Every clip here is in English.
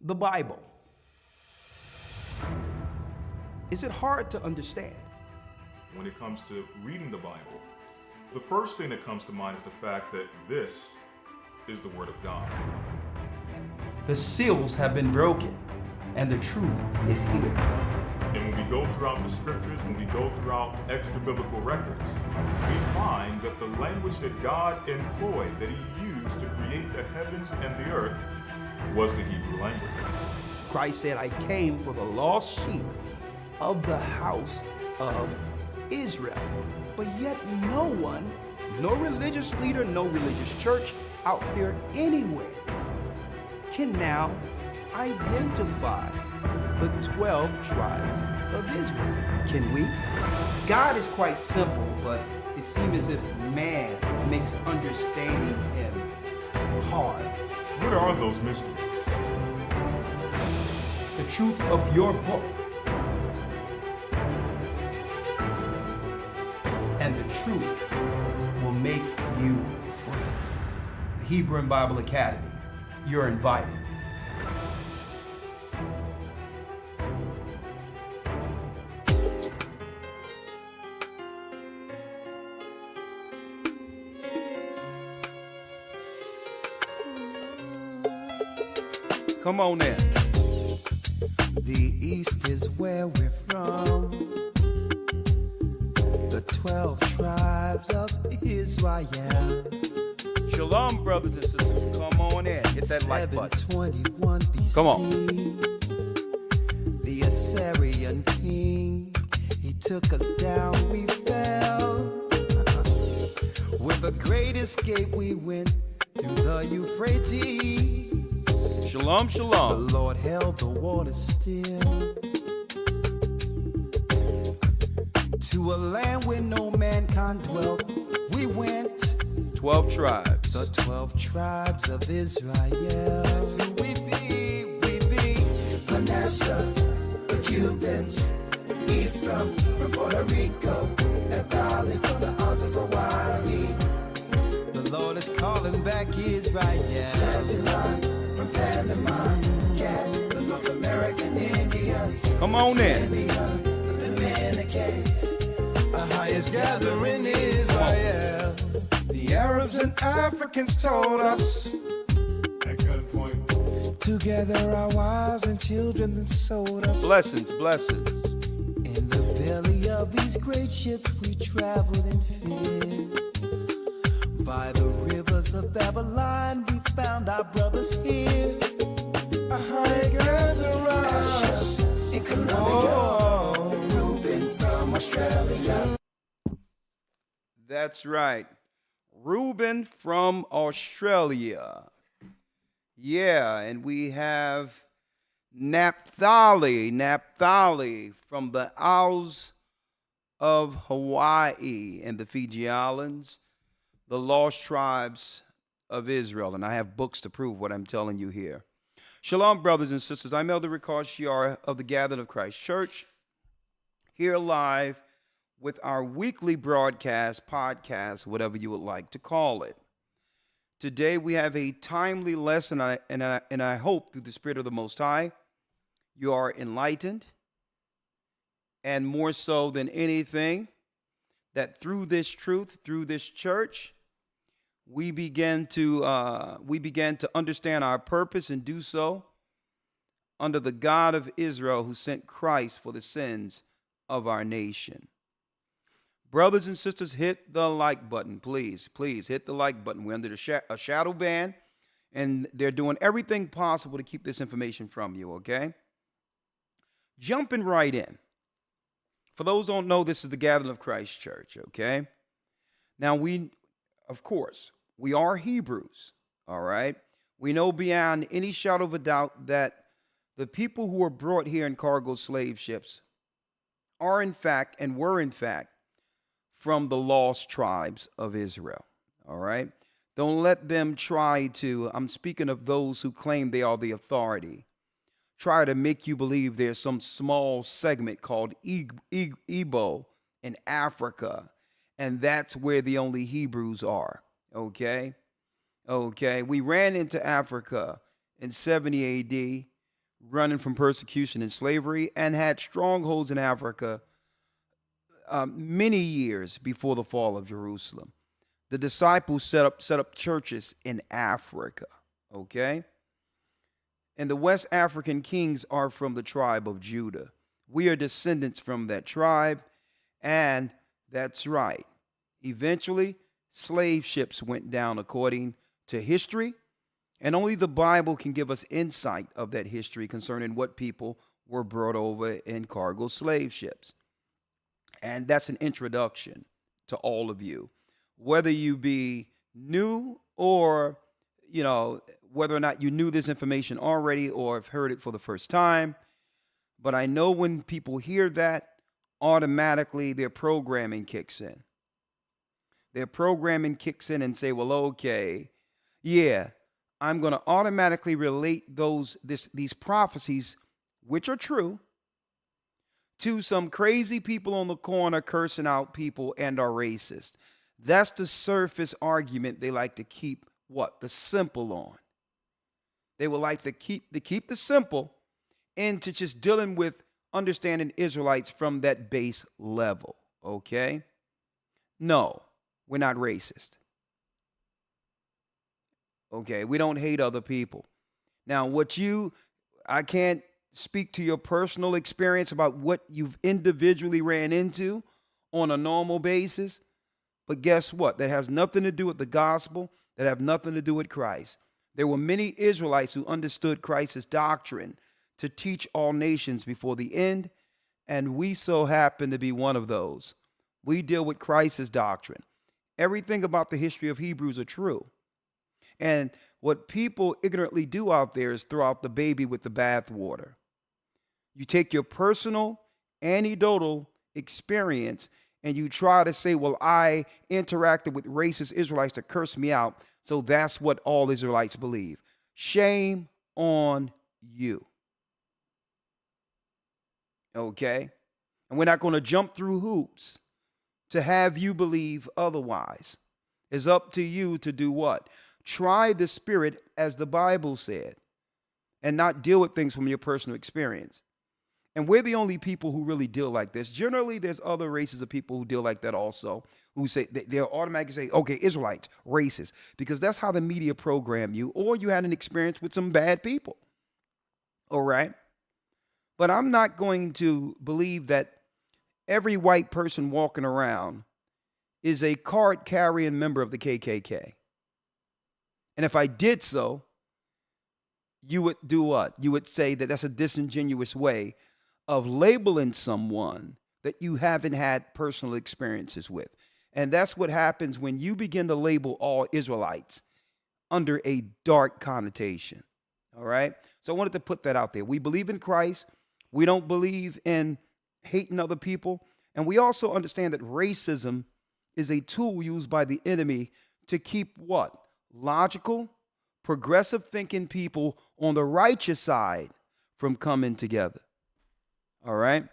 the Bible. Is it hard to understand? When it comes to reading the Bible, the first thing that comes to mind is the fact that this is the Word of God. The seals have been broken, and the truth is here. And when we go throughout the Scriptures, when we go throughout extra-biblical records, we find that the language that God employed, that He used to create the heavens and the earth, was the Hebrew language. Christ said, I came for the lost sheep of the house of Israel. But yet no one, no religious leader, no religious church out there anywhere can now identify the 12 tribes of Israel. Can we? God is quite simple, but it seems as if man makes understanding Him hard. What are those mysteries? The truth of your book and the truth will make you free. The Hebrew and Bible Academy, you're invited. Come on in. The East is where we're from. The 12 tribes of Israel. Shalom, brothers and sisters. Come on in. Hit that like button. 721 BC. Come on. The Assyrian king, he took us down, we fell. With a great escape, we went through the Euphrates. Shalom, shalom. The Lord held the water still. To a land where no mankind dwelt, we went. 12 tribes. The 12 tribes of Israel. That's who we be. Manasseh, the Cubans, Ephraim from Puerto Rico, Naphtali from the Isles of Hawaii. The Lord is calling back Israel. Zebulun from Panama, Gad, the North American Indians. Come on in. Simeon, the Dominicans, the highest gathering Israel. The Arabs and Africans told us at gunpoint to gather our wives and children and sold us. Blessings, blessings. In the belly of these great ships we traveled in fear. By the rivers of Babylon we found our brothers here. A high gatherers in Colombia, Reuben from Australia. That's right. Reuben from Australia. Yeah, and we have Naphtali from the Isles of Hawaii and the Fiji Islands, the lost tribes of Israel. And I have books to prove what I'm telling you here. Shalom, brothers and sisters. I'm Elder Rawchaa of the Gathering of Christ Church, here live with our weekly broadcast, podcast, whatever you would like to call it. Today we have a timely lesson, and I hope through the Spirit of the Most High, you are enlightened, and more so than anything, that through this truth, through this church, we began to understand our purpose and do so under the God of Israel who sent Christ for the sins of our nation. Brothers and sisters, hit the like button, please. Please hit the like button. We're under a shadow ban, and they're doing everything possible to keep this information from you, okay? Jumping right in. For those who don't know, this is the Gathering of Christ Church, okay? Now, of course, we are Hebrews, all right? We know beyond any shadow of a doubt that the people who were brought here in cargo slave ships are in fact and were in fact from the lost tribes of Israel, all right? Don't let them try to, I'm speaking of those who claim they are the authority, try to make you believe there's some small segment called Igbo in Africa, and that's where the only Hebrews are, okay? Okay, we ran into Africa in 70 AD, running from persecution and slavery, and had strongholds in Africa many years before the fall of Jerusalem. The disciples set up churches in Africa, okay? And the West African kings are from the tribe of Judah. We are descendants from that tribe, and that's right. Eventually, slave ships went down according to history, and only the Bible can give us insight of that history concerning what people were brought over in cargo slave ships. And that's an introduction to all of you. Whether you be new or, whether or not you knew this information already or have heard it for the first time. But I know when people hear that, automatically their programming kicks in. Their programming kicks in and say, well, okay, yeah, I'm going to automatically relate these prophecies, which are true, to some crazy people on the corner cursing out people and are racist. That's the surface argument they like to keep the simple on. They would like to keep the simple into just dealing with understanding Israelites from that base level, okay? No, we're not racist. Okay, we don't hate other people. Now, I can't speak to your personal experience about what you've individually ran into on a normal basis, but guess what? That has nothing to do with the gospel, that have nothing to do with Christ. There were many Israelites who understood Christ's doctrine to teach all nations before the end, and we so happen to be one of those. We deal with Christ's doctrine. Everything about the history of Hebrews are true. And what people ignorantly do out there is throw out the baby with the bathwater. You take your personal, anecdotal experience and you try to say, well, I interacted with racist Israelites that cursed me out, so that's what all Israelites believe. Shame on you. Okay? And we're not going to jump through hoops to have you believe otherwise. It's up to you to do what? Try the Spirit as the Bible said, and not deal with things from your personal experience. And we're the only people who really deal like this. Generally, there's other races of people who deal like that also, who say they'll automatically say, okay, Israelites, racist, because that's how the media program you, or you had an experience with some bad people. All right? But I'm not going to believe that every white person walking around is a card-carrying member of the KKK. And if I did so, you would do what? You would say that that's a disingenuous way of labeling someone that you haven't had personal experiences with. And that's what happens when you begin to label all Israelites under a dark connotation. All right? So I wanted to put that out there. We believe in Christ. We don't believe in hating other people. And we also understand that racism is a tool used by the enemy to keep what? Logical, progressive thinking people on the righteous side from coming together. All right?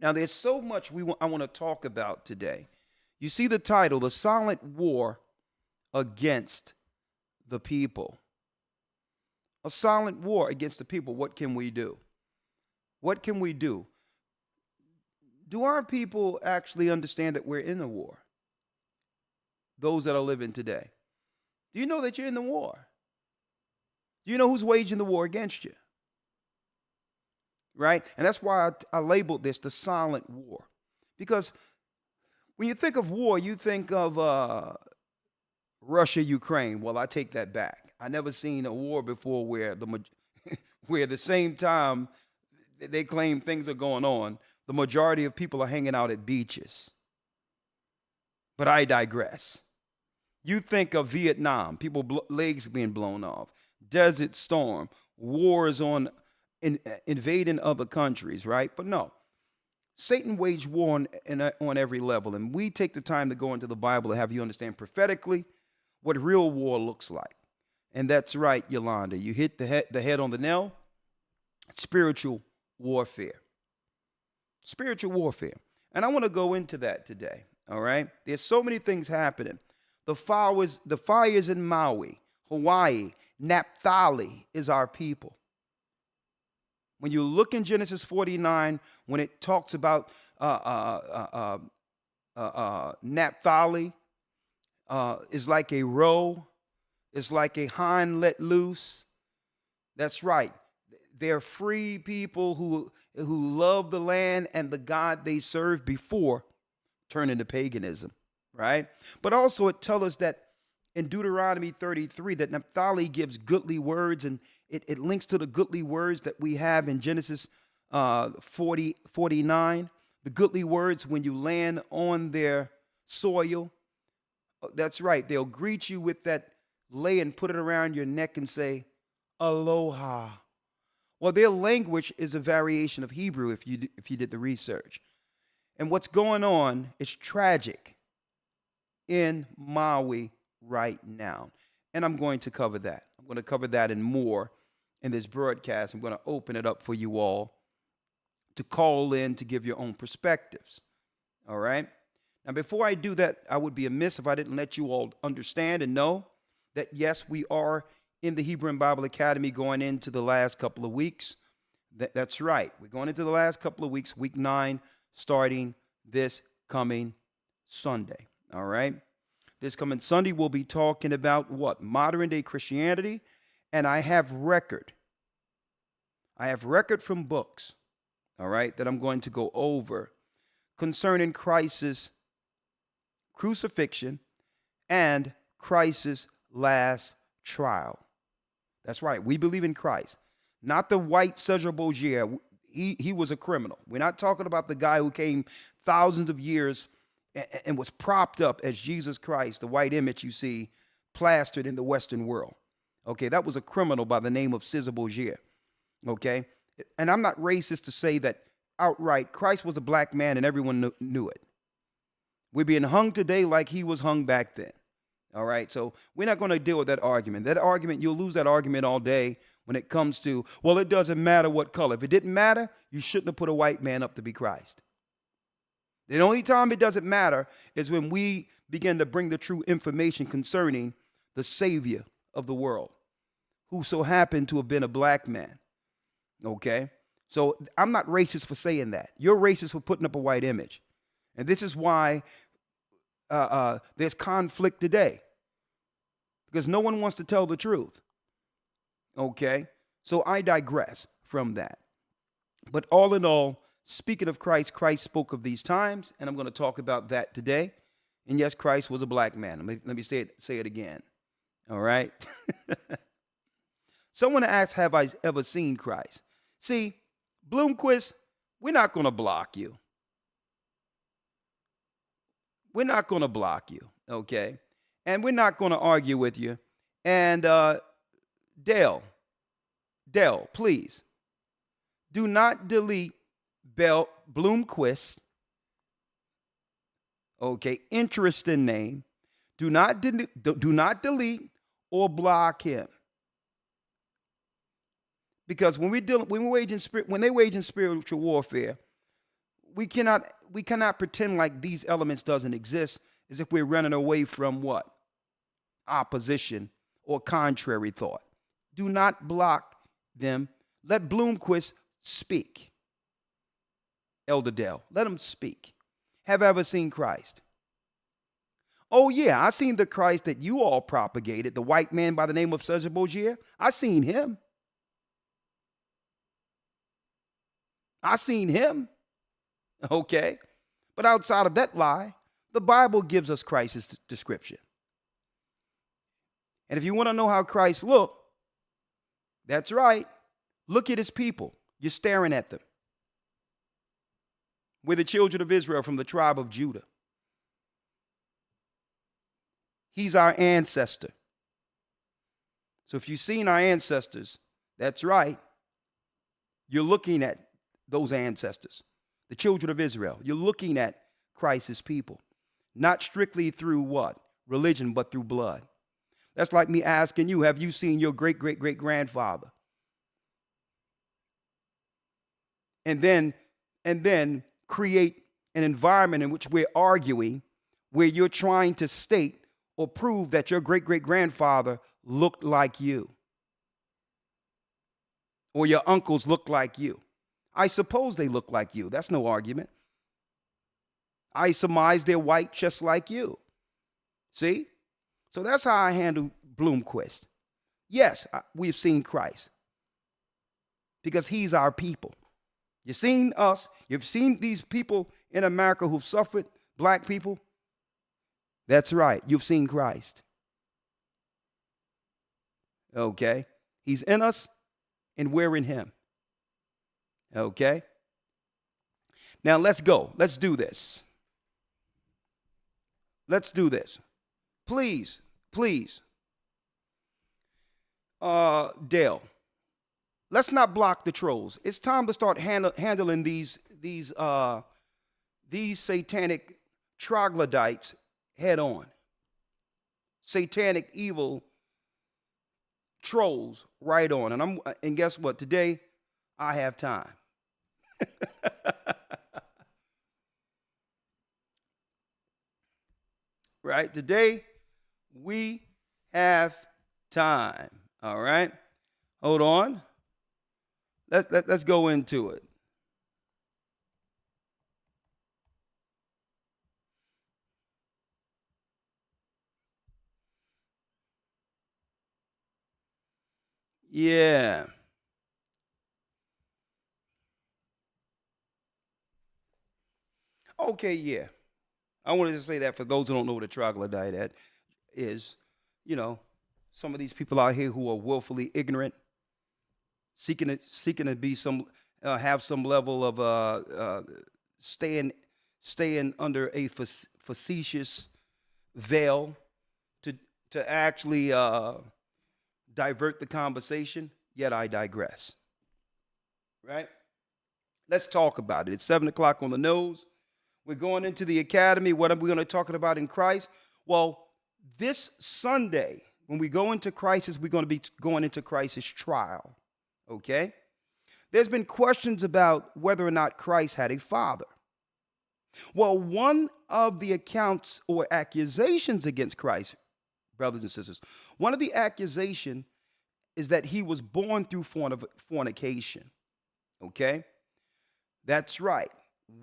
Now, there's so much I want to talk about today. You see the title, The Silent War Against the People. A silent war against the people. What can we do? What can we do? Do our people actually understand that we're in a war? Those that are living today. Do you know that you're in the war? Do you know who's waging the war against you? Right? And that's why I labeled this the silent war. Because when you think of war, you think of Russia, Ukraine. Well, I take that back. I never seen a war before where the same time they claim things are going on, the majority of people are hanging out at beaches. But I digress. You think of Vietnam, people legs being blown off, Desert Storm, wars on invading other countries, right? But no, Satan waged war on every level, and we take the time to go into the Bible to have you understand prophetically what real war looks like. And that's right, Yolanda, you hit the head on the nail. Spiritual warfare. Spiritual warfare. And I want to go into that today, all right? There's so many things happening. The fires in Maui, Hawaii, Naphtali is our people. When you look in Genesis 49, when it talks about Naphtali is like a roe, it's like a hind let loose. That's right. They're free people who love the land and the God they served before turning to paganism, right? But also it tells us that in Deuteronomy 33 that Naphtali gives goodly words, and it links to the goodly words that we have in Genesis 49. The goodly words when you land on their soil. That's right. They'll greet you with that lay and put it around your neck and say, aloha. Well, their language is a variation of Hebrew if you did the research. And what's going on is tragic in Maui right now. And I'm going to cover that. I'm going to cover that and more in this broadcast. I'm going to open it up for you all to call in to give your own perspectives. All right? Now, before I do that, I would be amiss if I didn't let you all understand and know that, yes, we are in the Hebrew and Bible Academy going into the last couple of weeks. That's right. We're going into the last couple of weeks, week 9, starting this coming Sunday. All right? This coming Sunday, we'll be talking about what? Modern day Christianity. And I have record from books, all right, that I'm going to go over concerning Christ's crucifixion and Christ's last trial. That's right. We believe in Christ, not the white Cesar Borgia. He was a criminal. We're not talking about the guy who came thousands of years and was propped up as Jesus Christ, the white image you see plastered in the Western world. Okay, that was a criminal by the name of Cesar Borgia. Okay, and I'm not racist to say that outright Christ was a black man and everyone knew it. We're being hung today like he was hung back then. All right, so we're not going to deal with that argument. That argument, you'll lose that argument all day when it comes to, well, it doesn't matter what color. If it didn't matter, you shouldn't have put a white man up to be Christ. The only time it doesn't matter is when we begin to bring the true information concerning the Savior of the world, who so happened to have been a black man. Okay? So I'm not racist for saying that. You're racist for putting up a white image. And this is why there's conflict today. Because no one wants to tell the truth. Okay? So I digress from that. But all in all, speaking of Christ, Christ spoke of these times, and I'm going to talk about that today. And yes, Christ was a black man. Let me say it again. All right? Someone asked, have I ever seen Christ? See, Bloomquist, we're not going to block you. We're not going to block you, okay? And we're not going to argue with you. And Dale, please, do not delete Bloomquist, okay, interesting name. Do not delete or block him. Because when they're waging spiritual warfare, we cannot pretend like these elements doesn't exist as if we're running away from what? Opposition or contrary thought. Do not block them. Let Bloomquist speak. Elder Dale, let him speak. Have I ever seen Christ? Oh, yeah, I seen the Christ that you all propagated, the white man by the name of Cesar Borgia. I seen him. Okay? But outside of that lie, the Bible gives us Christ's description. And if you want to know how Christ looked, that's right. Look at his people. You're staring at them. We're the children of Israel from the tribe of Judah. He's our ancestor. So if you've seen our ancestors, that's right. You're looking at those ancestors, the children of Israel. You're looking at Christ's people, not strictly through what? Religion, but through blood. That's like me asking you, have you seen your great-great-great-grandfather? And then create an environment in which we're arguing, where you're trying to state or prove that your great-great-grandfather looked like you. or your uncles look like you. I suppose they look like you. That's no argument. I surmise they're white just like you. See? So that's how I handle Bloomquist. Yes, we've seen Christ because he's our people. You've seen us. You've seen these people in America who've suffered, black people. That's right. You've seen Christ. Okay? He's in us and we're in him. Okay? Now let's go. Let's do this. Let's do this. Please, please. Dale, let's not block the trolls. It's time to start handling these satanic troglodytes head on. Satanic evil trolls right on. And guess what? Today I have time. Right? Today we have time. All right? Hold on. Let's go into it. Yeah. Okay, yeah. I wanted to say that for those who don't know what a troglodyte is. You know, some of these people out here who are willfully ignorant, seeking to be have some level of staying under a facetious veil to actually divert the conversation. Yet I digress. Right? Let's talk about it. It's 7:00 on the nose. We're going into the academy. What are we going to talk about in Christ? Well, this Sunday, when we go into crisis, we're going to be going into crisis trial. Okay? There's been questions about whether or not Christ had a father. Well, one of the accounts or accusations against Christ, brothers and sisters, one of the accusations is that he was born through fornication. Okay? That's right.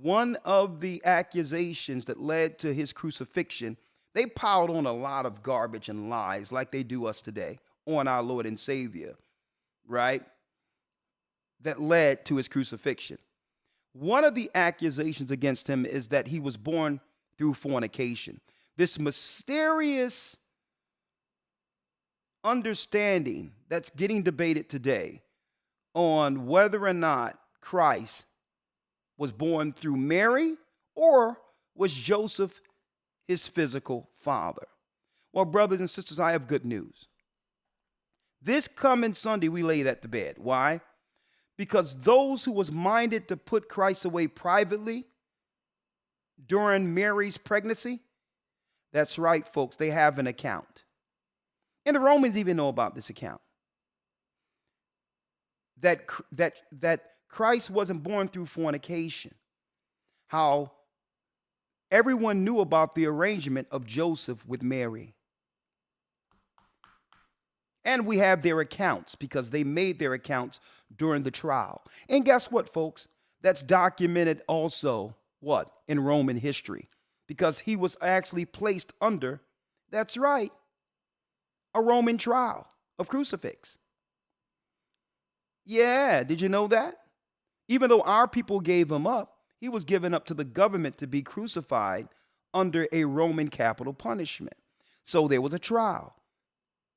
One of the accusations that led to his crucifixion, they piled on a lot of garbage and lies like they do us today on our Lord and Savior, right? That led to his crucifixion. One of the accusations against him is that he was born through fornication. This mysterious understanding that's getting debated today on whether or not Christ was born through Mary or was Joseph his physical father. Well, brothers and sisters, I have good news. This coming Sunday, we lay that to bed. Why? Because those who was minded to put Christ away privately during Mary's pregnancy, that's right, folks, they have an account. And the Romans even know about this account. That Christ wasn't born through fornication. How everyone knew about the arrangement of Joseph with Mary. And we have their accounts because they made their accounts during the trial. And guess what, folks? That's documented also, what? In Roman history. Because he was actually placed under, that's right, a Roman trial of crucifix. Yeah, did you know that? Even though our people gave him up, he was given up to the government to be crucified under a Roman capital punishment. So there was a trial.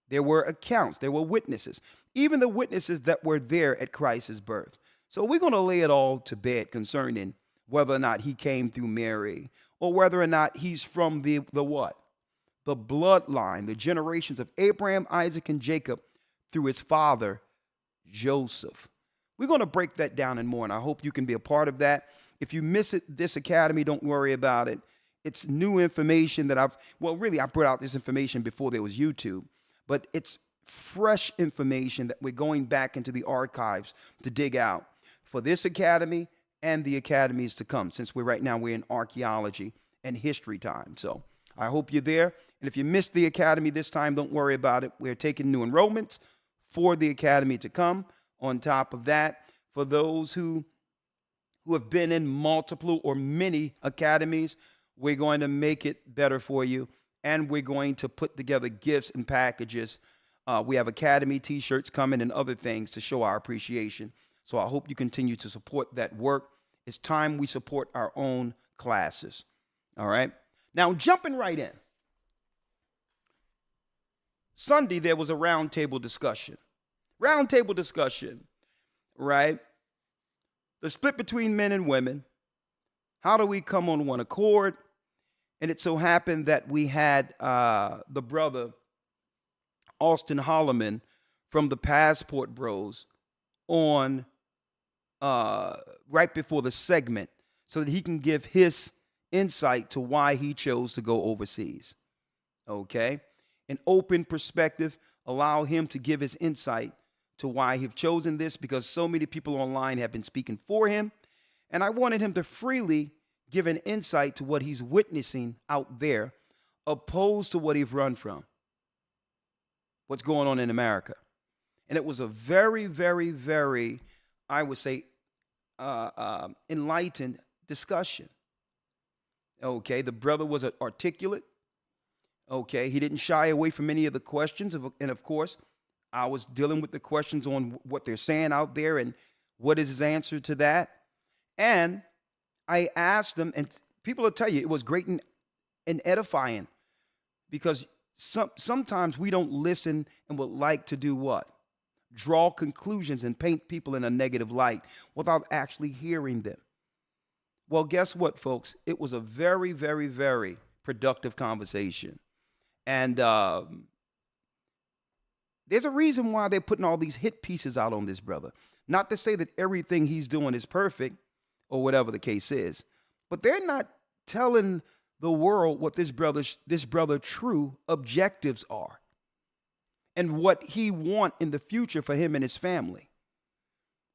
There were accounts. There were witnesses. Even the witnesses that were there at Christ's birth. So we're going to lay it all to bed concerning whether or not he came through Mary or whether or not he's from the what? The bloodline, the generations of Abraham, Isaac, and Jacob through his father, Joseph. We're going to break that down and more, and I hope you can be a part of that. If you miss it, this academy, don't worry about it. It's new information that I brought out this information before there was YouTube, but it's fresh information that we're going back into the archives to dig out for this academy and the academies to come, since we're in archaeology and history time. So I hope you're there. And if you missed the academy this time, don't worry about it. We're taking new enrollments for the academy to come On top of that, for those who have been in multiple or many academies, we're going to make it better for you, and we're going to put together gifts and packages. We have academy t-shirts coming and other things to show our appreciation. So I hope you continue to support that work. It's time we support our own classes. All right. Now, jumping right in. Sunday, there was a roundtable discussion. Roundtable discussion, right? The split between men and women. How do we come on one accord? And it so happened that we had the brother, Austin Holloman, from the Passport Bros on right before the segment so that he can give his insight to why he chose to go overseas. Okay? An open perspective, allow him to give his insight to why he've chosen this, because so many people online have been speaking for him. And I wanted him to freely give an insight to what he's witnessing out there, opposed to what he's run from, what's going on in America. And it was a very, very, very, I would say, enlightened discussion. Okay, the brother was articulate. Okay, he didn't shy away from any of the questions. And of course, I was dealing with the questions on what they're saying out there and what is his answer to that. And I asked them, and people will tell you it was great and edifying, because sometimes we don't listen and would like to do what? Draw conclusions and paint people in a negative light without actually hearing them. Well, guess what, folks? It was a very, very, very productive conversation. And there's a reason why they're putting all these hit pieces out on this brother. Not to say that everything he's doing is perfect or whatever the case is, but they're not telling the world what this brother's true objectives are and what he want in the future for him and his family.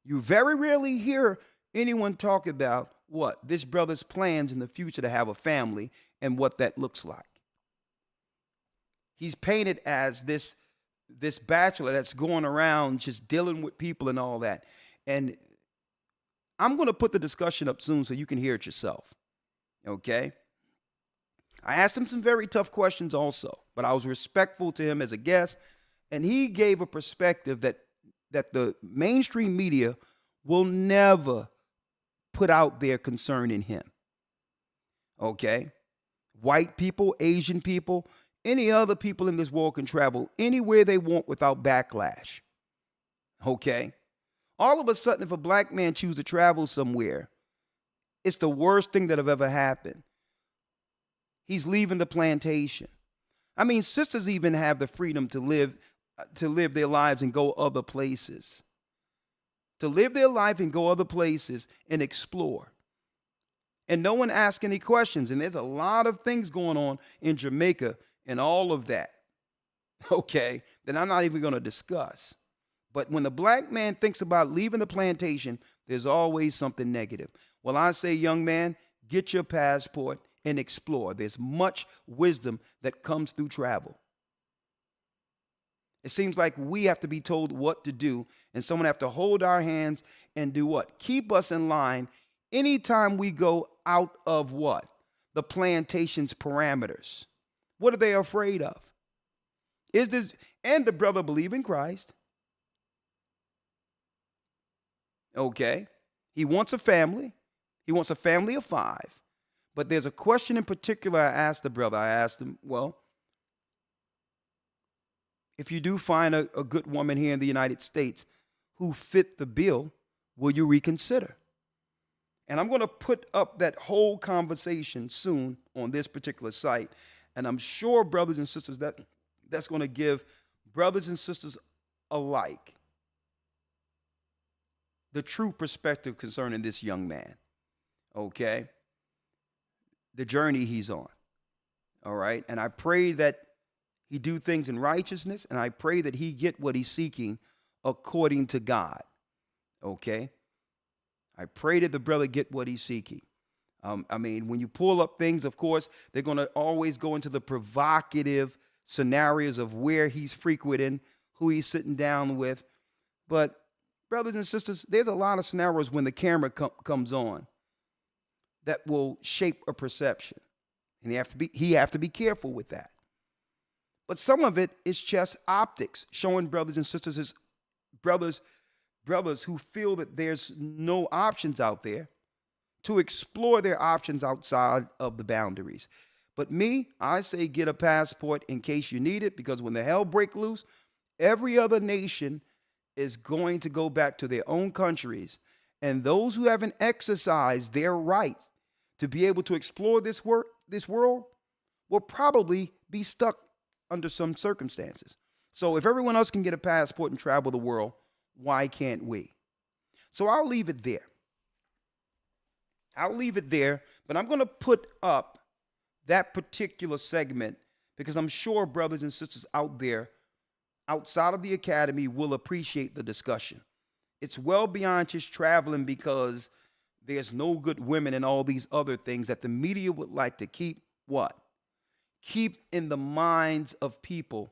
You very rarely hear anyone talk about what this brother's plans in the future to have a family and what that looks like. He's painted as this bachelor that's going around just dealing with people and all that. And I'm going to put the discussion up soon so you can hear it yourself. Okay? I asked him some very tough questions also, but I was respectful to him as a guest, and he gave a perspective that the mainstream media will never put out there concerning him. Okay? White people, Asian people, any other people in this world can travel anywhere they want without backlash. Okay? All of a sudden, if a black man chooses to travel somewhere, it's the worst thing that have ever happened. He's leaving the plantation. I mean, sisters even have the freedom to live their lives and go other places. To live their life and go other places and explore. And no one asks any questions. And there's a lot of things going on in Jamaica and all of that, okay, that I'm not even going to discuss. But when the black man thinks about leaving the plantation, there's always something negative. Well, I say, young man, get your passport and explore. There's much wisdom that comes through travel. It seems like we have to be told what to do, and someone have to hold our hands and do what? Keep us in line anytime we go out of what? The plantation's parameters. What are they afraid of? Is this, and the brother believe in Christ. Okay. He wants a family. He wants a family of 5. But there's a question in particular I asked the brother. I asked him, well, if you do find a good woman here in the United States who fit the bill, will you reconsider? And I'm going to put up that whole conversation soon on this particular site. And I'm sure, brothers and sisters, that's going to give brothers and sisters alike the true perspective concerning this young man. Okay? The journey he's on. All right? And I pray that he do things in righteousness, and I pray that he get what he's seeking according to God. Okay? I pray that the brother get what he's seeking. I mean, when you pull up things, of course, they're going to always go into the provocative scenarios of where he's frequenting, who he's sitting down with. But brothers and sisters, there's a lot of scenarios when the camera comes on that will shape a perception. And he have to be careful with that. But some of it is just optics, showing brothers and sisters, as brothers who feel that there's no options out there, to explore their options outside of the boundaries. But me, I say get a passport in case you need it, because when the hell break loose, every other nation is going to go back to their own countries. And those who haven't exercised their rights to be able to explore this world will probably be stuck under some circumstances. So if everyone else can get a passport and travel the world, why can't we? So I'll leave it there. But I'm going to put up that particular segment because I'm sure brothers and sisters out there outside of the academy will appreciate the discussion. It's well beyond just traveling because there's no good women and all these other things that the media would like to keep what? Keep in the minds of people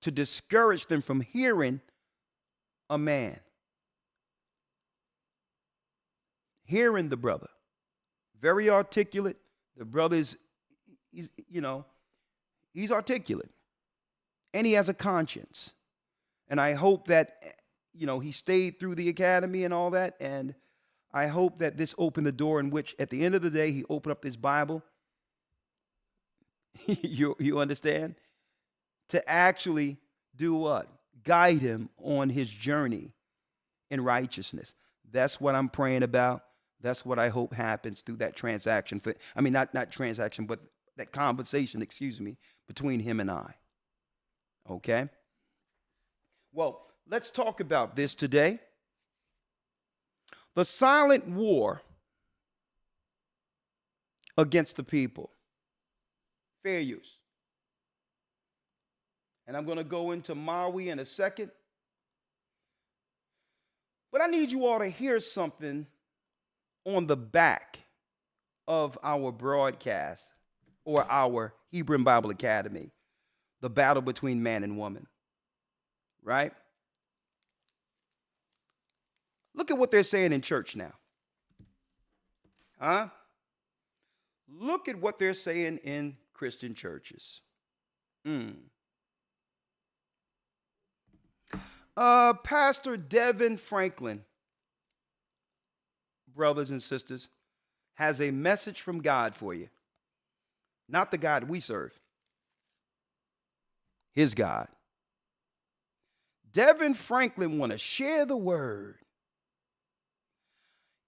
to discourage them from hearing a man. Hearing the brother. Very articulate. The brother's, he's articulate. And he has a conscience. And I hope that, he stayed through the academy and all that. And I hope that this opened the door in which, at the end of the day, he opened up this Bible. You understand? To actually do what? Guide him on his journey in righteousness. That's what I'm praying about. That's what I hope happens through that transaction. Not transaction, but that conversation, between him and I. Okay? Well, let's talk about this today. The silent war against the people. Fair use. And I'm going to go into Maui in a second. But I need you all to hear something on the back of our broadcast or our Hebrew Bible Academy, the battle between man and woman, right? Look at what they're saying in church now. Huh? Look at what they're saying in Christian churches. Pastor Devin Franklin, brothers and sisters, has a message from God for you. Not the God we serve. His God. Devin Franklin want to share the word.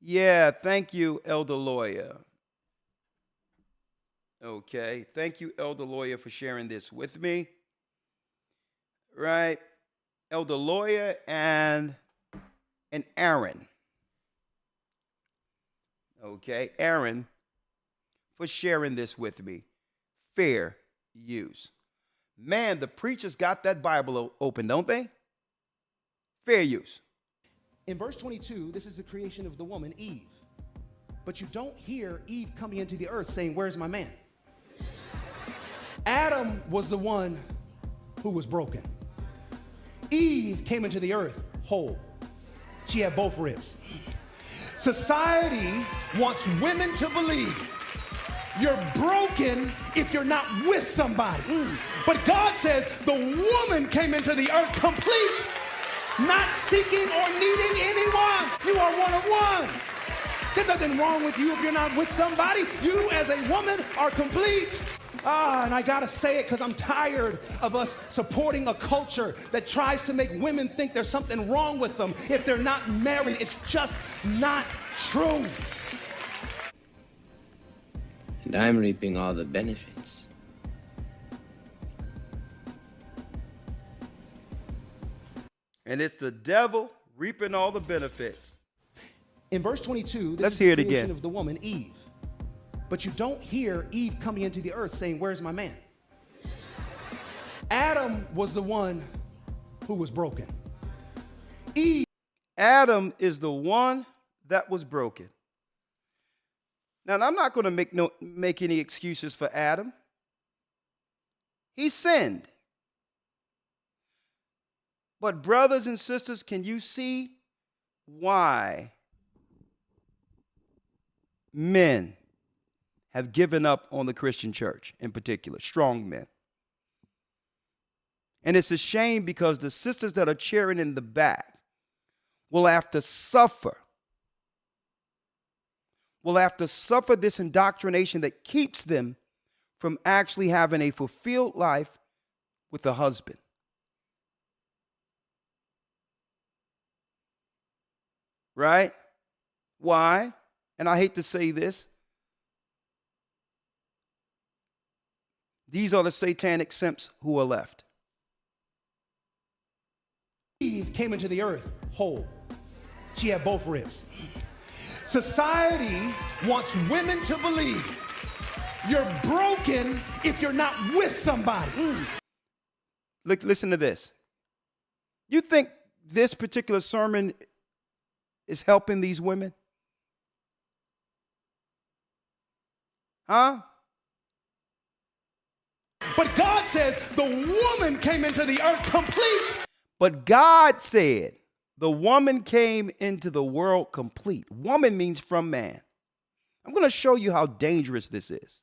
Yeah, thank you, Elder Lawya. Okay, thank you, Elder Lawya, for sharing this with me. Right, Elder Lawya and Aaron. Okay, Aaron, for sharing this with me. Fair use. Man, the preachers got that Bible open, don't they? Fair use. In verse 22, this is the creation of the woman, Eve. But you don't hear Eve coming into the earth saying, "Where's my man?" Adam was the one who was broken. Eve came into the earth whole. She had both ribs. Society wants women to believe you're broken if you're not with somebody. But God says the woman came into the earth complete, not seeking or needing anyone. You are one of one. There's nothing wrong with you if you're not with somebody. You as a woman are complete. And I gotta say it because I'm tired of us supporting a culture that tries to make women think there's something wrong with them if they're not married. It's just not true. And I'm reaping all the benefits. And it's the devil reaping all the benefits. In verse 22, this Let's is hear the it creation again. of the woman, Eve. But you don't hear Eve coming into the earth saying, "Where's my man?" Adam was the one who was broken. Eve. Adam is the one that was broken. Now, I'm not going to make any excuses for Adam. He sinned. But brothers and sisters, can you see why men have given up on the Christian church in particular, strong men. And it's a shame because the sisters that are cheering in the back will have to suffer this indoctrination that keeps them from actually having a fulfilled life with a husband. Right? Why? And I hate to say this. These are the satanic simps who are left. Eve came into the earth whole. She had both ribs. Society wants women to believe you're broken if you're not with somebody. Look, listen to this. You think this particular sermon is helping these women? Huh? But God says the woman came into the earth complete. But God said the woman came into the world complete. Woman means from man. I'm going to show you how dangerous this is.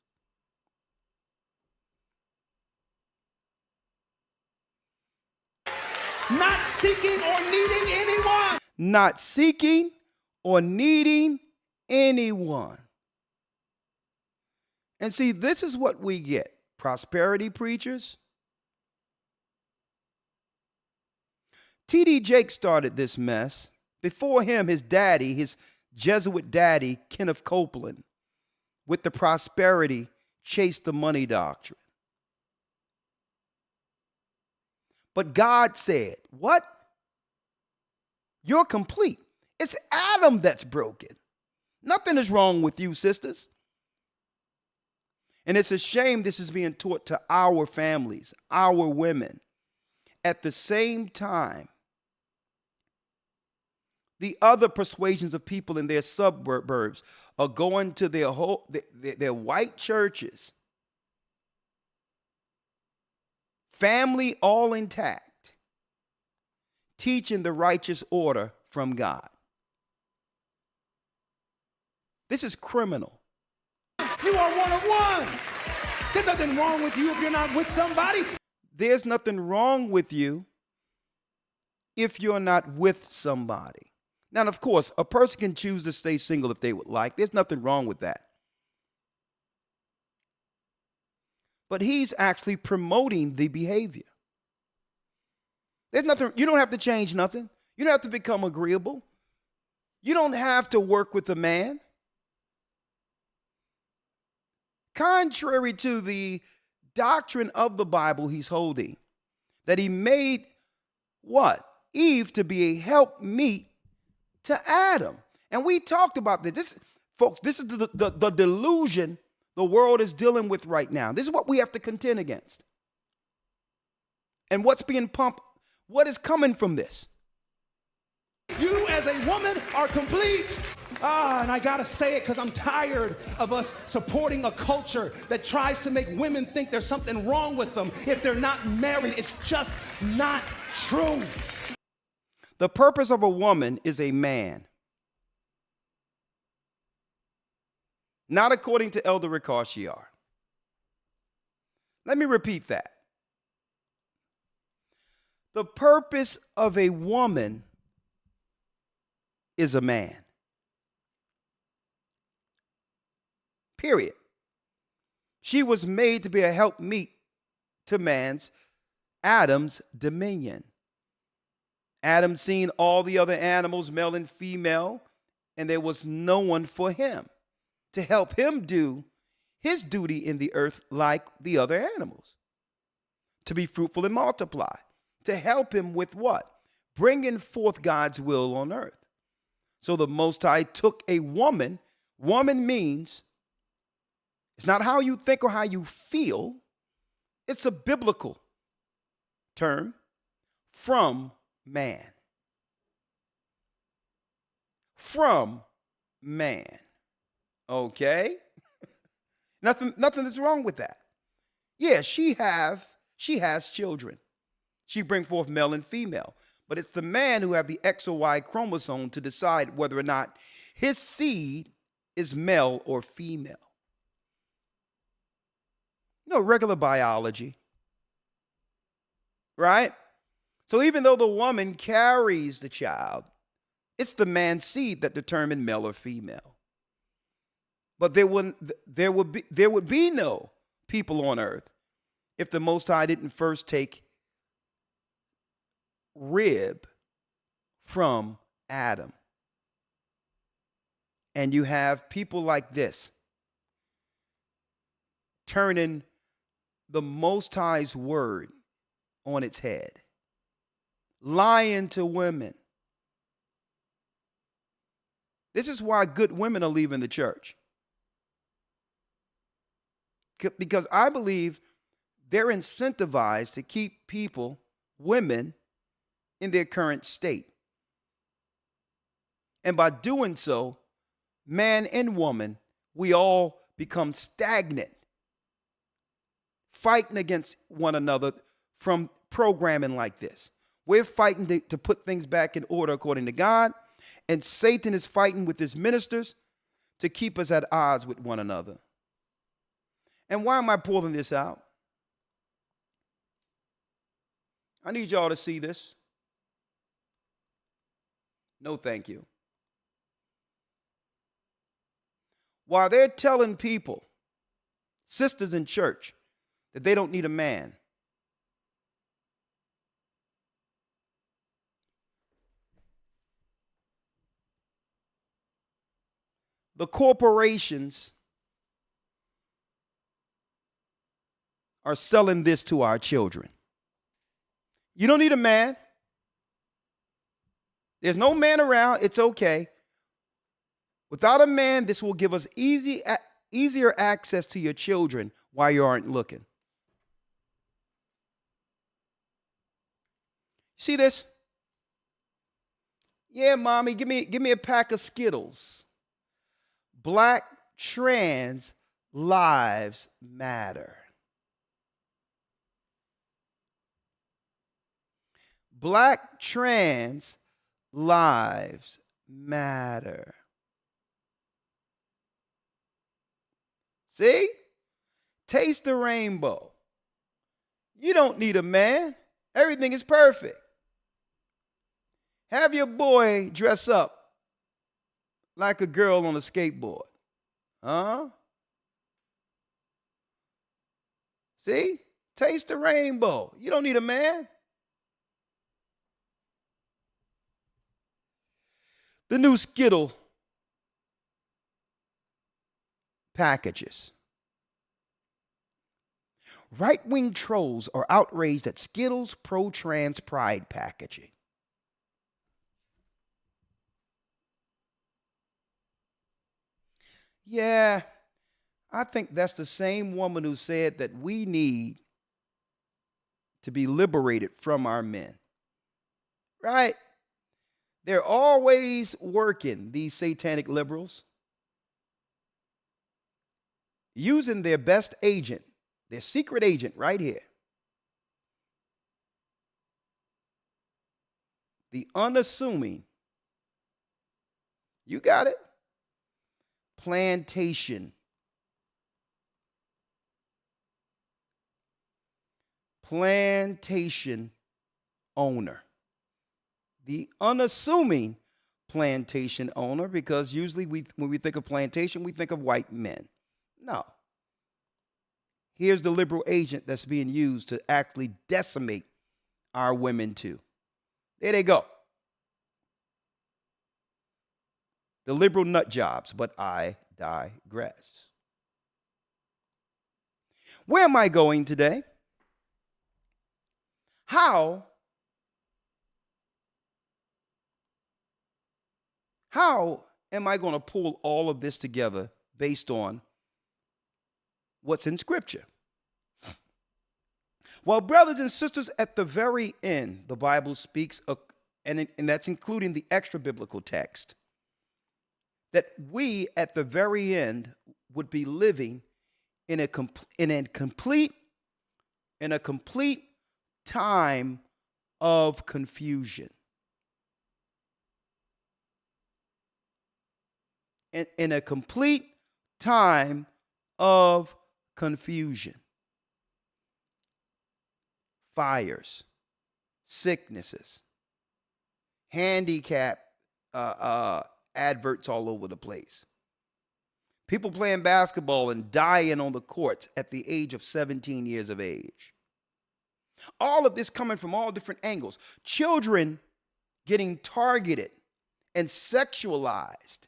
Not seeking or needing anyone. Not seeking or needing anyone. And see, this is what we get. Prosperity preachers. T.D. Jakes started this mess. Before him, his daddy, his Jesuit daddy, Kenneth Copeland, with the prosperity, chase the money doctrine. But God said, what? You're complete. It's Adam that's broken. Nothing is wrong with you, sisters. And it's a shame this is being taught to our families, our women. At the same time, the other persuasions of people in their suburbs are going to their white churches, family all intact, teaching the righteous order from God. This is criminal. You are one of one. There's nothing wrong with you if you're not with somebody. There's nothing wrong with you if you're not with somebody. Now, of course, a person can choose to stay single if they would like. There's nothing wrong with that. But he's actually promoting the behavior. There's nothing, you don't have to change nothing. You don't have to become agreeable. You don't have to work with a man. Contrary to the doctrine of the Bible he's holding, that he made what? Eve to be a helpmeet to Adam. And we talked about this. Folks, this is the delusion the world is dealing with right now. This is what we have to contend against. And what's being pumped, what is coming from this? You as a woman are complete. And I gotta say it because I'm tired of us supporting a culture that tries to make women think there's something wrong with them if they're not married. It's just not true. The purpose of a woman is a man. Not according to Elder Rawchaa. Let me repeat that. The purpose of a woman is a man. Period. She was made to be a helpmeet to Adam's dominion. Adam seen all the other animals, male and female, and there was no one for him to help him do his duty in the earth like the other animals. To be fruitful and multiply. To help him with what? Bringing forth God's will on earth. So the Most High took a woman. Woman means, it's not how you think or how you feel. It's a biblical term, from man. From man. Okay? Nothing is wrong with that. Yeah, she has children. She bring forth male and female. But it's the man who have the X or Y chromosome to decide whether or not his seed is male or female. Regular biology, right? So even though the woman carries the child, it's the man's seed that determines male or female. But there would be no people on earth if the Most High didn't first take rib from Adam. And you have people like this turning the Most High's word on its head, lying to women. This is why good women are leaving the church. Because I believe they're incentivized to keep women, in their current state. And by doing so, man and woman, we all become stagnant, fighting against one another from programming like this. We're fighting to put things back in order according to God, and Satan is fighting with his ministers to keep us at odds with one another. And why am I pulling this out? I need y'all to see this. No, thank you. While they're telling people, sisters in church, that they don't need a man, the corporations are selling this to our children. You don't need a man. There's no man around. It's okay. Without a man, this will give us easier access to your children while you aren't looking. See this? Yeah, mommy, give me a pack of Skittles. Black trans lives matter. Black trans lives matter. See? Taste the rainbow. You don't need a man. Everything is perfect. Have your boy dress up like a girl on a skateboard. Huh? See? Taste the rainbow. You don't need a man. The new Skittle packages. Right-wing trolls are outraged at Skittles pro-trans pride packaging. Yeah, I think that's the same woman who said that we need to be liberated from our men. Right? They're always working, these satanic liberals, using their best agent, their secret agent right here. The unassuming, you got it, plantation. Plantation owner. The unassuming plantation owner, because usually when we think of plantation, we think of white men. No. Here's the liberal agent that's being used to actually decimate our women too. There they go. The liberal nut jobs, but I digress. Where am I going today? How am I going to pull all of this together based on what's in Scripture? Well, brothers and sisters, at the very end, the Bible speaks, and that's including the extra biblical text, that we at the very end would be living in a complete time of confusion. in a complete time of confusion. Fires, sicknesses, handicap adverts all over the place. People playing basketball and dying on the courts at the age of 17 years of age. All of this coming from all different angles. Children getting targeted and sexualized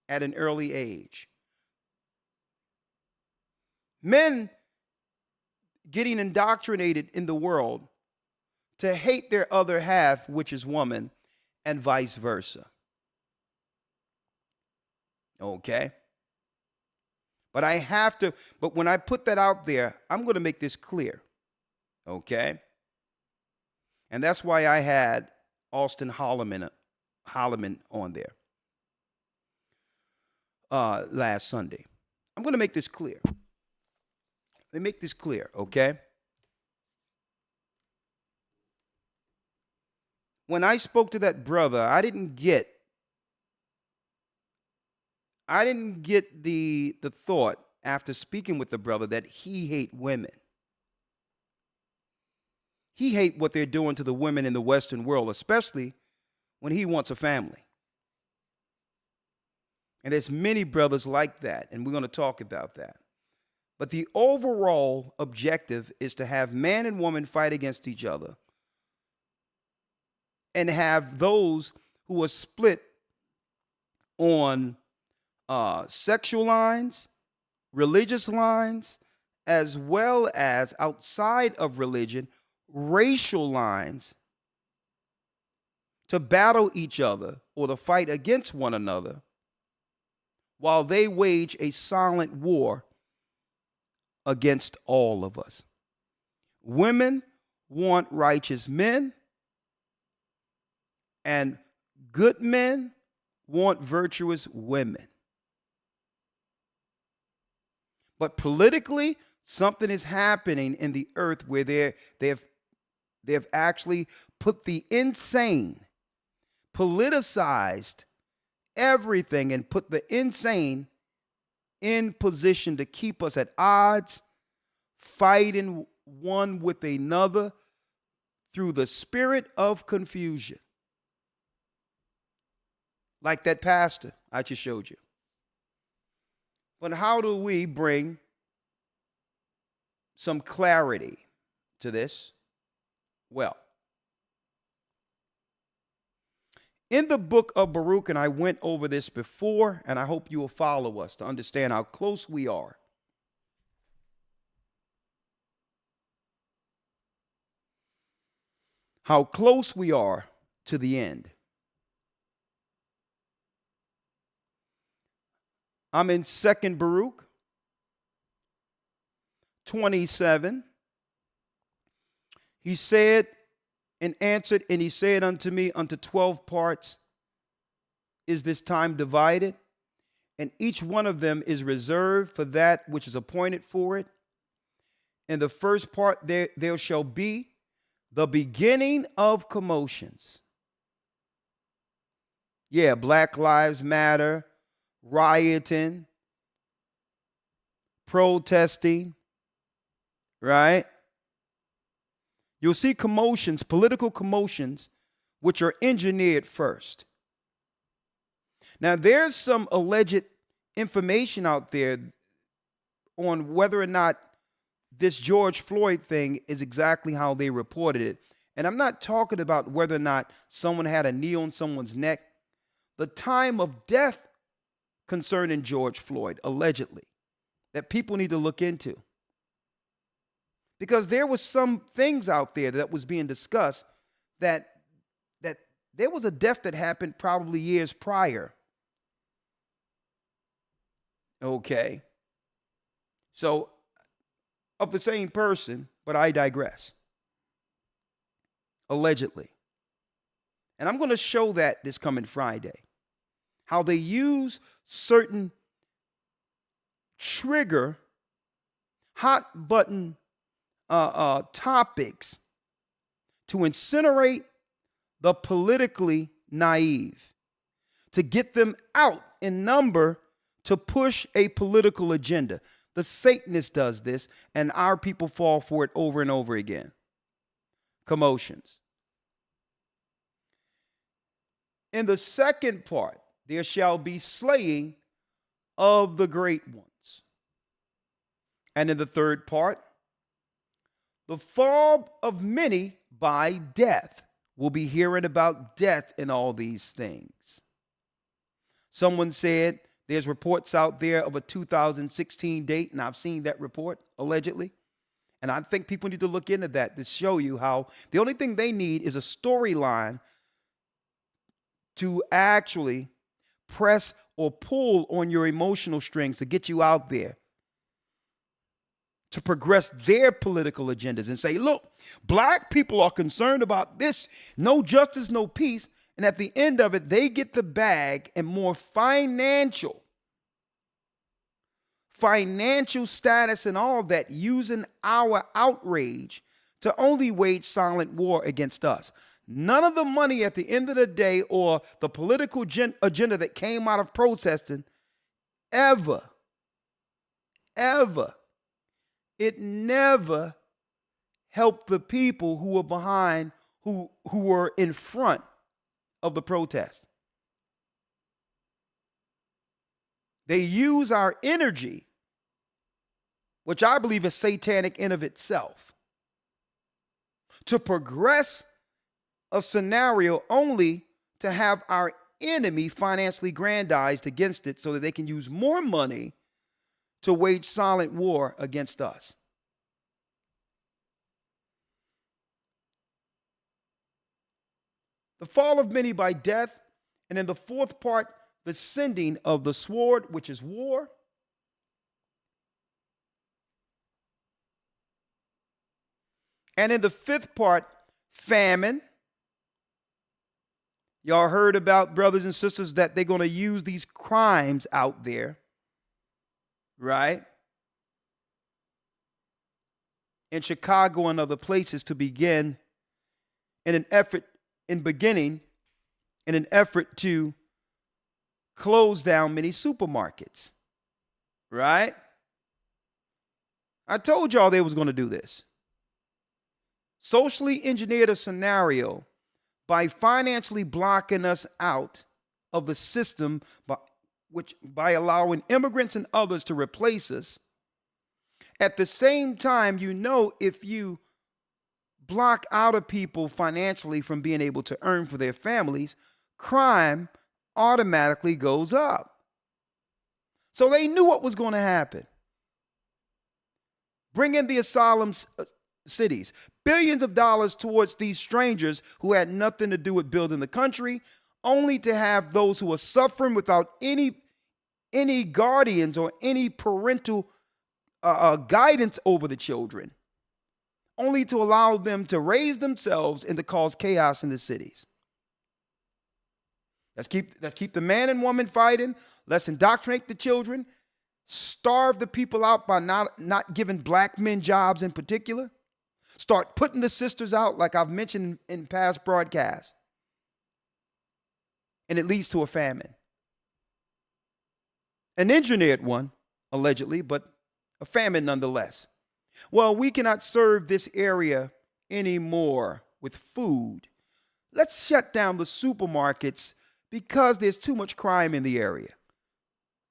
at an early age. Men getting indoctrinated in the world to hate their other half, which is woman, and vice versa. Okay? But when I put that out there, I'm going to make this clear. Okay? And that's why I had Austin Holloman on there last Sunday. I'm going to make this clear. Let me make this clear, okay? When I spoke to that brother, I didn't get the thought after speaking with the brother that he hate women. He hate what they're doing to the women in the Western world, especially when he wants a family. And there's many brothers like that, and we're going to talk about that. But the overall objective is to have man and woman fight against each other and have those who are split on sexual lines, religious lines, as well as outside of religion, racial lines, to battle each other or to fight against one another while they wage a silent war against all of us. Women want righteous men, and good men want virtuous women. But politically, something is happening in the earth where they've actually put the insane, politicized everything, and put the insane in position to keep us at odds, fighting one with another through the spirit of confusion. Like that pastor I just showed you. But how do we bring some clarity to this? Well, in the book of Baruch, and I went over this before, and I hope you will follow us to understand how close we are. How close we are to the end. I'm in 2nd Baruch 27. He said and answered, and he said unto me, unto 12 parts is this time divided, and each one of them is reserved for that which is appointed for it. In the first part there shall be the beginning of commotions. Yeah, Black Lives Matter, rioting, protesting, right? You'll see commotions, political commotions, which are engineered first. Now, there's some alleged information out there on whether or not this George Floyd thing is exactly how they reported it. And I'm not talking about whether or not someone had a knee on someone's neck. The time of death concerning George Floyd, allegedly, that people need to look into. Because there was some things out there that was being discussed that there was a death that happened probably years prior. Okay. So, of the same person, but I digress. Allegedly. And I'm going to show that this coming Friday. How they use certain trigger, hot button topics to incinerate the politically naive. to get them out in number to push a political agenda. The Satanist does this, and our people fall for it over and over again. Commotions. In the second part, there shall be slaying of the great ones. And in the third part, the fall of many by death. We'll be hearing about death in all these things. Someone said there's reports out there of a 2016 date, and I've seen that report, allegedly. And I think people need to look into that to show you how the only thing they need is a storyline to actually press or pull on your emotional strings to get you out there, to progress their political agendas and say, look, black people are concerned about this, no justice, no peace. And at the end of it, they get the bag and more financial status and all that, using our outrage to only wage silent war against us. None of the money at the end of the day or the political agenda that came out of protesting ever, it never helped the people who were behind, who were in front of the protest. They use our energy, which I believe is satanic in of itself, to progress a scenario only to have our enemy financially grandized against it so that they can use more money to wage silent war against us. The fall of many by death, and in the fourth part, the sending of the sword, which is war. And in the fifth part, famine. Y'all heard about, brothers and sisters, that they're going to use these crimes out there, right? In Chicago and other places to begin in an effort to close down many supermarkets, right? I told y'all they was going to do this. Socially engineered a scenario by financially blocking us out of the system, by allowing immigrants and others to replace us. At the same time, if you block out of people financially from being able to earn for their families, crime automatically goes up. So they knew what was going to happen. Bring in the asylum cities, billions of dollars towards these strangers who had nothing to do with building the country, only to have those who are suffering without any guardians or any parental guidance over the children, only to allow them to raise themselves and to cause chaos in the cities. Let's keep the man and woman fighting. Let's indoctrinate the children, starve the people out by not giving black men jobs in particular. Start putting the sisters out, like I've mentioned in past broadcasts. And it leads to a famine. An engineered one, allegedly, but a famine nonetheless. Well, we cannot serve this area anymore with food. Let's shut down the supermarkets because there's too much crime in the area.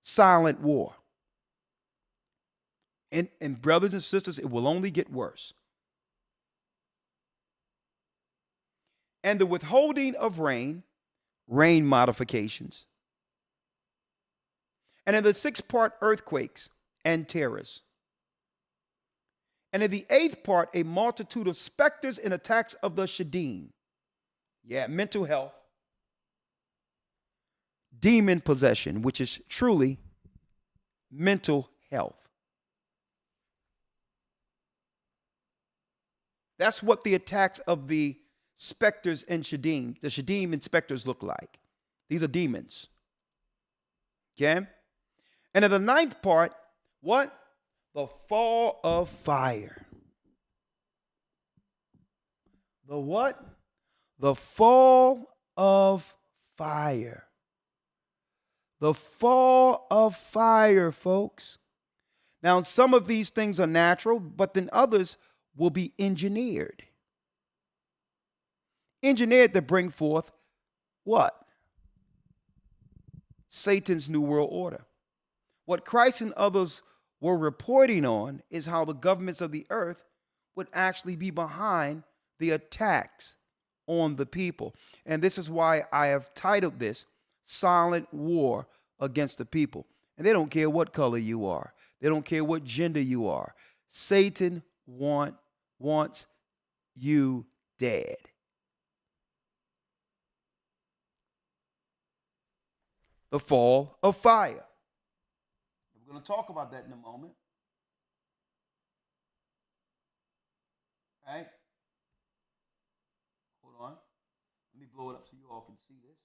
Silent war. And brothers and sisters, it will only get worse. And the withholding of rain modifications. And in the sixth part, earthquakes and terrors. And in the eighth part, a multitude of specters and attacks of the shadim. Yeah, mental health. Demon possession, which is truly mental health. That's what the attacks of the specters and shadim, the shadim and specters look like. These are demons. Okay? And in the ninth part, what? The fall of fire. The what? The fall of fire. The fall of fire, folks. Now, some of these things are natural, but then others will be engineered. Engineered to bring forth what? Satan's new world order. What Christ and others were reporting on is how the governments of the earth would actually be behind the attacks on the people. And this is why I have titled this Silent War Against the People. And they don't care what color you are. They don't care what gender you are. Satan wants you dead. The fall of fire. We're going to talk about that in a moment. All right? Hold on. Let me blow it up so you all can see this.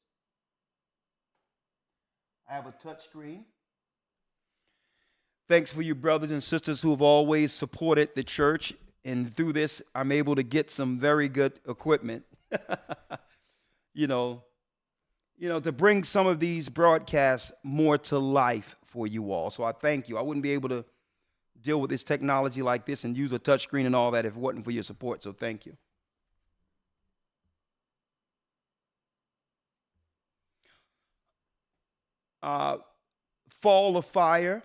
I have a touch screen. Thanks for you brothers and sisters who have always supported the church. And through this, I'm able to get some very good equipment, to bring some of these broadcasts more to life for you all. So I thank you. I wouldn't be able to deal with this technology like this and use a touch screen and all that if it wasn't for your support. So thank you. Fall of fire.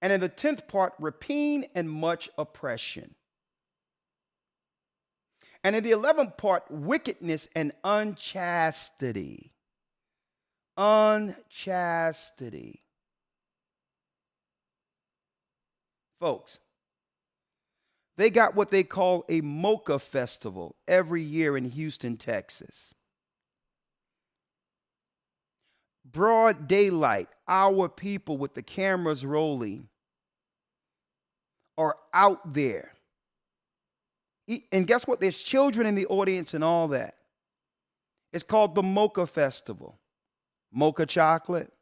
And in the 10th part, rapine and much oppression. And in the 11th part, wickedness and unchastity. Unchastity. Folks, they got what they call a Mocha Festival every year in Houston, Texas. Broad daylight, our people with the cameras rolling are out there. And guess what? There's children in the audience and all that. It's called the Mocha Festival. Mocha chocolate.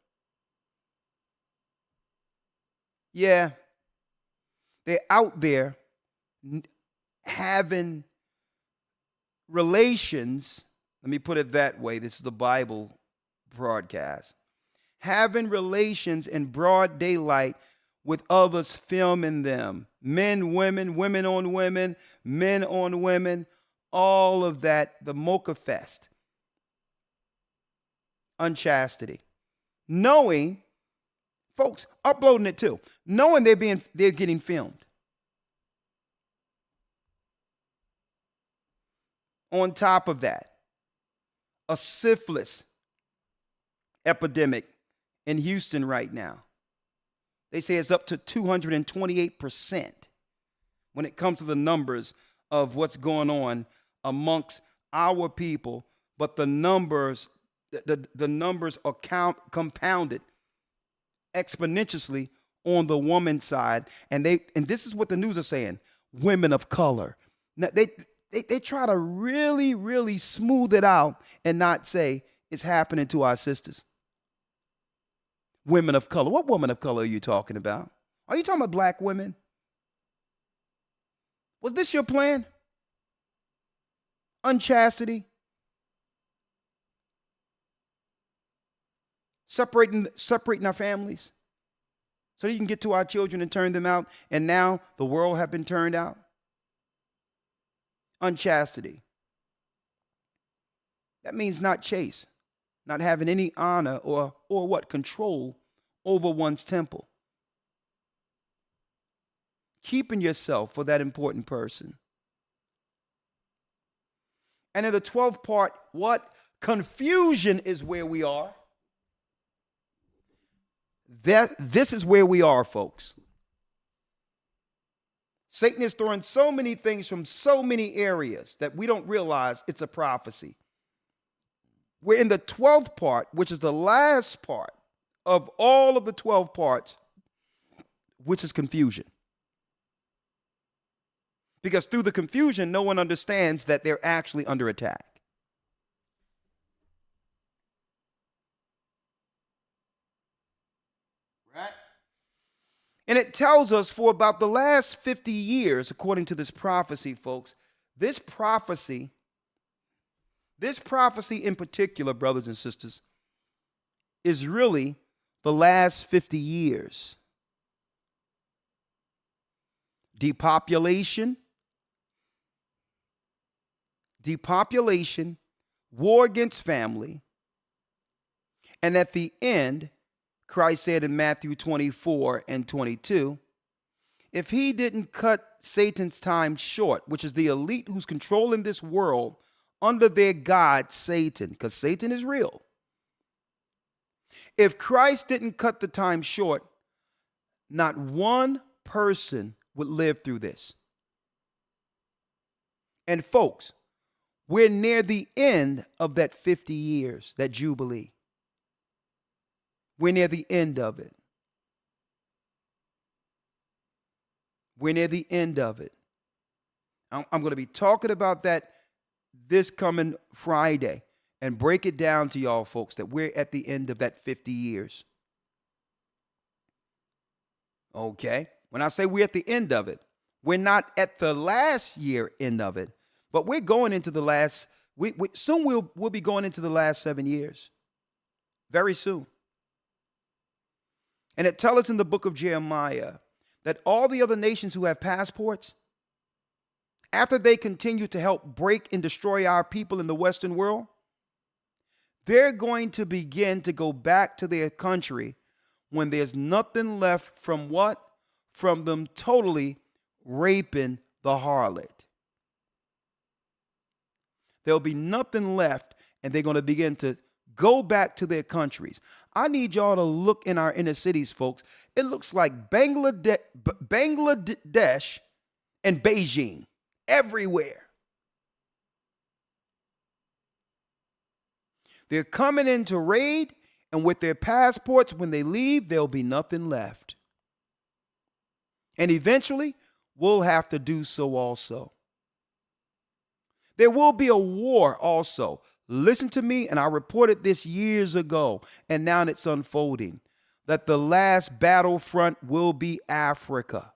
Yeah. They're out there having relations. Let me put it that way. This is the Bible broadcast. Having relations in broad daylight with others filming them. Men, women, women on women, men on women, all of that, the Mocha Fest. Unchastity. Knowing, folks, uploading it too, knowing they're getting filmed. On top of that, a syphilis epidemic in Houston right now. They say it's up to 228% when it comes to the numbers of what's going on amongst our people. But the numbers, the numbers are compounded exponentially on the woman's side. And this is what the news are saying: women of color. Now, they try to really, really smooth it out and not say it's happening to our sisters. Women of color. What woman of color are you talking about? Are you talking about black women? Was this your plan? Unchastity? Separating our families so that you can get to our children and turn them out, and now the world have been turned out? Unchastity. That means not chaste. Not having any honor or what? Control over one's temple. Keeping yourself for that important person. And in the 12th part, what? Confusion is where we are. This is where we are, folks. Satan is throwing so many things from so many areas that we don't realize it's a prophecy. We're in the 12th part, which is the last part of all of the 12 parts, which is confusion. Because through the confusion, no one understands that they're actually under attack. Right? And it tells us for about the last 50 years, according to this prophecy, folks, this prophecy in particular, brothers and sisters, is really the last 50 years. Depopulation, war against family, and at the end, Christ said in Matthew 24 and 22, if he didn't cut Satan's time short, which is the elite who's controlling this world under their god, Satan, because Satan is real. If Christ didn't cut the time short, not one person would live through this. And folks, we're near the end of that 50 years, that Jubilee. We're near the end of it. We're near the end of it. I'm going to be talking about that this coming Friday and break it down to y'all folks that we're at the end of that 50 years. Okay? When I say we're at the end of it, we're not at the last year end of it, but we're going into the last, soon we'll be going into the last 7 years. Very soon. And it tells us in the book of Jeremiah that all the other nations who have passports, after they continue to help break and destroy our people in the Western world, they're going to begin to go back to their country when there's nothing left from what? From them totally raping the harlot. There'll be nothing left, and they're going to begin to go back to their countries. I need y'all to look in our inner cities, folks. It looks like Bangladesh and Beijing everywhere. They're coming in to raid, and with their passports, when they leave, there'll be nothing left. And eventually, we'll have to do so also. There will be a war also. Listen to me, and I reported this years ago, and now it's unfolding, that the last battlefront will be Africa.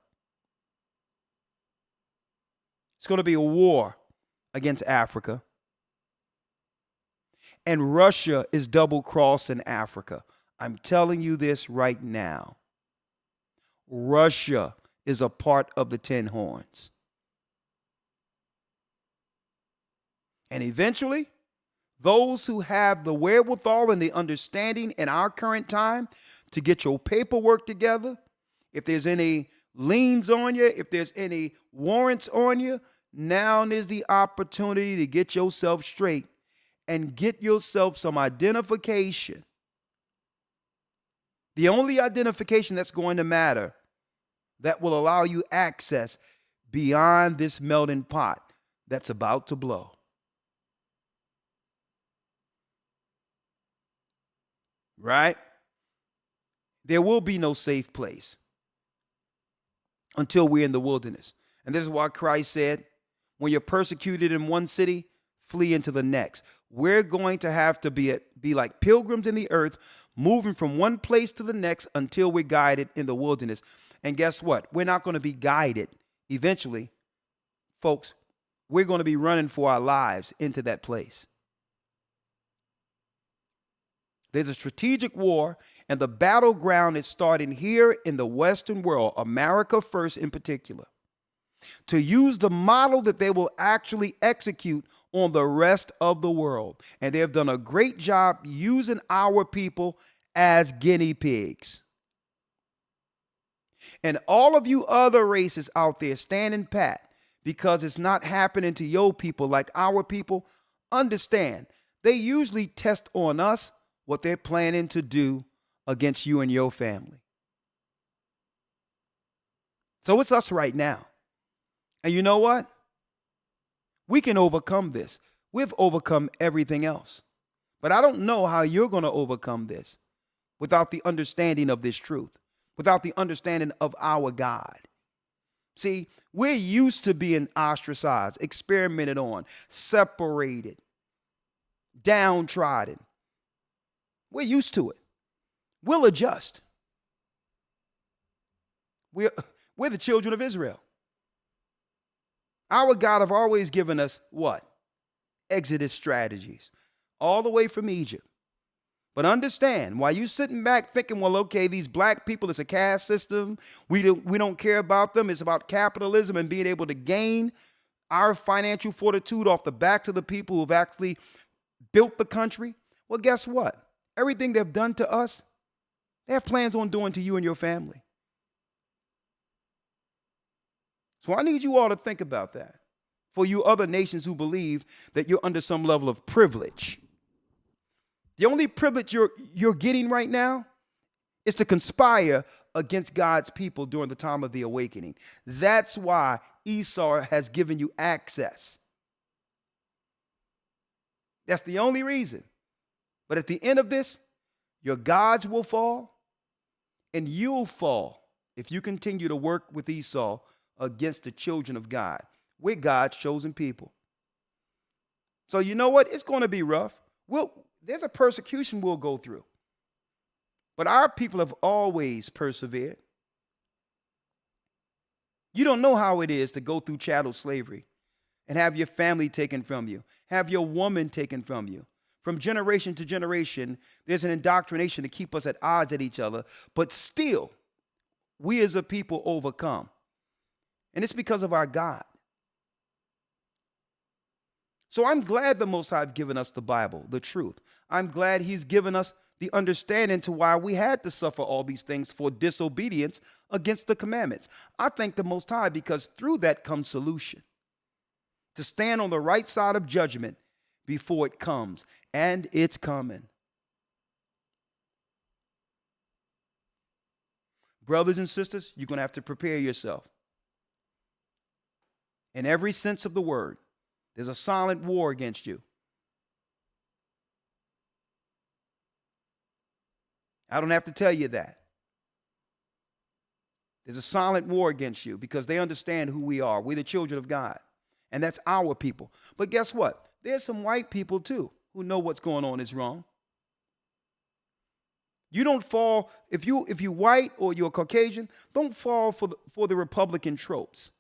It's going to be a war against Africa. And Russia is double-crossing Africa. I'm telling you this right now. Russia is a part of the 10 horns. And eventually, those who have the wherewithal and the understanding in our current time to get your paperwork together, if there's any liens on you, if there's any warrants on you, now is the opportunity to get yourself straight and get yourself some identification. The only identification that's going to matter that will allow you access beyond this melting pot that's about to blow. Right? There will be no safe place until we're in the wilderness. And this is why Christ said, when you're persecuted in one city, flee into the next. We're going to have to be like pilgrims in the earth, moving from one place to the next until we're guided in the wilderness. And guess what? We're not going to be guided. Eventually, folks, we're going to be running for our lives into that place. There's a strategic war, and the battleground is starting here in the Western world, America first in particular, to use the model that they will actually execute on the rest of the world. And they've done a great job using our people as guinea pigs. And all of you other races out there standing pat because it's not happening to your people like our people, understand they usually test on us what they're planning to do against you and your family. So it's us right now. And you know what? We can overcome this. We've overcome everything else. But I don't know how you're going to overcome this without the understanding of this truth, without the understanding of our God. See, we're used to being ostracized, experimented on, separated, downtrodden. We're used to it. We'll adjust. We're the children of Israel. Our God have always given us what? Exodus strategies. All the way from Egypt. But understand, while you sitting back thinking, well, okay, these black people, it's a caste system. We don't care about them. It's about capitalism and being able to gain our financial fortitude off the backs of the people who've actually built the country. Well, guess what? Everything they've done to us, they have plans on doing to you and your family. So I need you all to think about that. For you other nations who believe that you're under some level of privilege. The only privilege you're getting right now is to conspire against God's people during the time of the awakening. That's why Esau has given you access. That's the only reason. But at the end of this, your gods will fall and you'll fall if you continue to work with Esau against the children of God. We're God's chosen people. So you know what? It's going to be rough. There's a persecution we'll go through. But our people have always persevered. You don't know how it is to go through chattel slavery and have your family taken from you, have your woman taken from you. From generation to generation, there's an indoctrination to keep us at odds at each other, but still, we as a people overcome. And it's because of our God. So I'm glad the Most High have given us the Bible, the truth. I'm glad he's given us the understanding to why we had to suffer all these things for disobedience against the commandments. I thank the Most High because through that comes solution. To stand on the right side of judgment before it comes. And it's coming. Brothers and sisters, you're going to have to prepare yourself. In every sense of the word. There's a silent war against you. I don't have to tell you that. There's a silent war against you because they understand who we are. We're the children of God. And that's our people. But guess what? There's some white people too who know what's going on is wrong. You don't fall, if you're white or you're Caucasian, don't fall for the Republican tropes.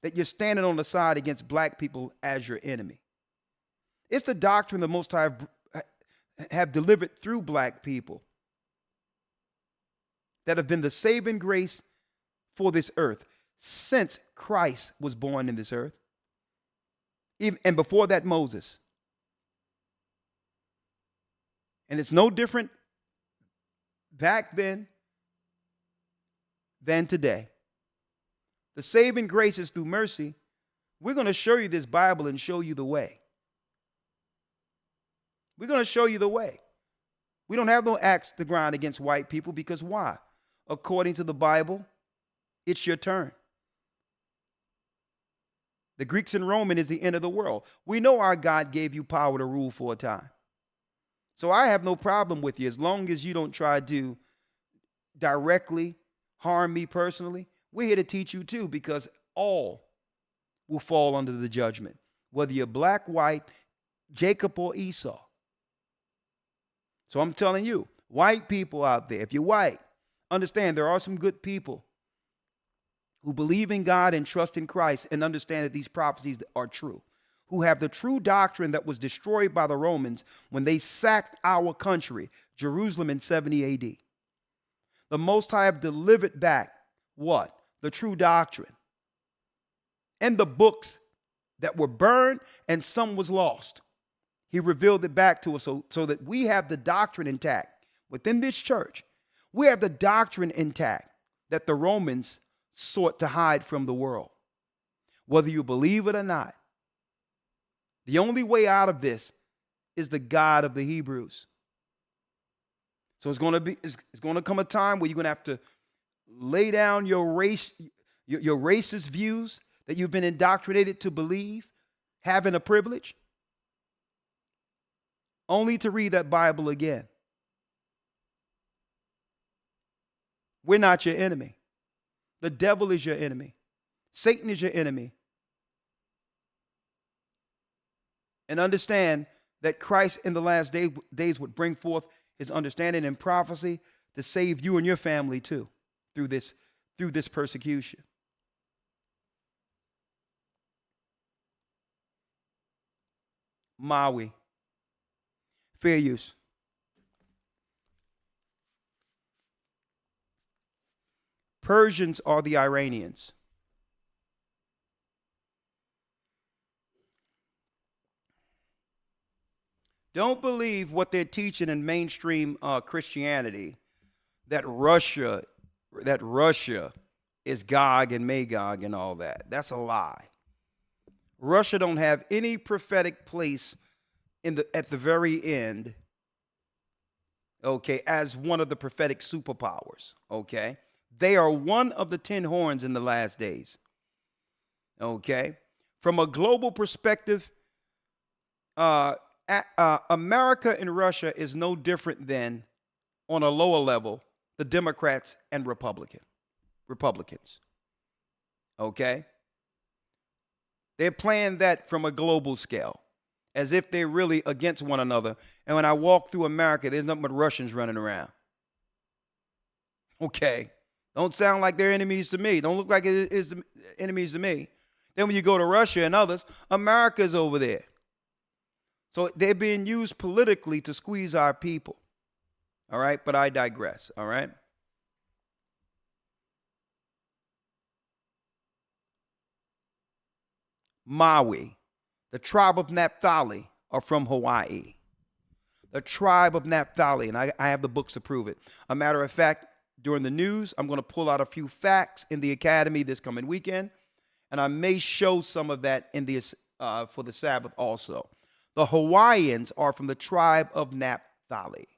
That you're standing on the side against black people as your enemy. It's the doctrine the Most High have delivered through black people that have been the saving grace for this earth since Christ was born in this earth. And before that, Moses. And it's no different back then than today. The saving grace is through mercy. We're going to show you this Bible and show you the way. We're going to show you the way. We don't have no axe to grind against white people because why? According to the Bible, it's your turn. The Greeks and Roman is the end of the world. We know our God gave you power to rule for a time. So I have no problem with you as long as you don't try to directly harm me personally. We're here to teach you too, because all will fall under the judgment, whether you're black, white, Jacob, or Esau. So I'm telling you, white people out there, if you're white, understand there are some good people who believe in God and trust in Christ and understand that these prophecies are true, who have the true doctrine that was destroyed by the Romans when they sacked our country, Jerusalem, in 70 AD. The Most High have delivered back what? The true doctrine. And the books that were burned and some was lost. He revealed it back to us so that we have the doctrine intact. Within this church, we have the doctrine intact that the Romans sought to hide from the world. Whether you believe it or not, the only way out of this is the God of the Hebrews. So it's going to come a time where you're going to have to lay down your racist views that you've been indoctrinated to believe, having a privilege, only to read that Bible again. We're not your enemy. The devil is your enemy. Satan is your enemy. And understand that Christ in the last days would bring forth his understanding and prophecy to save you and your family too through this persecution. Maui. Fair use. Persians are the Iranians. Don't believe what they're teaching in mainstream Christianity, that Russia is Gog and Magog and all that. That's a lie. Russia don't have any prophetic place at the very end, okay, as one of the prophetic superpowers, okay? They are one of the 10 horns in the last days, okay? From a global perspective, America and Russia is no different than, on a lower level, the Democrats and Republicans, okay? They're playing that from a global scale, as if they're really against one another. And when I walk through America, there's nothing but Russians running around. Okay. Don't sound like they're enemies to me. Don't look like it is enemies to me. Then when you go to Russia and others, America's over there. So they're being used politically to squeeze our people. All right? But I digress. All right? Maui, the tribe of Naphtali, are from Hawaii. The tribe of Naphtali, and I have the books to prove it. A matter of fact, during the news, I'm going to pull out a few facts in the academy this coming weekend, and I may show some of that in this for the Sabbath also. The Hawaiians are from the tribe of Naphtali.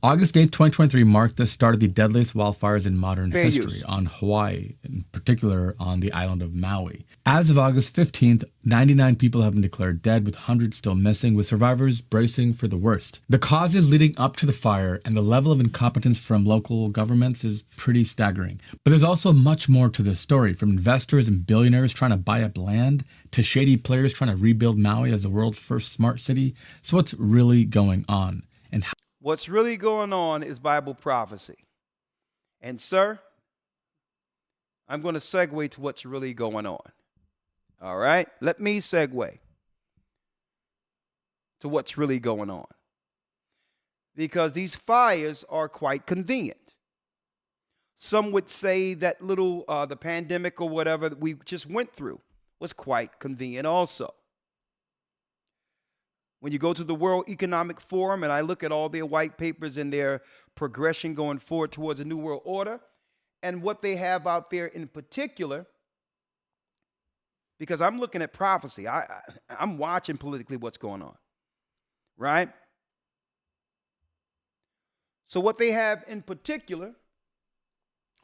August 8th, 2023 marked the start of the deadliest wildfires in modern Fair history use. on Hawaii, in particular on the island of Maui. As of August 15th, 99 people have been declared dead, with hundreds still missing, with survivors bracing for the worst. The causes leading up to the fire and the level of incompetence from local governments is pretty staggering. But there's also much more to this story, from investors and billionaires trying to buy up land to shady players trying to rebuild Maui as the world's first smart city. So what's really going on? And how What's really going on is Bible prophecy. And, sir, I'm going to segue to what's really going on. All right? Let me segue to what's really going on. Because these fires are quite convenient. Some would say that the pandemic or whatever that we just went through was quite convenient also. When you go to the World Economic Forum and I look at all their white papers and their progression going forward towards a new world order and what they have out there in particular, because I'm looking at prophecy. I'm watching politically what's going on, right? So what they have in particular,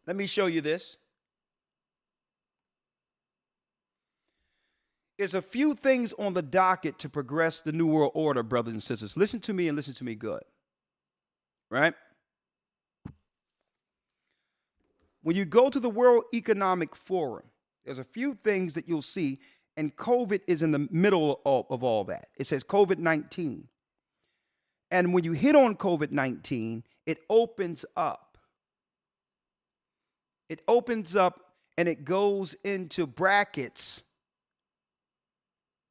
let me show you this. There's a few things on the docket to progress the New World Order, brothers and sisters. Listen to me and listen to me good. Right? When you go to the World Economic Forum, there's a few things that you'll see, and COVID is in the middle of all that. It says COVID-19. And when you hit on COVID-19, it opens up. It opens up and it goes into brackets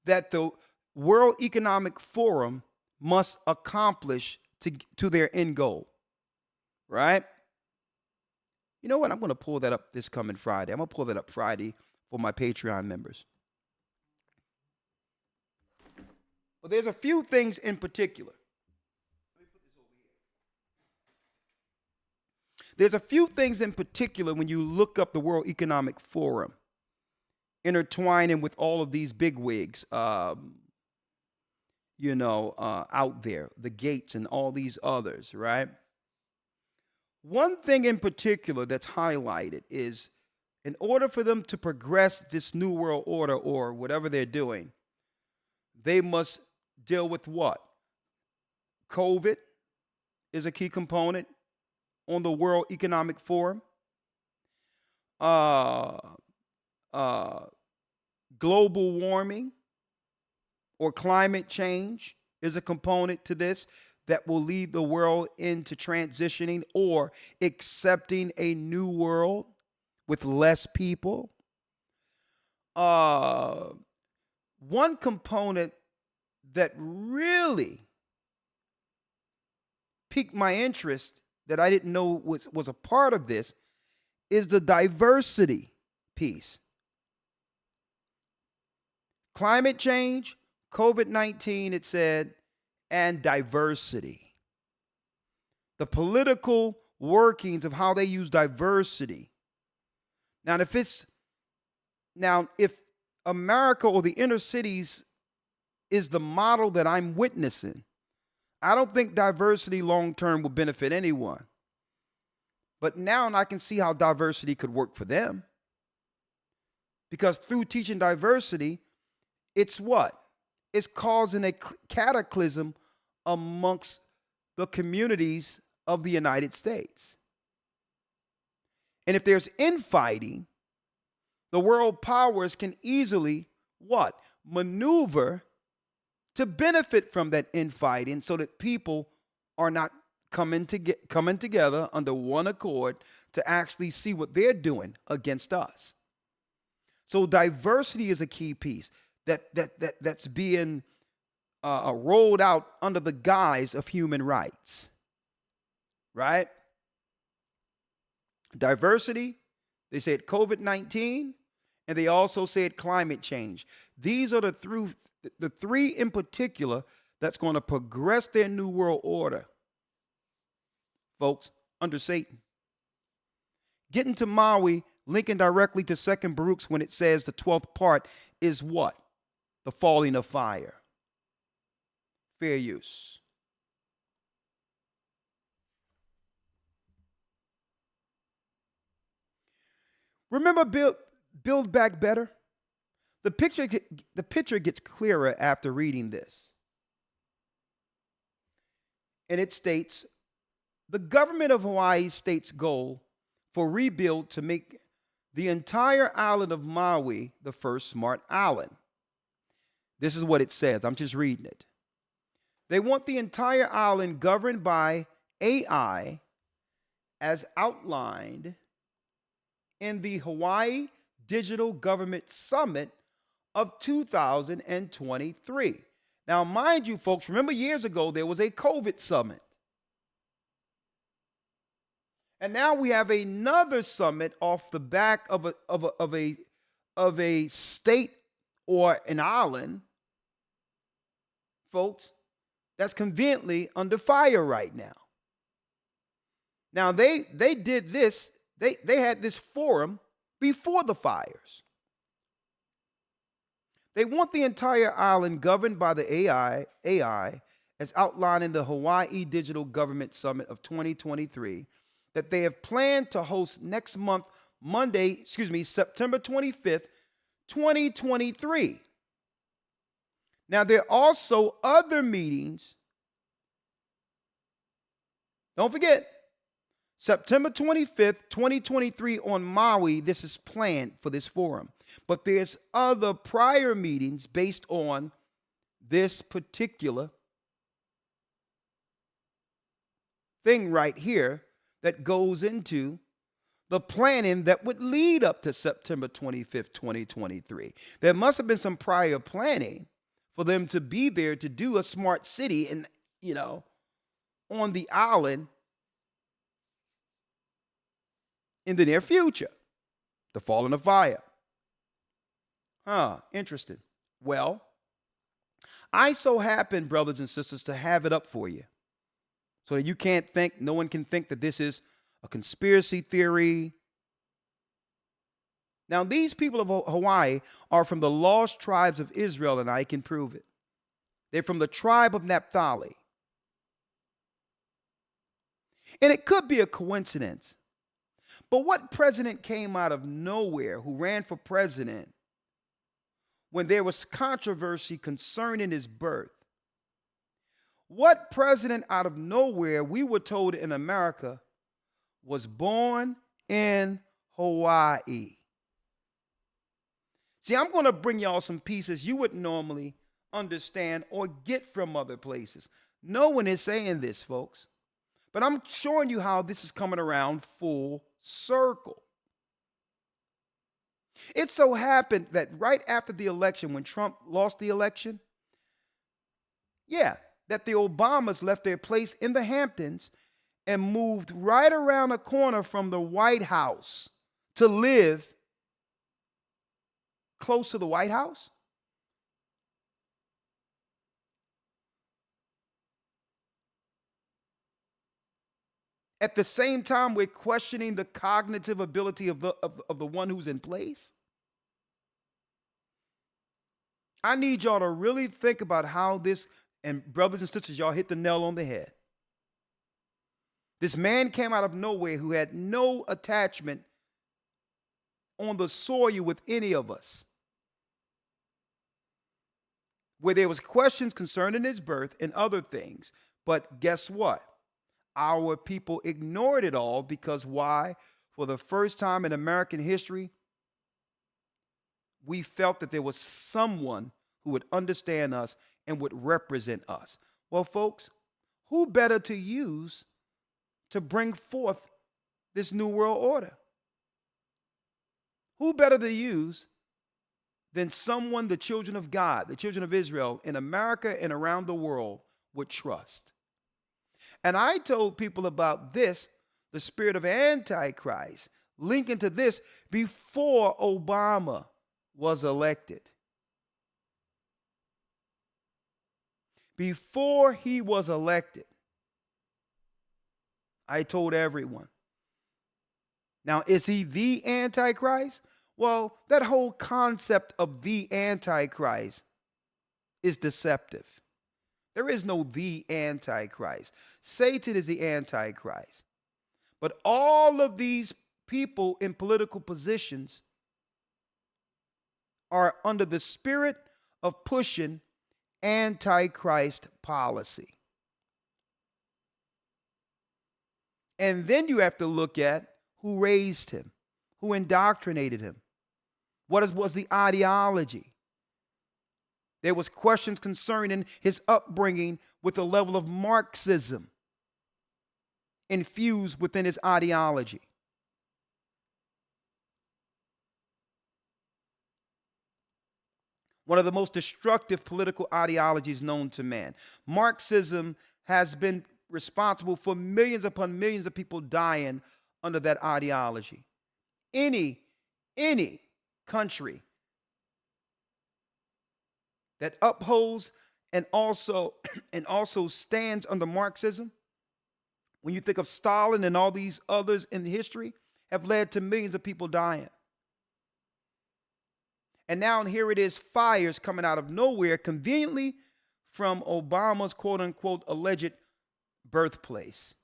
that the World Economic Forum must accomplish to their end goal, right? You know what? I'm going to pull that up this coming Friday. I'm going to pull that up Friday for my Patreon members. But there's a few things in particular. Let me put this over here. There's a few things in particular when you look up the World Economic Forum, intertwining with all of these bigwigs, out there, the Gates and all these others, right? One thing in particular that's highlighted is, in order for them to progress this New World Order or whatever they're doing, they must deal with what? COVID is a key component on the World Economic Forum. Global warming or climate change is a component to this that will lead the world into transitioning or accepting a new world with less people. One component that really piqued my interest that I didn't know was a part of this is the diversity piece. Climate change, COVID-19, it said, and diversity. The political workings of how they use diversity. Now, if America or the inner cities is the model that I'm witnessing, I don't think diversity long term will benefit anyone. But now I can see how diversity could work for them. Because through teaching diversity, it's what? It's causing a cataclysm amongst the communities of the United States. And if there's infighting, the world powers can easily what? Maneuver to benefit from that infighting so that people are not coming together under one accord to actually see what they're doing against us. So diversity is a key piece that's being rolled out under the guise of human rights, right? Diversity, they said COVID-19, and they also said climate change. These are the three in particular that's going to progress their new world order, folks, under Satan. Getting to Maui, linking directly to 2 Baruch when it says the 12th part is what? The falling of fire. Fair use. Remember Build Back Better? The picture gets clearer after reading this. And it states, the government of Hawaii states goal for rebuild to make the entire island of Maui the first smart island. This is what it says. I'm just reading it. They want the entire island governed by AI as outlined in the Hawaii Digital Government Summit of 2023. Now, mind you, folks, remember years ago there was a COVID summit. And now we have another summit off the back of a state or an island, folks, that's conveniently under fire right now. Now they did this, they had this forum before the fires. They want the entire island governed by the AI as outlined in the Hawaii Digital Government Summit of 2023 that they have planned to host next month, September 25th, 2023. Now, there are also other meetings. Don't forget, September 25th, 2023 on Maui, this is planned for this forum. But there's other prior meetings based on this particular thing right here that goes into the planning that would lead up to September 25th, 2023. There must have been some prior planning for them to be there to do a smart city and, on the island in the near future. The falling of fire. Interesting. Well, I so happen, brothers and sisters, to have it up for you so that you can't think, no one can think that this is a conspiracy theory. Now, these people of Hawaii are from the lost tribes of Israel, and I can prove it. They're from the tribe of Naphtali. And it could be a coincidence. But what president came out of nowhere who ran for president when there was controversy concerning his birth? What president out of nowhere, we were told in America, was born in Hawaii? See, I'm going to bring y'all some pieces you wouldn't normally understand or get from other places. No one is saying this, folks. But I'm showing you how this is coming around full circle. It so happened that right after the election, when Trump lost the election, that the Obamas left their place in the Hamptons and moved right around the corner from the White House to live close to the White House? At the same time, we're questioning the cognitive ability of the one who's in place. I need y'all to really think about how this, and brothers and sisters, y'all hit the nail on the head. This man came out of nowhere who had no attachment on the soil with any of us, where there was questions concerning his birth and other things. But guess what? Our people ignored it all because why? For the first time in American history, we felt that there was someone who would understand us and would represent us. Well, folks, who better to use to bring forth this new world order? Who better to use than someone the children of God, the children of Israel in America and around the world would trust? And I told people about this, the spirit of Antichrist, linking to this before Obama was elected. Before he was elected, I told everyone. Now, is he the Antichrist? Well, that whole concept of the Antichrist is deceptive. There is no the Antichrist. Satan is the Antichrist. But all of these people in political positions are under the spirit of pushing Antichrist policy. And then you have to look at who raised him, who indoctrinated him. What was the ideology? There was questions concerning his upbringing with a level of Marxism infused within his ideology. One of the most destructive political ideologies known to man. Marxism has been responsible for millions upon millions of people dying under that ideology. Any country that upholds and also stands under Marxism, when you think of Stalin and all these others in history, have led to millions of people dying. And now here it is, fires coming out of nowhere, conveniently from Obama's quote-unquote alleged birthplace.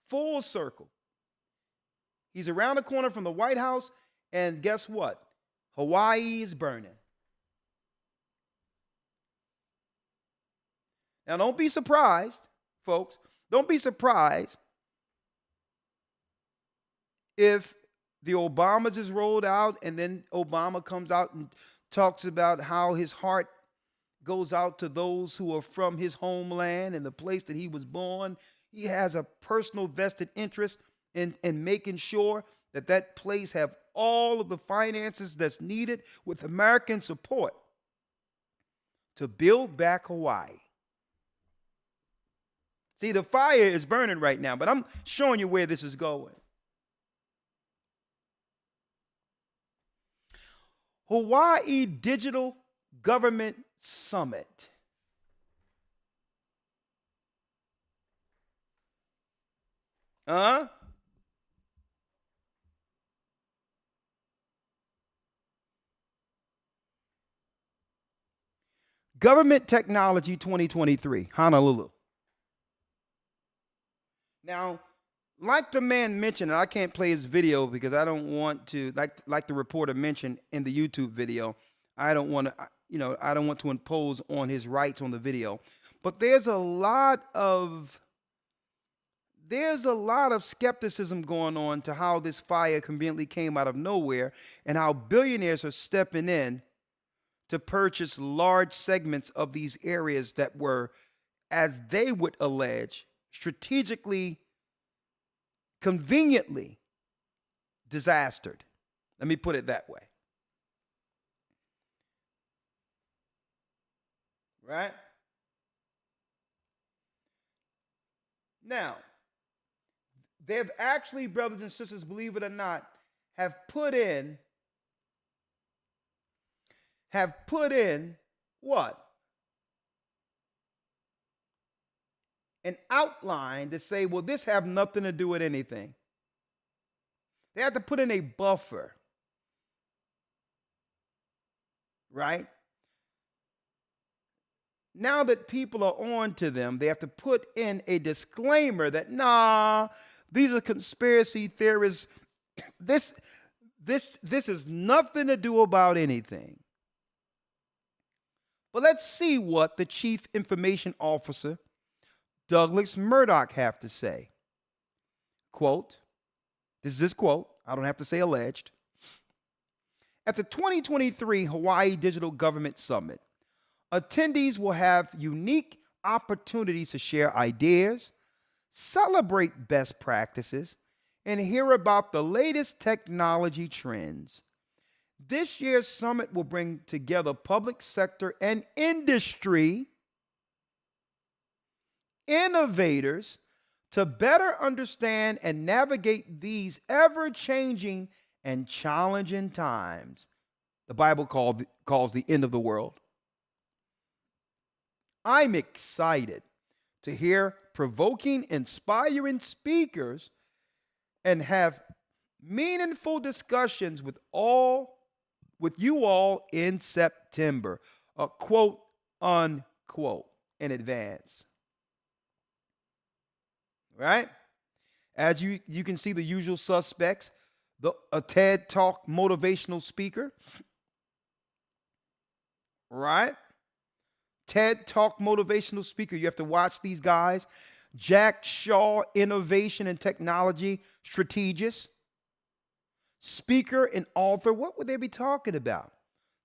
Full circle. He's around the corner from the White House, and guess what? Hawaii is burning. Now, don't be surprised, folks. Don't be surprised if the Obamas is rolled out and then Obama comes out and talks about how his heart goes out to those who are from his homeland and the place that he was born. He has a personal vested interest in making sure that that place have all of the finances that's needed with American support to build back Hawaii. See, the fire is burning right now, but I'm showing you where this is going. Hawaii Digital Government Summit. Government Technology 2023, Honolulu. Now, like the man mentioned, and I can't play his video because I don't want to, like the reporter mentioned in the YouTube video, I don't want to impose on his rights on the video. But there's a lot of skepticism going on to how this fire conveniently came out of nowhere and how billionaires are stepping in to purchase large segments of these areas that were, as they would allege, strategically, conveniently disastered. Let me put it that way. Right? Now, they have actually, brothers and sisters, believe it or not, have put in what? An outline to say, well, this have nothing to do with anything. They have to put in a buffer, right? Now that people are on to them, they have to put in a disclaimer that, nah, these are conspiracy theorists. This is nothing to do about anything. But let's see what the Chief Information Officer, Douglas Murdoch, have to say. Quote, this is his quote, I don't have to say alleged. At the 2023 Hawaii Digital Government Summit, attendees will have unique opportunities to share ideas, celebrate best practices, and hear about the latest technology trends. This year's summit will bring together public sector and industry innovators to better understand and navigate these ever-changing and challenging times the Bible calls the end of the world. I'm excited to hear provoking, inspiring speakers and have meaningful discussions with you all in September. Quote, unquote, in advance. Right? As you can see, the usual suspects, a TED Talk motivational speaker. Right? TED Talk motivational speaker. You have to watch these guys. Jack Shaw, innovation and technology strategist. Speaker and author. What would they be talking about?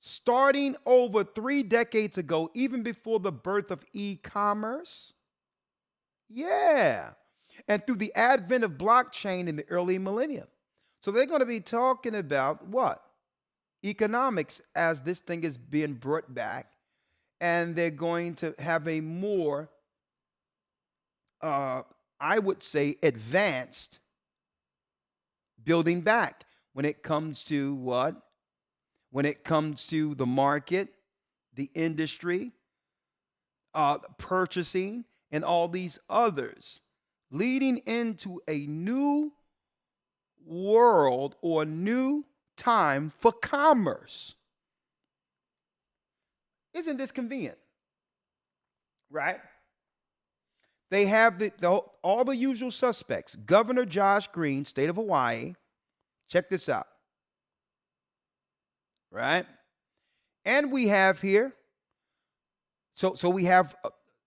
Starting over 3 decades ago, even before the birth of e-commerce. Yeah. And through the advent of blockchain in the early millennium. So they're going to be talking about what? Economics as this thing is being brought back. And they're going to have a more, I would say, advanced building back when it comes to what? When it comes to the market, the industry, purchasing, and all these others, leading into a new world or new time for commerce. Isn't this convenient? Right? They have all the usual suspects. Governor Josh Green, state of Hawaii. Check this out. Right? And we have here, so we have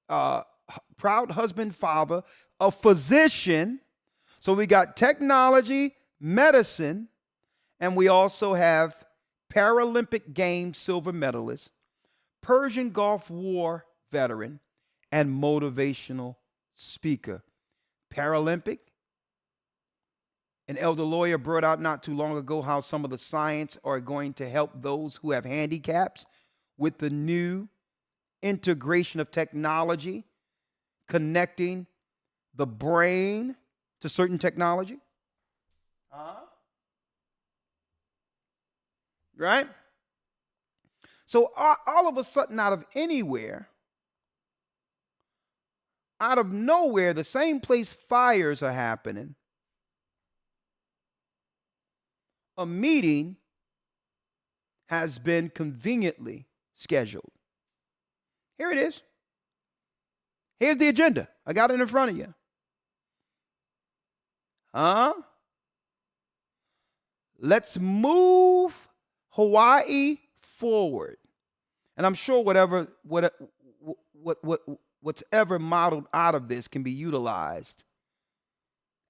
proud husband, father, a physician. So we got technology, medicine, and we also have Paralympic Games silver medalist, Persian Gulf War veteran, and motivational speaker. Paralympic. And Elder Lawya brought out not too long ago how some of the science are going to help those who have handicaps with the new integration of technology, connecting the brain to certain technology. Right? So all of a sudden, out of anywhere, out of nowhere, the same place fires are happening, a meeting has been conveniently scheduled. Here it is. Here's the agenda. I got it in front of you. Let's move Hawaii forward. And I'm sure what's ever modeled out of this can be utilized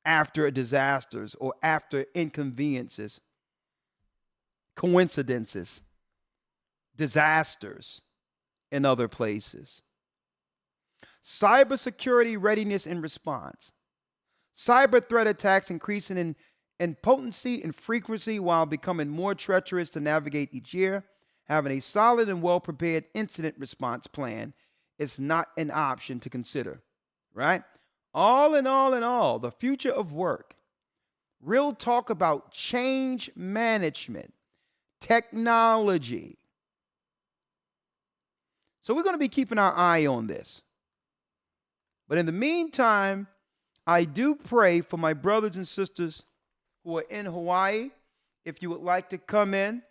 after disasters or after inconveniences, coincidences, disasters in other places. Cybersecurity readiness and response. Cyber threat attacks increasing in potency and frequency while becoming more treacherous to navigate each year. Having a solid and well-prepared incident response plan is not an option to consider, right? All in all, the future of work. Real talk about change management, technology. So we're going to be keeping our eye on this. But in the meantime, I do pray for my brothers and sisters who are in Hawaii. If you would like to come in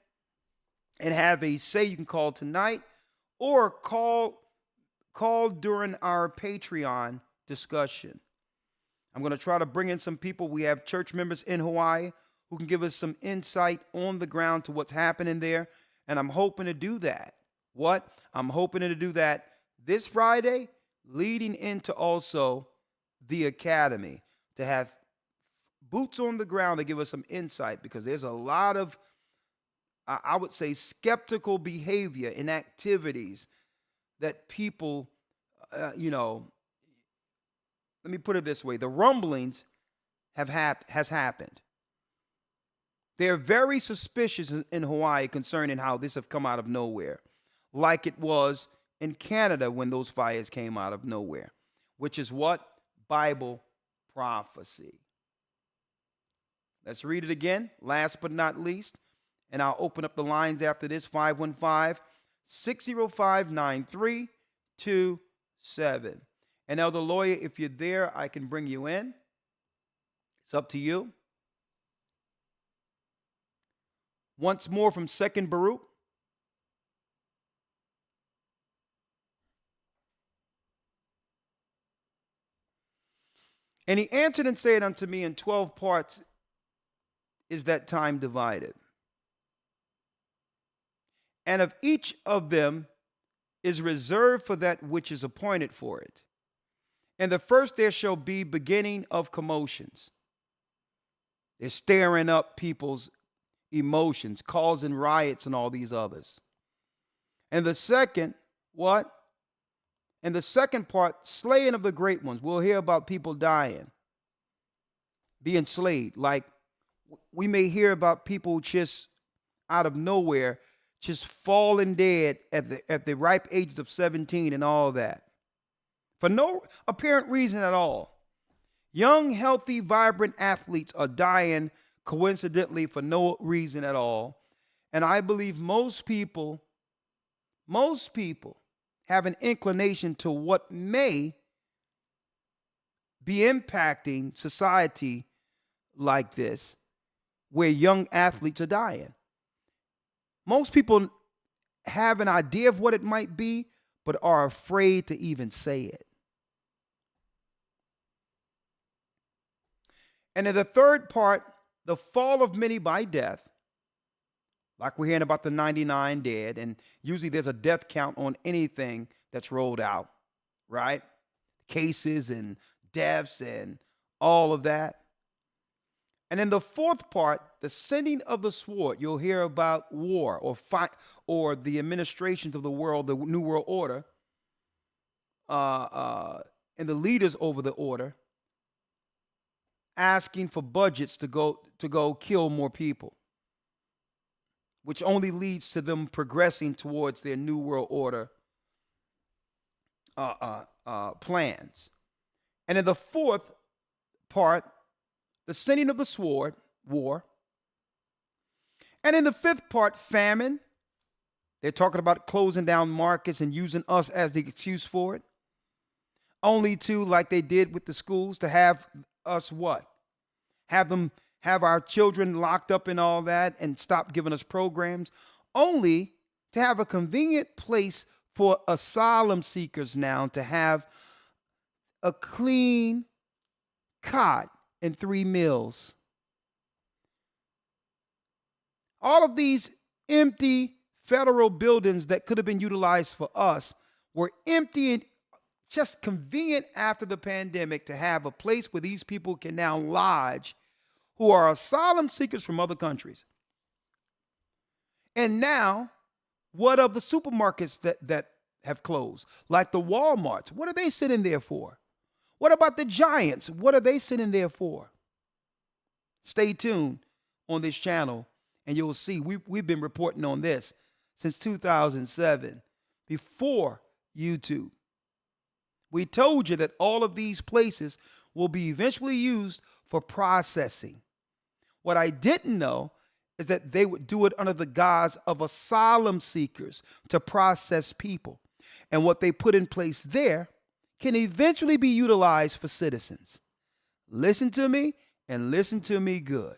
and have a say, you can call tonight or call during our Patreon discussion. I'm going to try to bring in some people. We have church members in Hawaii who can give us some insight on the ground to what's happening there. And I'm hoping to do that. I'm hoping to do that this Friday, leading into also the academy, to have boots on the ground to give us some insight, because there's a lot of, I would say, skeptical behavior and activities that people, let me put it this way. The rumblings has happened. They're very suspicious in Hawaii concerning how this have come out of nowhere, like it was in Canada when those fires came out of nowhere, which is what? Bible prophecy. Let's read it again, last but not least, and I'll open up the lines after this, 515-605-9327. And Elder Lawya, if you're there, I can bring you in. It's up to you. Once more from 2nd Baruch. And he answered and said unto me, in 12 parts is that time divided. And of each of them is reserved for that which is appointed for it. And the first there shall be beginning of commotions. They're stirring up people's emotions, causing riots and all these others. And the second, what? And the second part, slaying of the great ones. We'll hear about people dying, being slayed. Like we may hear about people just out of nowhere, just falling dead at the ripe ages of 17 and all that, for no apparent reason at all. Young, healthy, vibrant athletes are dying coincidentally for no reason at all. And I believe most people have an inclination to what may be impacting society like this, where young athletes are dying. Most people have an idea of what it might be, but are afraid to even say it. And in the third part, the fall of many by death, like we're hearing about the 99 dead, and usually there's a death count on anything that's rolled out, right? Cases and deaths and all of that. And in the fourth part, the sending of the sword, you'll hear about war or fight, or the administrations of the world, the New World Order, and the leaders over the order, asking for budgets to go kill more people, which only leads to them progressing towards their New World Order plans. And in the fourth part, the sending of the sword, war. And in the fifth part, famine. They're talking about closing down markets and using us as the excuse for it. Only to, like they did with the schools, to have us what? Have our children locked up and all that and stop giving us programs. Only to have a convenient place for asylum seekers now to have a clean cot and 3 meals. All of these empty federal buildings that could have been utilized for us were empty and just convenient after the pandemic to have a place where these people can now lodge who are asylum seekers from other countries. And now, what of the supermarkets that have closed? Like the Walmarts, what are they sitting there for? What about the Giants? What are they sitting there for? Stay tuned on this channel and you'll see we've been reporting on this since 2007, before YouTube. We told you that all of these places will be eventually used for processing. What I didn't know is that they would do it under the guise of asylum seekers to process people. And what they put in place there can eventually be utilized for citizens. Listen to me and listen to me good.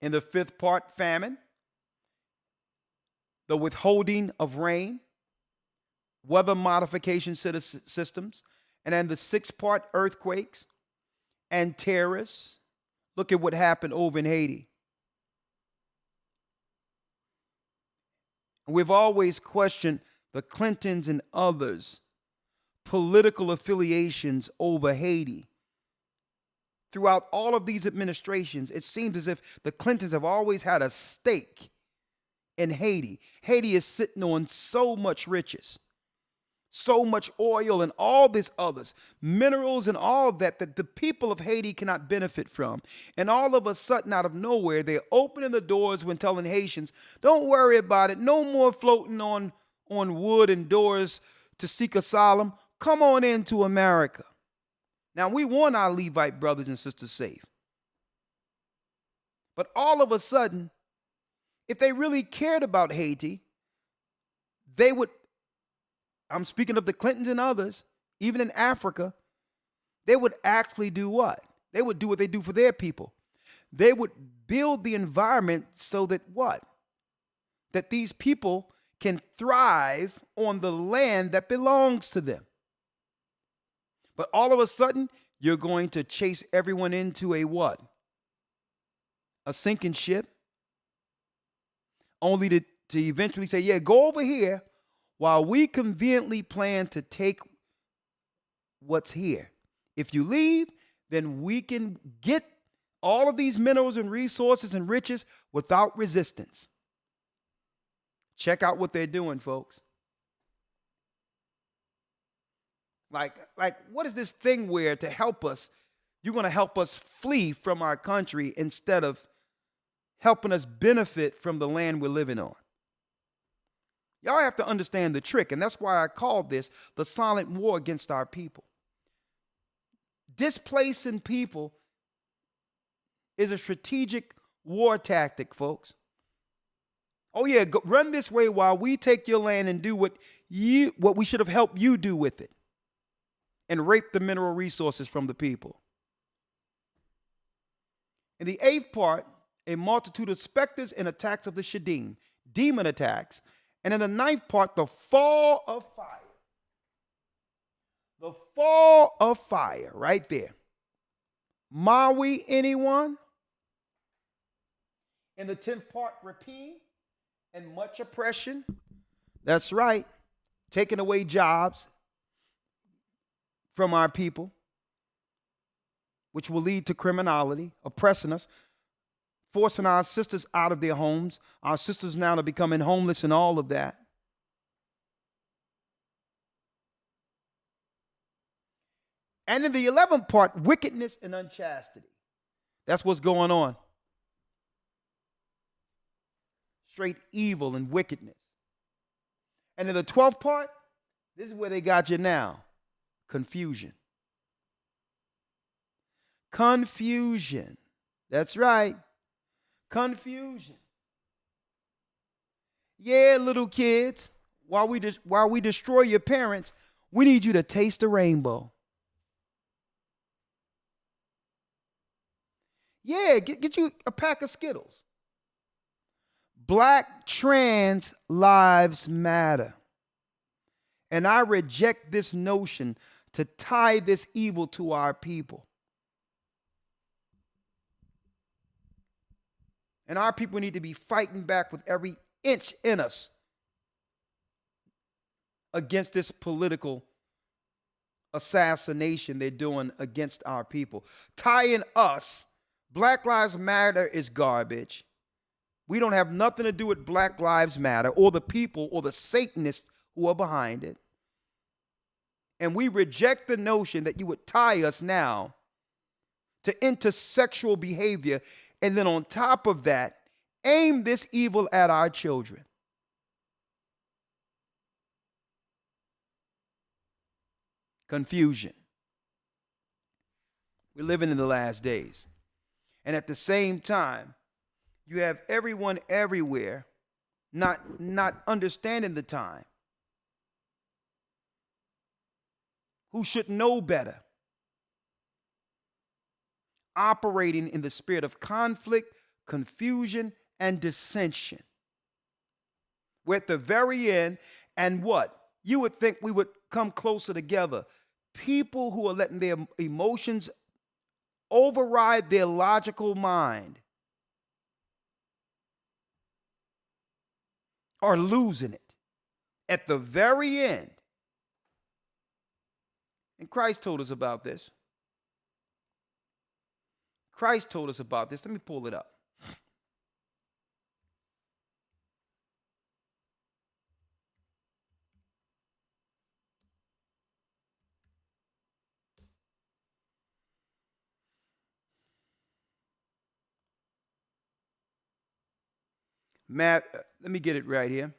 In the fifth part, famine, the withholding of rain, weather modification systems, and then the sixth part, earthquakes and terrorists. Look at what happened over in Haiti. We've always questioned the Clintons and others' political affiliations over Haiti. Throughout all of these administrations, it seems as if the Clintons have always had a stake in Haiti. Haiti is sitting on so much riches, so much oil and all this others, minerals and all that the people of Haiti cannot benefit from. And all of a sudden, out of nowhere, they're opening the doors when telling Haitians, don't worry about it. No more floating on wood and doors to seek asylum. Come on into America. Now, we want our Levite brothers and sisters safe. But all of a sudden, if they really cared about Haiti, they would, I'm speaking of the Clintons and others, even in Africa, they would actually do what? They would do what they do for their people. They would build the environment so that what? That these people can thrive on the land that belongs to them. But all of a sudden, you're going to chase everyone into a what? A sinking ship. Only to eventually say, yeah, go over here while we conveniently plan to take what's here. If you leave, then we can get all of these minerals and resources and riches without resistance. Check out what they're doing, folks. Like, what is this thing where to help us, you're going to help us flee from our country instead of helping us benefit from the land we're living on? Y'all have to understand the trick, and that's why I called this the silent war against our people. Displacing people is a strategic war tactic, folks. Oh yeah, run this way while we take your land and do what we should have helped you do with it, and rape the mineral resources from the people. In the eighth part, a multitude of specters and attacks of the Shadim, demon attacks. And in the ninth part, the fall of fire. The fall of fire, right there. Maui, anyone? In the 10th part, rapine and much oppression. That's right. Taking away jobs from our people, which will lead to criminality, oppressing us, forcing our sisters out of their homes. Our sisters now are becoming homeless and all of that. And in the 11th part, wickedness and unchastity. That's what's going on. Straight evil and wickedness. And in the 12th part, this is where they got you now. Confusion. Confusion. That's right. Confusion. Yeah, little kids, while we destroy your parents, we need you to taste the rainbow. Yeah, get you a pack of Skittles. Black trans lives matter. And I reject this notion to tie this evil to our people. And our people need to be fighting back with every inch in us against this political assassination they're doing against our people. Tying us, Black Lives Matter is garbage. We don't have nothing to do with Black Lives Matter or the people or the Satanists who are behind it. And we reject the notion that you would tie us now to intersexual behavior and then on top of that, aim this evil at our children. confusion. We're living in the last days. And at the same time, you have everyone everywhere not understanding the time, who should know better, operating in the spirit of conflict, confusion, and dissension. We're at the very end, and what? You would think we would come closer together. People who are letting their emotions override their logical mind are losing it at the very end. And Christ told us about this. Christ told us about this. Let me pull it up. Let me get it right here.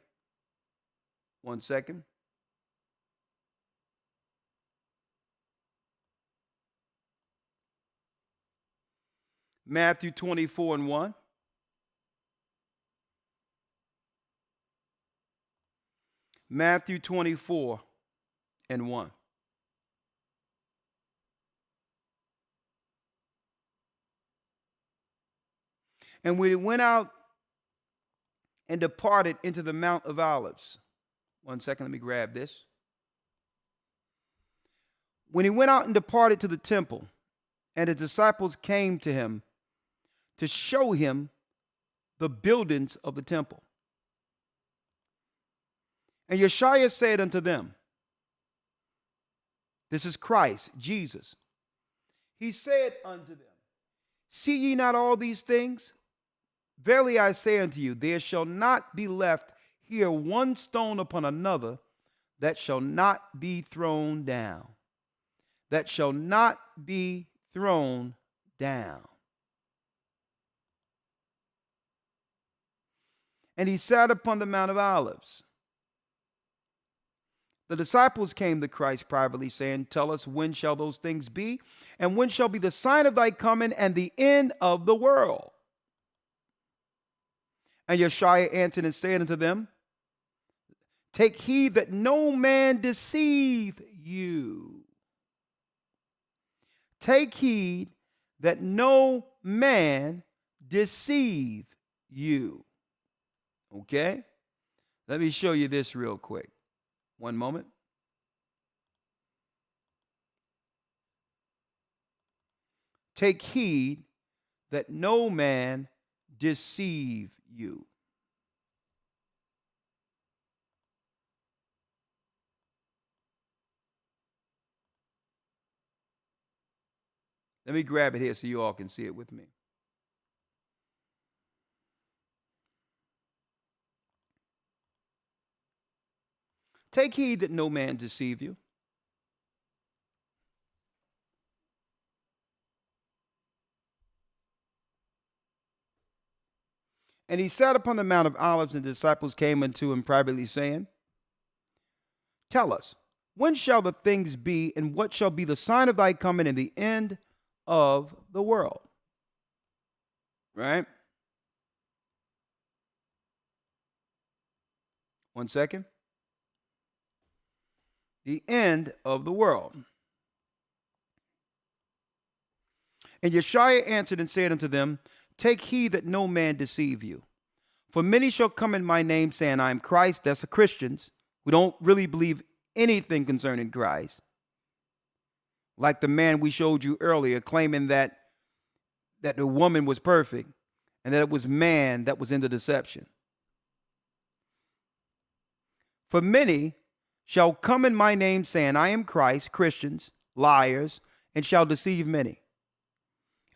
1 second. Matthew 24:1. Matthew 24:1. And we went out and departed into the Mount of Olives. 1 second, let me grab this. When he went out and departed to the temple, and his disciples came to him to show him the buildings of the temple. And Yeshua said unto them, this is Christ, Jesus. He said unto them, see ye not all these things? Verily I say unto you, there shall not be left here one stone upon another that shall not be thrown down. That shall not be thrown down. And he sat upon the Mount of Olives. The disciples came to Christ privately, saying, tell us, when shall those things be? And when shall be the sign of thy coming and the end of the world? And Yeshua answered and said unto them, take heed that no man deceive you. Take heed that no man deceive you. Okay? Let me show you this real quick. One moment. Take heed that no man deceive you. Let me grab it here so you all can see it with me. Take heed that no man deceive you. And he sat upon the Mount of Olives, and the disciples came unto him privately, saying, tell us, when shall the things be, and what shall be the sign of thy coming and the end of the world? Right? 1 second. The end of the world. And Yeshua answered and said unto them, take heed that no man deceive you. For many shall come in my name, saying, I am Christ. That's the Christians who don't really believe anything concerning Christ. Like the man we showed you earlier, claiming that the woman was perfect and that it was man that was in the deception. For many shall come in my name, saying, I am Christ, Christians, liars, and shall deceive many.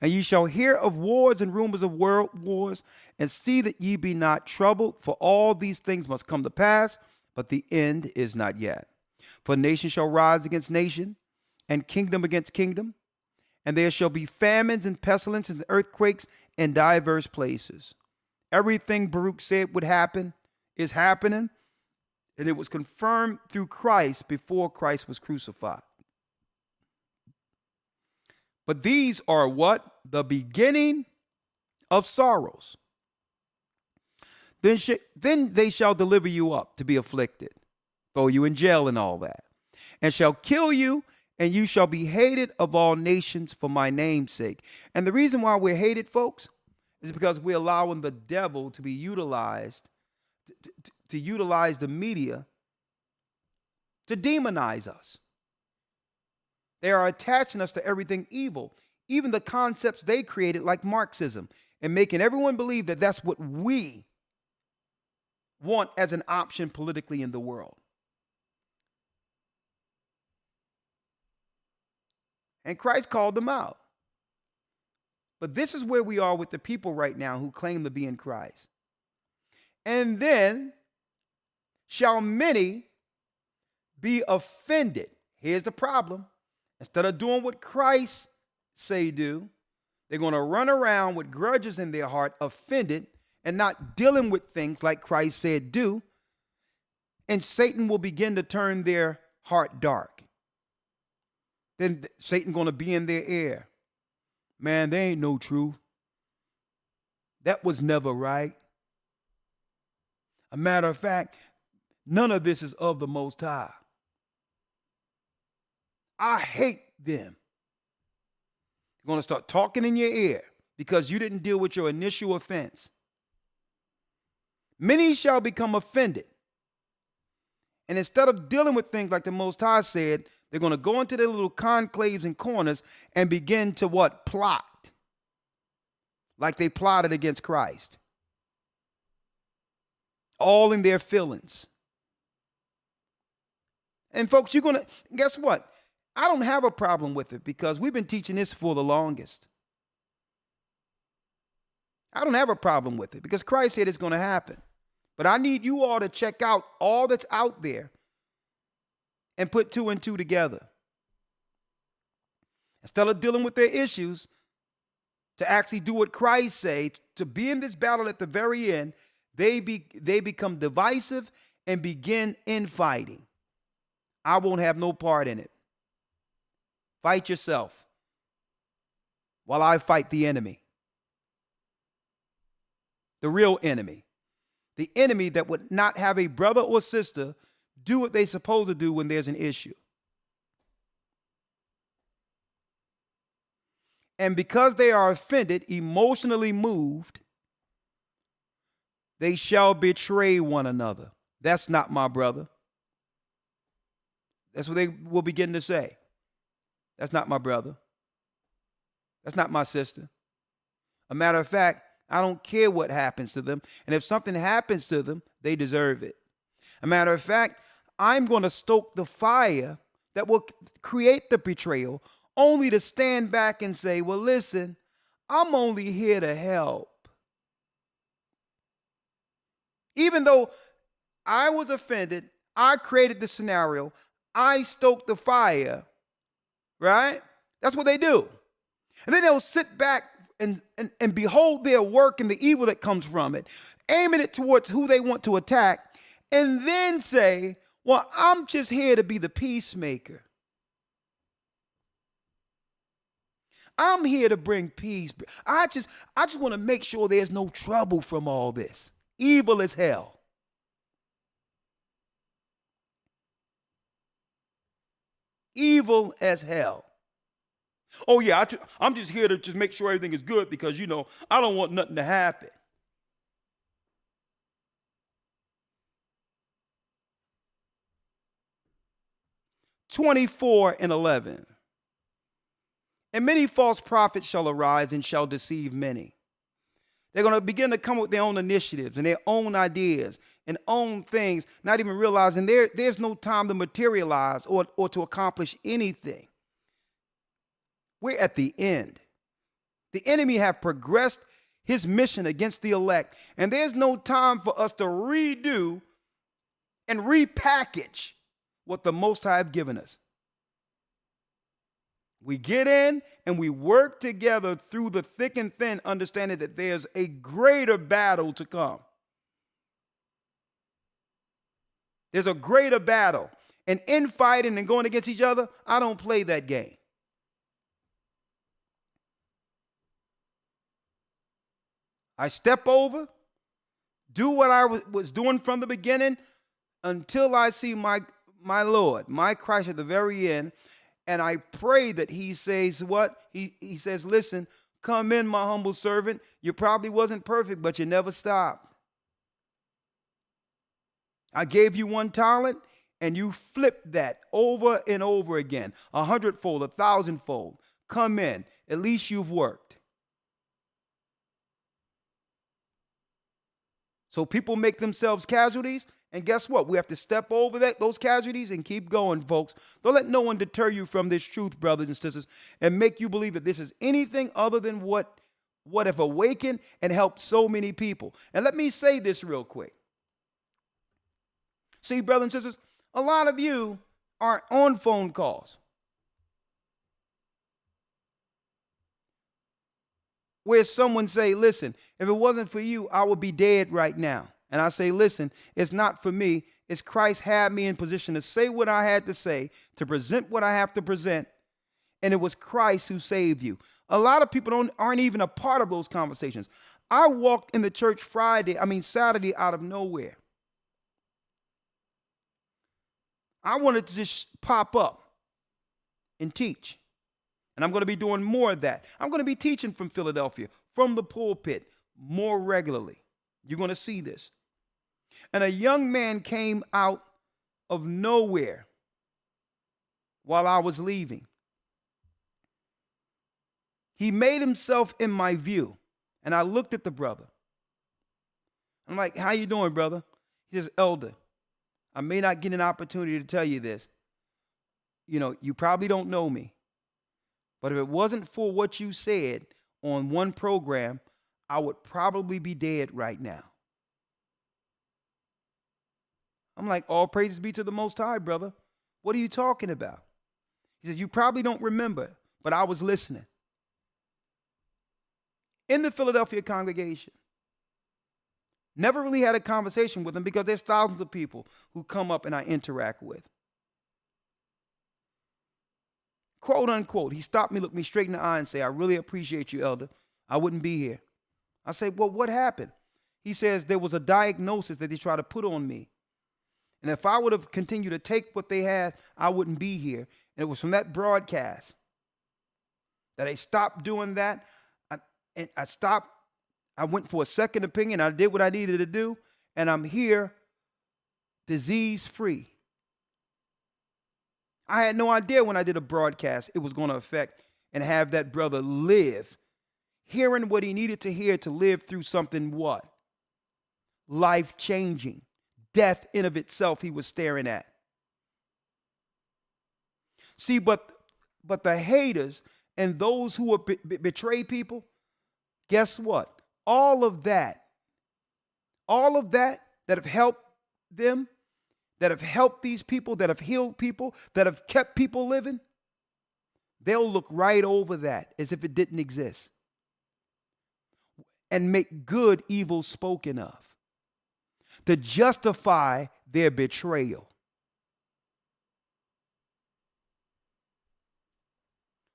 And ye shall hear of wars and rumors of world wars, and see that ye be not troubled, for all these things must come to pass, but the end is not yet. For nation shall rise against nation, and kingdom against kingdom, and there shall be famines and pestilences and earthquakes in diverse places. Everything Baruch said would happen is happening, and it was confirmed through Christ before Christ was crucified. But these are what? The beginning of sorrows. Then they shall deliver you up to be afflicted, throw you in jail and all that, and shall kill you, and you shall be hated of all nations for my name's sake. And the reason why we're hated, folks, is because we're allowing the devil to be utilized, to utilize the media to demonize us. They are attaching us to everything evil, even the concepts they created like Marxism, and making everyone believe that that's what we want as an option politically in the world. And Christ called them out. But this is where we are with the people right now who claim to be in Christ. And then shall many be offended. Here's the problem. Instead of doing what Christ say do, they're going to run around with grudges in their heart, offended, and not dealing with things like Christ said do. And Satan will begin to turn their heart dark. Then Satan going to be in their ear. Man, there ain't no truth. That was never right. A matter of fact, none of this is of the Most High. I hate them. They're going to start talking in your ear because you didn't deal with your initial offense. Many shall become offended. And instead of dealing with things like the Most High said, they're going to go into their little conclaves and corners and begin to what? Plot. Like they plotted against Christ. All in their feelings. And folks, you're going to, guess what? I don't have a problem with it because we've been teaching this for the longest. I don't have a problem with it because Christ said it's going to happen. But I need you all to check out all that's out there and put two and two together. Instead of dealing with their issues, to actually do what Christ said, to be in this battle at the very end, they become divisive and begin infighting. I won't have no part in it. Fight yourself while I fight the enemy. The real enemy. The enemy that would not have a brother or sister do what they're supposed to do when there's an issue. And because they are offended, emotionally moved, they shall betray one another. That's not my brother. That's what they will begin to say. That's not my brother. That's not my sister. A matter of fact, I don't care what happens to them. And if something happens to them, they deserve it. A matter of fact, I'm going to stoke the fire that will create the betrayal, only to stand back and say, well, listen, I'm only here to help. Even though I was offended, I created the scenario, I stoked the fire, right? That's what they do. And then they'll sit back and behold their work and the evil that comes from it, aiming it towards who they want to attack, and then say, well, I'm just here to be the peacemaker. I'm here to bring peace. I just want to make sure there's no trouble from all this. Evil as hell. Evil as hell. Oh yeah, I'm just here to just make sure everything is good because, you know, I don't want nothing to happen. (24:11). And many false prophets shall arise and shall deceive many. They're going to begin to come with their own initiatives and their own ideas and own things, not even realizing there's no time to materialize or to accomplish anything. We're at the end. The enemy have progressed his mission against the elect, and there's no time for us to redo and repackage what the Most High have given us. We get in and we work together through the thick and thin, understanding that there's a greater battle to come. There's a greater battle. And infighting and going against each other, I don't play that game. I step over, do what I was doing from the beginning until I see my Lord, my Christ at the very end. And I pray that he says what? He says, listen, come in, my humble servant. You probably wasn't perfect, but you never stopped. I gave you 1 talent, and you flipped that over and over again, 100-fold, 1,000-fold. Come in. At least you've worked. So people make themselves casualties, and guess what? We have to step over those casualties and keep going, folks. Don't let no one deter you from this truth, brothers and sisters, and make you believe that this is anything other than what have awakened and helped so many people. And let me say this real quick. See, brothers and sisters, a lot of you are on phone calls where someone say, listen, if it wasn't for you, I would be dead right now. And I say, listen, it's not for me. It's Christ had me in position to say what I had to say, to present what I have to present. And it was Christ who saved you. A lot of people aren't even a part of those conversations. I walked in the church Saturday out of nowhere. I wanted to just pop up and teach. And I'm going to be doing more of that. I'm going to be teaching from Philadelphia, from the pulpit, more regularly. You're going to see this. And a young man came out of nowhere while I was leaving. He made himself in my view. And I looked at the brother. I'm like, how you doing, brother? He says, Elder, I may not get an opportunity to tell you this. You know, you probably don't know me. But if it wasn't for what you said on one program, I would probably be dead right now. I'm like, all praises be to the Most High, brother. What are you talking about? He says, you probably don't remember, but I was listening. In the Philadelphia congregation. Never really had a conversation with him because there's thousands of people who come up and I interact with. Quote unquote, he stopped me, looked me straight in the eye and said, I really appreciate you, Elder. I wouldn't be here. I said, well, what happened? He says there was a diagnosis that they tried to put on me. And if I would have continued to take what they had, I wouldn't be here. And it was from that broadcast that I stopped doing that. I went for a second opinion. I did what I needed to do. And I'm here disease-free. I had no idea when I did a broadcast it was going to affect and have that brother live, hearing what he needed to hear to live through something what? Life-changing. Death in of itself he was staring at. See, but the haters and those who betray people, guess what? All of that that have helped them, that have helped these people, that have healed people, that have kept people living, they'll look right over that as if it didn't exist and make good evil spoken of to justify their betrayal.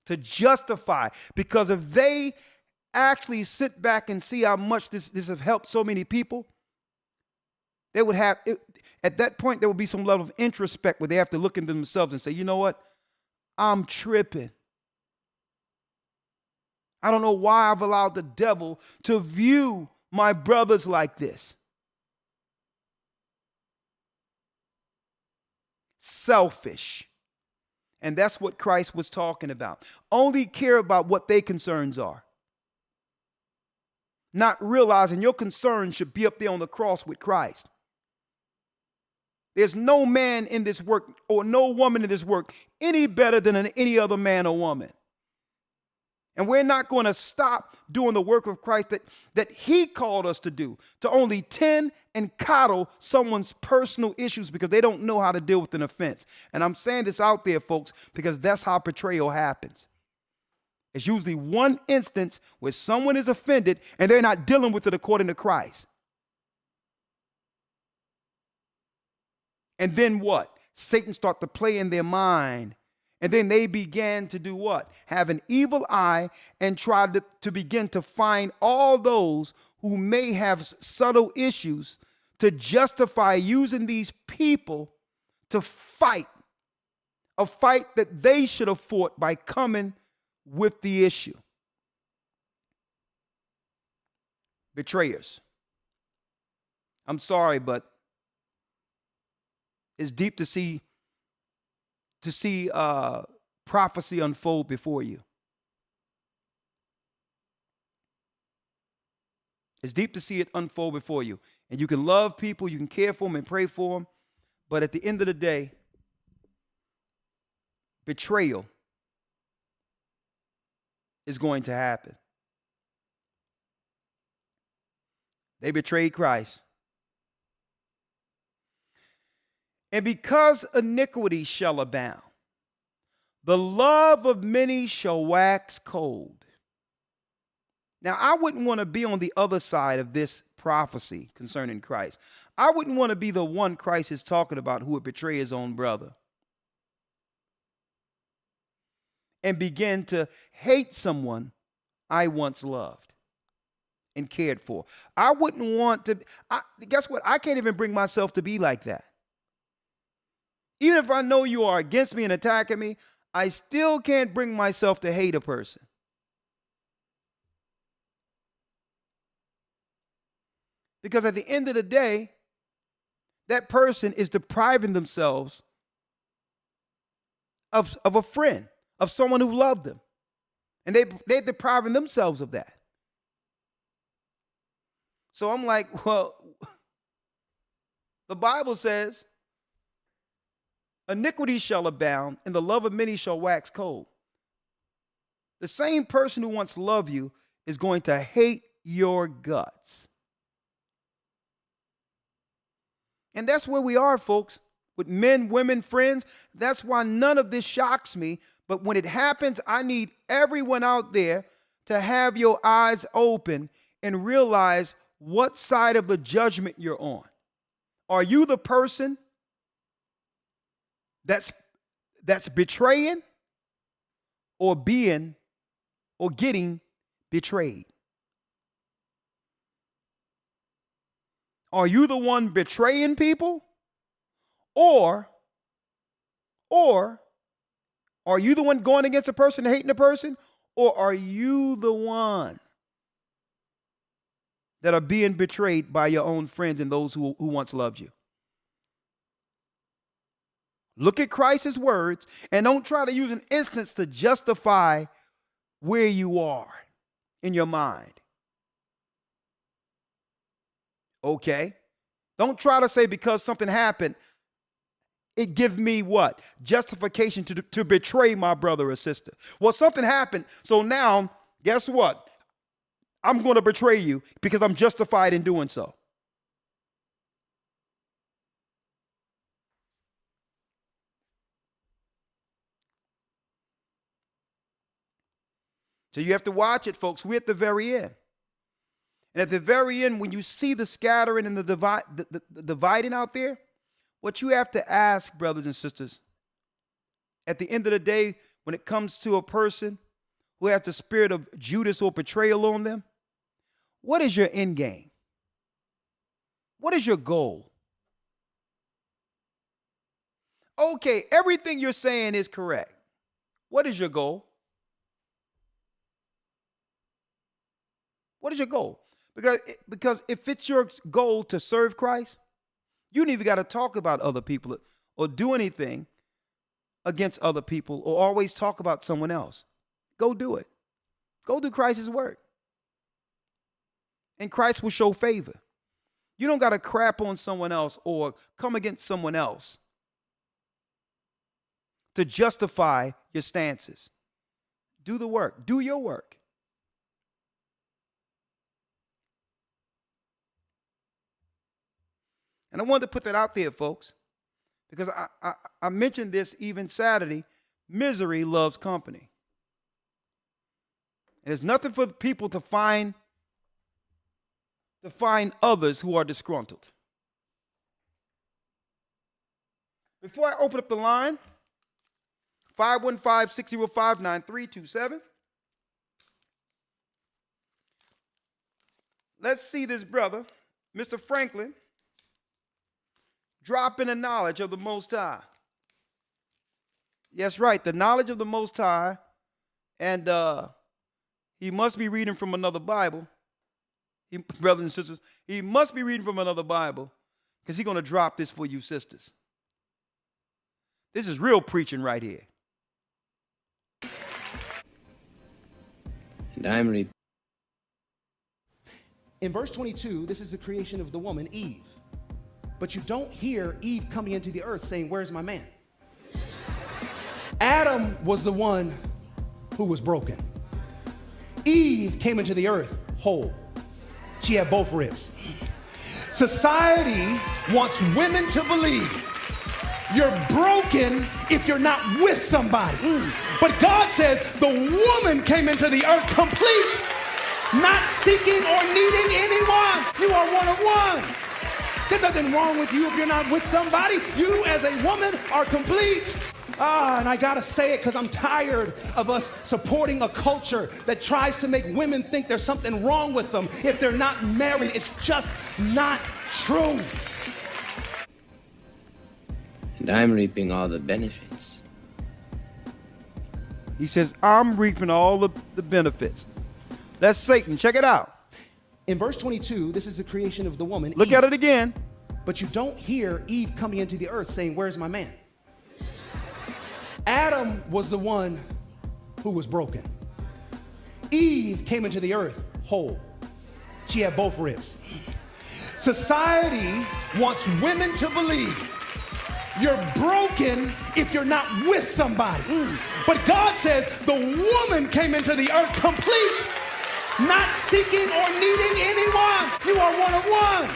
To justify, because if they actually sit back and see how much this has helped so many people, they would have, at that point, there would be some level of introspect where they have to look into themselves and say, you know what? I'm tripping. I don't know why I've allowed the devil to view my brothers like this. Selfish. And that's what Christ was talking about. Only care about what their concerns are. Not realizing your concern should be up there on the cross with Christ. There's no man in this work or no woman in this work any better than any other man or woman. And we're not going to stop doing the work of Christ that he called us to do, to only tend and coddle someone's personal issues because they don't know how to deal with an offense. And I'm saying this out there, folks, because that's how betrayal happens. It's usually one instance where someone is offended and they're not dealing with it according to Christ. And then what? Satan starts to play in their mind And then they began to do what? Have an evil eye and try to begin to find all those who may have subtle issues to justify using these people to fight a fight that they should have fought by coming with the issue. Betrayers. I'm sorry, but it's deep to see prophecy unfold before you. It's deep to see it unfold before you. And you can love people, you can care for them and pray for them, but at the end of the day, betrayal is going to happen. They betrayed Christ. And because iniquity shall abound, the love of many shall wax cold. Now, I wouldn't want to be on the other side of this prophecy concerning Christ. I wouldn't want to be the one Christ is talking about who would betray his own brother and begin to hate someone I once loved and cared for. I wouldn't want to, guess what? I can't even bring myself to be like that. Even if I know you are against me and attacking me, I still can't bring myself to hate a person. Because at the end of the day, that person is depriving themselves of a friend, of someone who loved them. And they're depriving themselves of that. So I'm like, well, the Bible says, iniquity shall abound, and the love of many shall wax cold. The same person who once loved you is going to hate your guts. And that's where we are, folks, with men, women, friends. That's why none of this shocks me. But when it happens, I need everyone out there to have your eyes open and realize what side of the judgment you're on. Are you the person that's betraying or being or getting betrayed? Are you the one betraying people? Or are you the one going against a person, hating a person? Or are you the one that are being betrayed by your own friends and those who once loved you? Look at Christ's words and don't try to use an instance to justify where you are in your mind. Okay? Don't try to say because something happened, it gives me what? Justification to betray my brother or sister. Well, something happened, so now, guess what? I'm going to betray you because I'm justified in doing so. So you have to watch it, folks. We're at the very end. And at the very end, when you see the scattering and the dividing out there, what you have to ask, brothers and sisters, at the end of the day, when it comes to a person who has the spirit of Judas or betrayal on them, what is your end game? What is your goal? Okay, everything you're saying is correct. What is your goal? What is your goal? Because if it's your goal to serve Christ, you ain't even got to talk about other people or do anything against other people or always talk about someone else. Go do it. Go do Christ's work. And Christ will show favor. You don't got to crap on someone else or come against someone else to justify your stances. Do the work. Do your work. And I wanted to put that out there, folks, because I mentioned this even Saturday. Misery loves company. And there's nothing for people to find others who are disgruntled. Before I open up the line 515-605-9327. Let's see this brother, Mr. Franklin, dropping the knowledge of the Most High. Yes, right, the knowledge of the Most High. And he must be reading from another Bible. Brothers and sisters, he must be reading from another Bible because he's going to drop this for you sisters. This is real preaching right here. And I'm reaping. In verse 22, this is the creation of the woman, Eve. But you don't hear Eve coming into the earth saying, "Where's my man?" Adam was the one who was broken. Eve came into the earth whole. She had both ribs. Society wants women to believe you're broken if you're not with somebody. But God says the woman came into the earth complete, not seeking or needing anyone. You are one of one. There's nothing wrong with you if you're not with somebody. You as a woman are complete. And I gotta say it because I'm tired of us supporting a culture that tries to make women think there's something wrong with them if they're not married. It's just not true. And I'm reaping all the benefits. He says, I'm reaping all the benefits. That's Satan. Check it out. In verse 22, this is the creation of the woman. Look Eve. at it again. But you don't hear Eve coming into the earth saying, "Where's my man?" Adam was the one who was broken. Eve came into the earth whole. She had both ribs. Society wants women to believe you're broken if you're not with somebody. But God says the woman came into the earth complete, not seeking or needing anyone. You are one of one.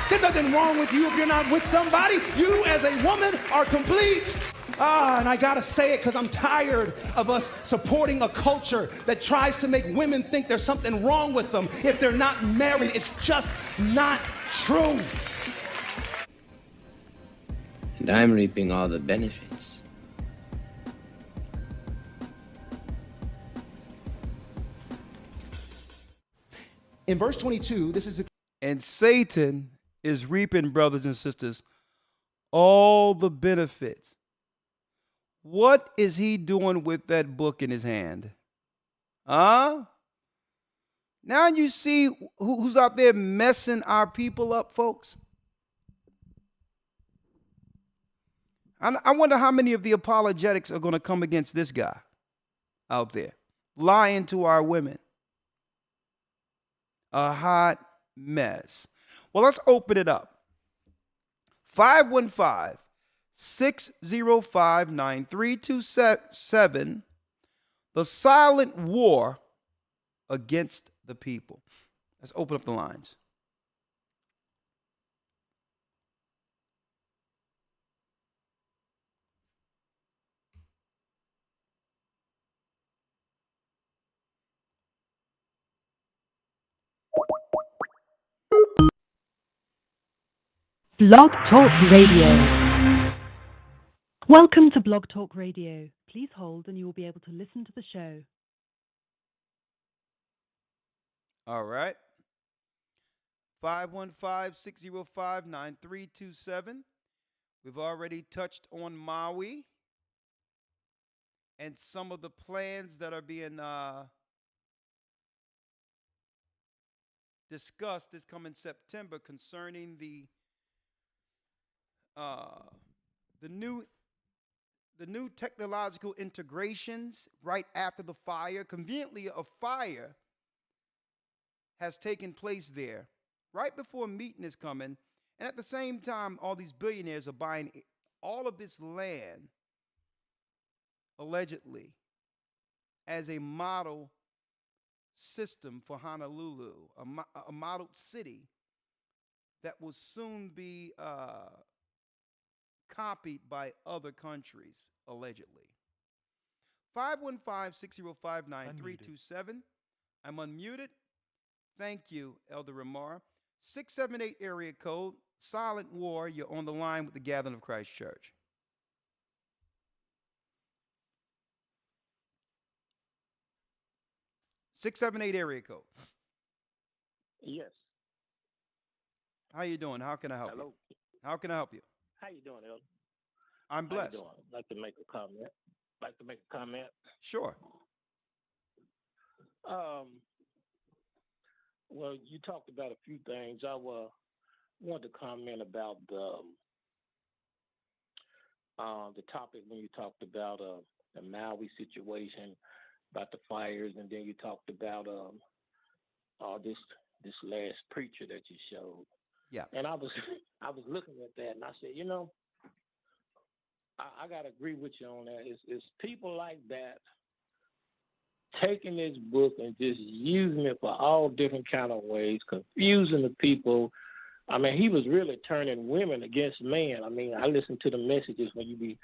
There's nothing wrong with you if you're not with somebody. You as a woman are complete. And I gotta say it because I'm tired of us supporting a culture that tries to make women think there's something wrong with them if they're not married. It's just not true. And I'm reaping all the benefits. In verse 22, this is the And Satan is reaping, brothers and sisters, all the benefits. What is he doing with that book in his hand? Now you see who's out there messing our people up, folks. I wonder how many of the apologetics are going to come against this guy out there, lying to our women. A hot mess. Well, let's open it up. 515-605-9327. The silent war against the people. Let's open up the lines. Blog Talk Radio. Welcome to Blog Talk Radio. Please hold and you will be able to listen to the show. All right. 515-605-9327. We've already touched on Maui and some of the plans that are being discussed this coming September concerning the new technological integrations right after the fire. Conveniently, a fire has taken place there right before a meeting is coming. And at the same time, all these billionaires are buying all of this land, allegedly, as a model system for Honolulu, a model city that will soon be copied by other countries, allegedly. 515-605-9327. I'm unmuted. Thank you, Elder Rawchaa. 678 area code, silent war. You're on the line with the Gathering of Christ Church. 678 area code. Yes. How you doing? How can I help Hello. you? How can I help you? How you doing, Elder? I'm How you blessed. doing? I'd like to make a comment. Sure. Well, you talked about a few things. I wanted to comment about the topic when you talked about the Maui situation, about the fires, and then you talked about this last preacher that you showed. Yeah. And I was looking at that, and I said, I gotta agree with you on that. It's people like that taking this book and just using it for all different kind of ways, confusing the people. I mean, he was really turning women against men. I mean, I listened to the messages when you be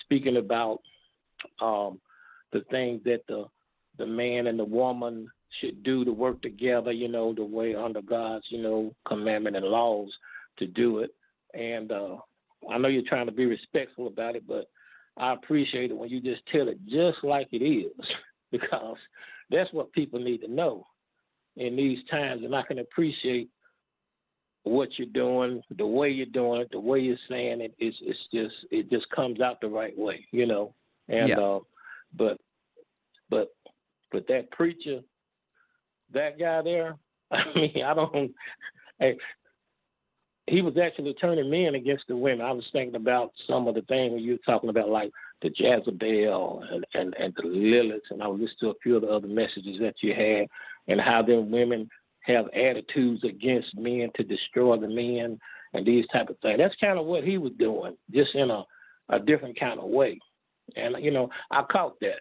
speaking about the things that the man and the woman should do to work together, the way under God's, commandment and laws to do it. And I know you're trying to be respectful about it, but I appreciate it when you just tell it just like it is, because that's what people need to know in these times. And I can appreciate what you're doing, the way you're doing it, the way you're saying it. It just comes out the right way, And Yeah. But that preacher, that guy there, I mean, he was actually turning men against the women. I was thinking about some of the things when you were talking about, like the Jezebel and the Lilith, and I was listening to a few of the other messages that you had, and how them women have attitudes against men to destroy the men and these type of things. That's kind of what he was doing, just in a different kind of way. And, I caught that.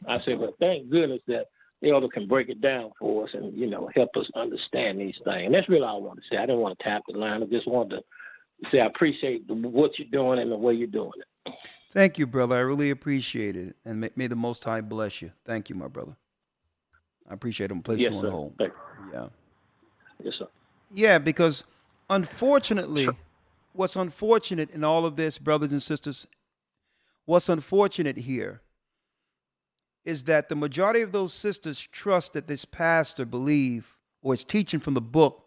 I said, well, thank goodness that the Elder can break it down for us and, help us understand these things. And that's really all I wanted to say. I didn't want to tap the line. I just wanted to say I appreciate what you're doing and the way you're doing it. Thank you, brother. I really appreciate it. And may the Most High bless you. Thank you, my brother. I appreciate him. Place Yes, you on sir. hold. Thank Yeah. Yes, sir. Yeah, because unfortunately, what's unfortunate in all of this, brothers and sisters, what's unfortunate here is that the majority of those sisters trust that this pastor believe or is teaching from the book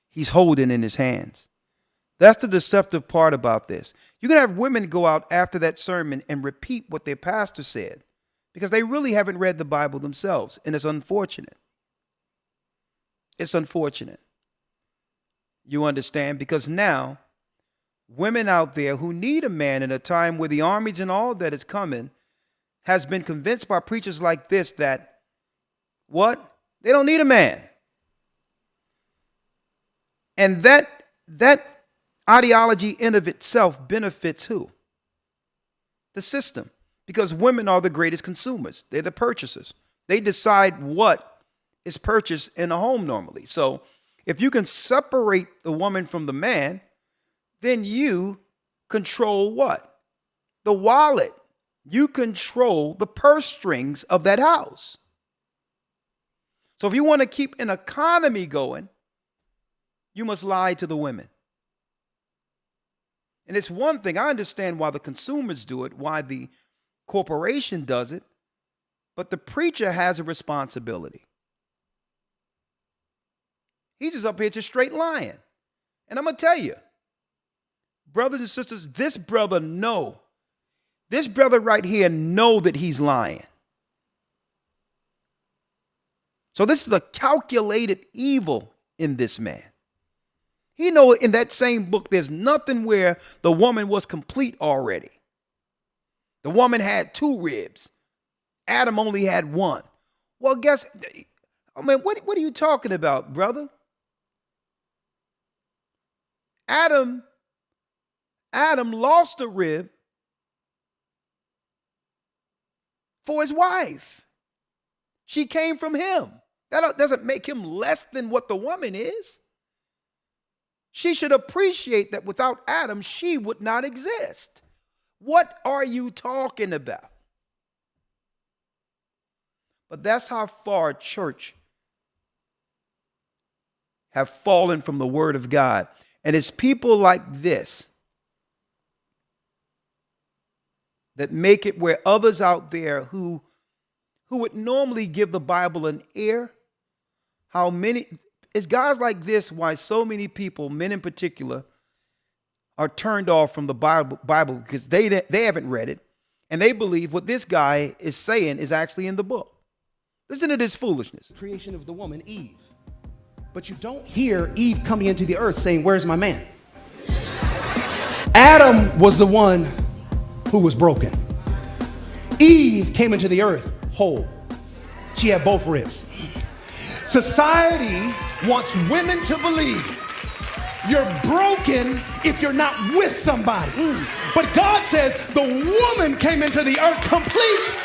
he's holding in his hands. That's the deceptive part about this. You're going to have women go out after that sermon and repeat what their pastor said because they really haven't read the Bible themselves, and it's unfortunate. It's unfortunate. You understand? Because now, women out there who need a man in a time where the armies and all that is coming has been convinced by preachers like this that, what? They don't need a man. And that ideology in of itself benefits who? The system. Because women are the greatest consumers. They're the purchasers. They decide what is purchased in a home normally. So if you can separate the woman from the man, then you control what? The wallet. You control the purse strings of that house. So if you want to keep an economy going, you must lie to the women. And it's one thing, I understand why the consumers do it, why the corporation does it, but the preacher has a responsibility. He's just up here just straight lying. And I'm going to tell you, brothers and sisters, this brother right here know that he's lying. So this is a calculated evil in this man. He know in that same book there's nothing where the woman was complete already. The woman had 2 ribs. Adam only had 1. Well, what are you talking about, brother? Adam lost a rib for his wife. She came from him. That doesn't make him less than what the woman is. She should appreciate that without Adam, she would not exist. What are you talking about? But that's how far church have fallen from the word of God. And it's people like this that make it where others out there who who would normally give the Bible an ear, it's guys like this why so many people, men in particular, are turned off from the Bible because they haven't read it, and they believe what this guy is saying is actually in the book. Listen to this foolishness. Creation of the woman, Eve. But you don't hear Eve coming into the earth saying, "Where's my man?" Adam was the one who was broken. Eve came into the earth whole. She had both ribs. Society wants women to believe you're broken if you're not with somebody. But God says the woman came into the earth complete.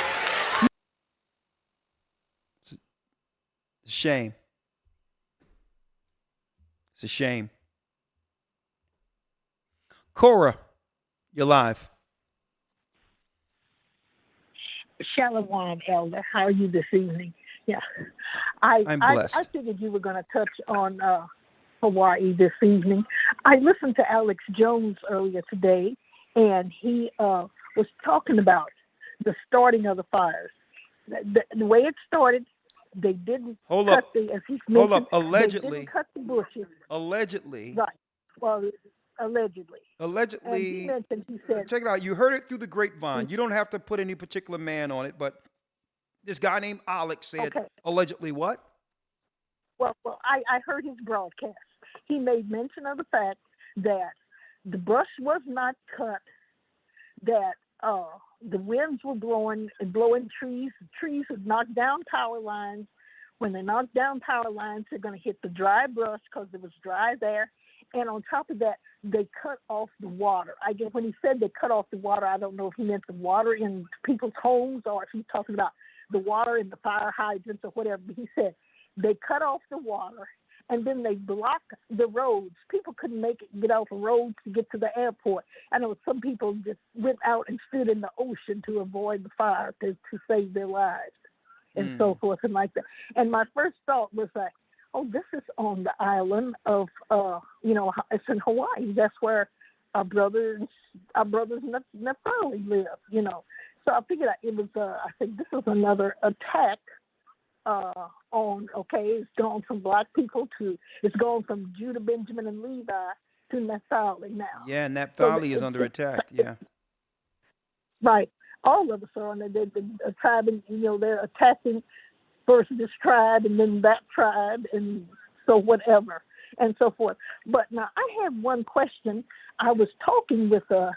It's a shame. It's a shame. Cora, you're live. Shalom, Elder. How are you this evening? Yeah, I'm blessed. I figured you were going to touch on Hawaii this evening. I listened to Alex Jones earlier today, and he was talking about the starting of the fires. The way it started, they didn't cut the, as he mentioned, Hold up. Allegedly. they didn't cut the bushes. Allegedly. Right. Well, allegedly. Allegedly. And he mentioned, he said, check it out. You heard it through the grapevine. You don't have to put any particular man on it, but this guy named Alex said, okay. Allegedly what? Well, I heard his broadcast. He made mention of the fact that the brush was not cut, that the winds were blowing trees. Trees would knock down power lines. When they knock down power lines, they're going to hit the dry brush because it was dry there. And on top of that, they cut off the water. I guess when he said they cut off the water, I don't know if he meant the water in people's homes or if he's talking about the water in the fire hydrants or whatever. But he said they cut off the water, and then they blocked the roads. People couldn't get off the roads to get to the airport. I know some people just went out and stood in the ocean to avoid the fire to save their lives and so forth and like that. And my first thought was like, oh, this is on the island of, it's in Hawaii. That's where our brothers Nepali live, So I figured it was, I think this is another attack it's gone from black people it's gone from Judah, Benjamin, and Levi to Naphtali now. Yeah, Naphtali is under attack, yeah. Right. All of us are on the tribe, and, they're attacking first this tribe and then that tribe and so whatever and so forth. But now I have one question. I was talking with a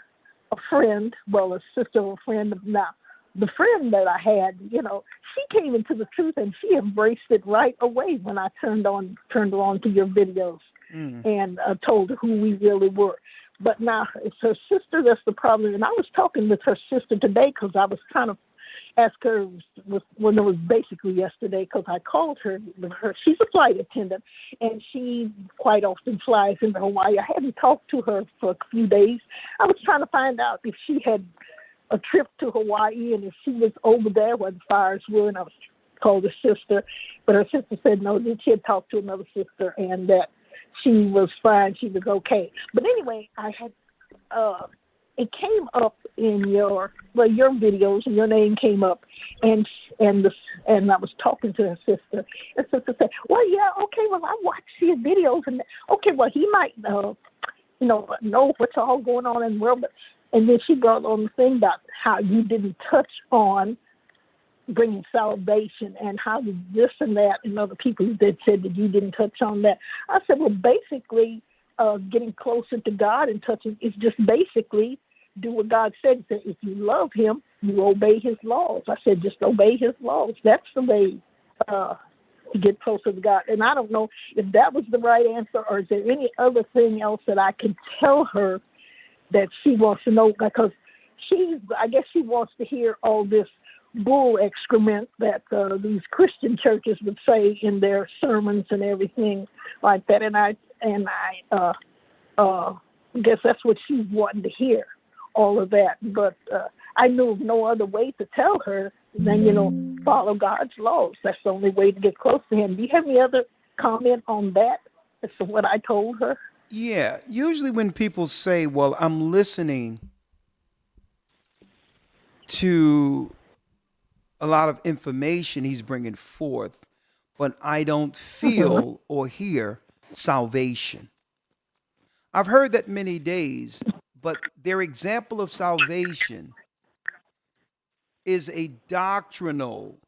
friend, a sister of a friend. Now, the friend that I had, she came into the truth and she embraced it right away when I turned her on to your videos and told her who we really were. But now it's her sister that's the problem. And I was talking with her sister today because I was trying to ask her, it was basically yesterday, because I called her. She's a flight attendant, and she quite often flies into Hawaii. I hadn't talked to her for a few days. I was trying to find out if she had a trip to Hawaii and if she was over there where the fires were, and I was called her sister. But her sister said no, that she had talked to another sister and that she was fine, she was okay. But anyway, I had it came up in your videos, and your name came up, and I was talking to her sister, and sister said, well, yeah, okay, well, I watched his videos, and okay, well, he might know what's all going on in the world, and then she brought on the thing about how you didn't touch on bringing salvation and how this and that, and other people that said that you didn't touch on that. I said, well, basically, getting closer to God and touching is just basically do what God said. He said, if you love him, you obey his laws. I said, just obey his laws. That's the way to get closer to God. And I don't know if that was the right answer, or is there any other thing else that I can tell her that she wants to know, because I guess she wants to hear all this bull excrement that these Christian churches would say in their sermons and everything like that. And I guess that's what she's wanting to hear, all of that. But I knew of no other way to tell her than, follow God's laws. That's the only way to get close to him. Do you have any other comment on that as to what I told her? Yeah, usually when people say, well, I'm listening to a lot of information he's bringing forth, but I don't feel or hear salvation. I've heard that many days, but their example of salvation is a doctrinal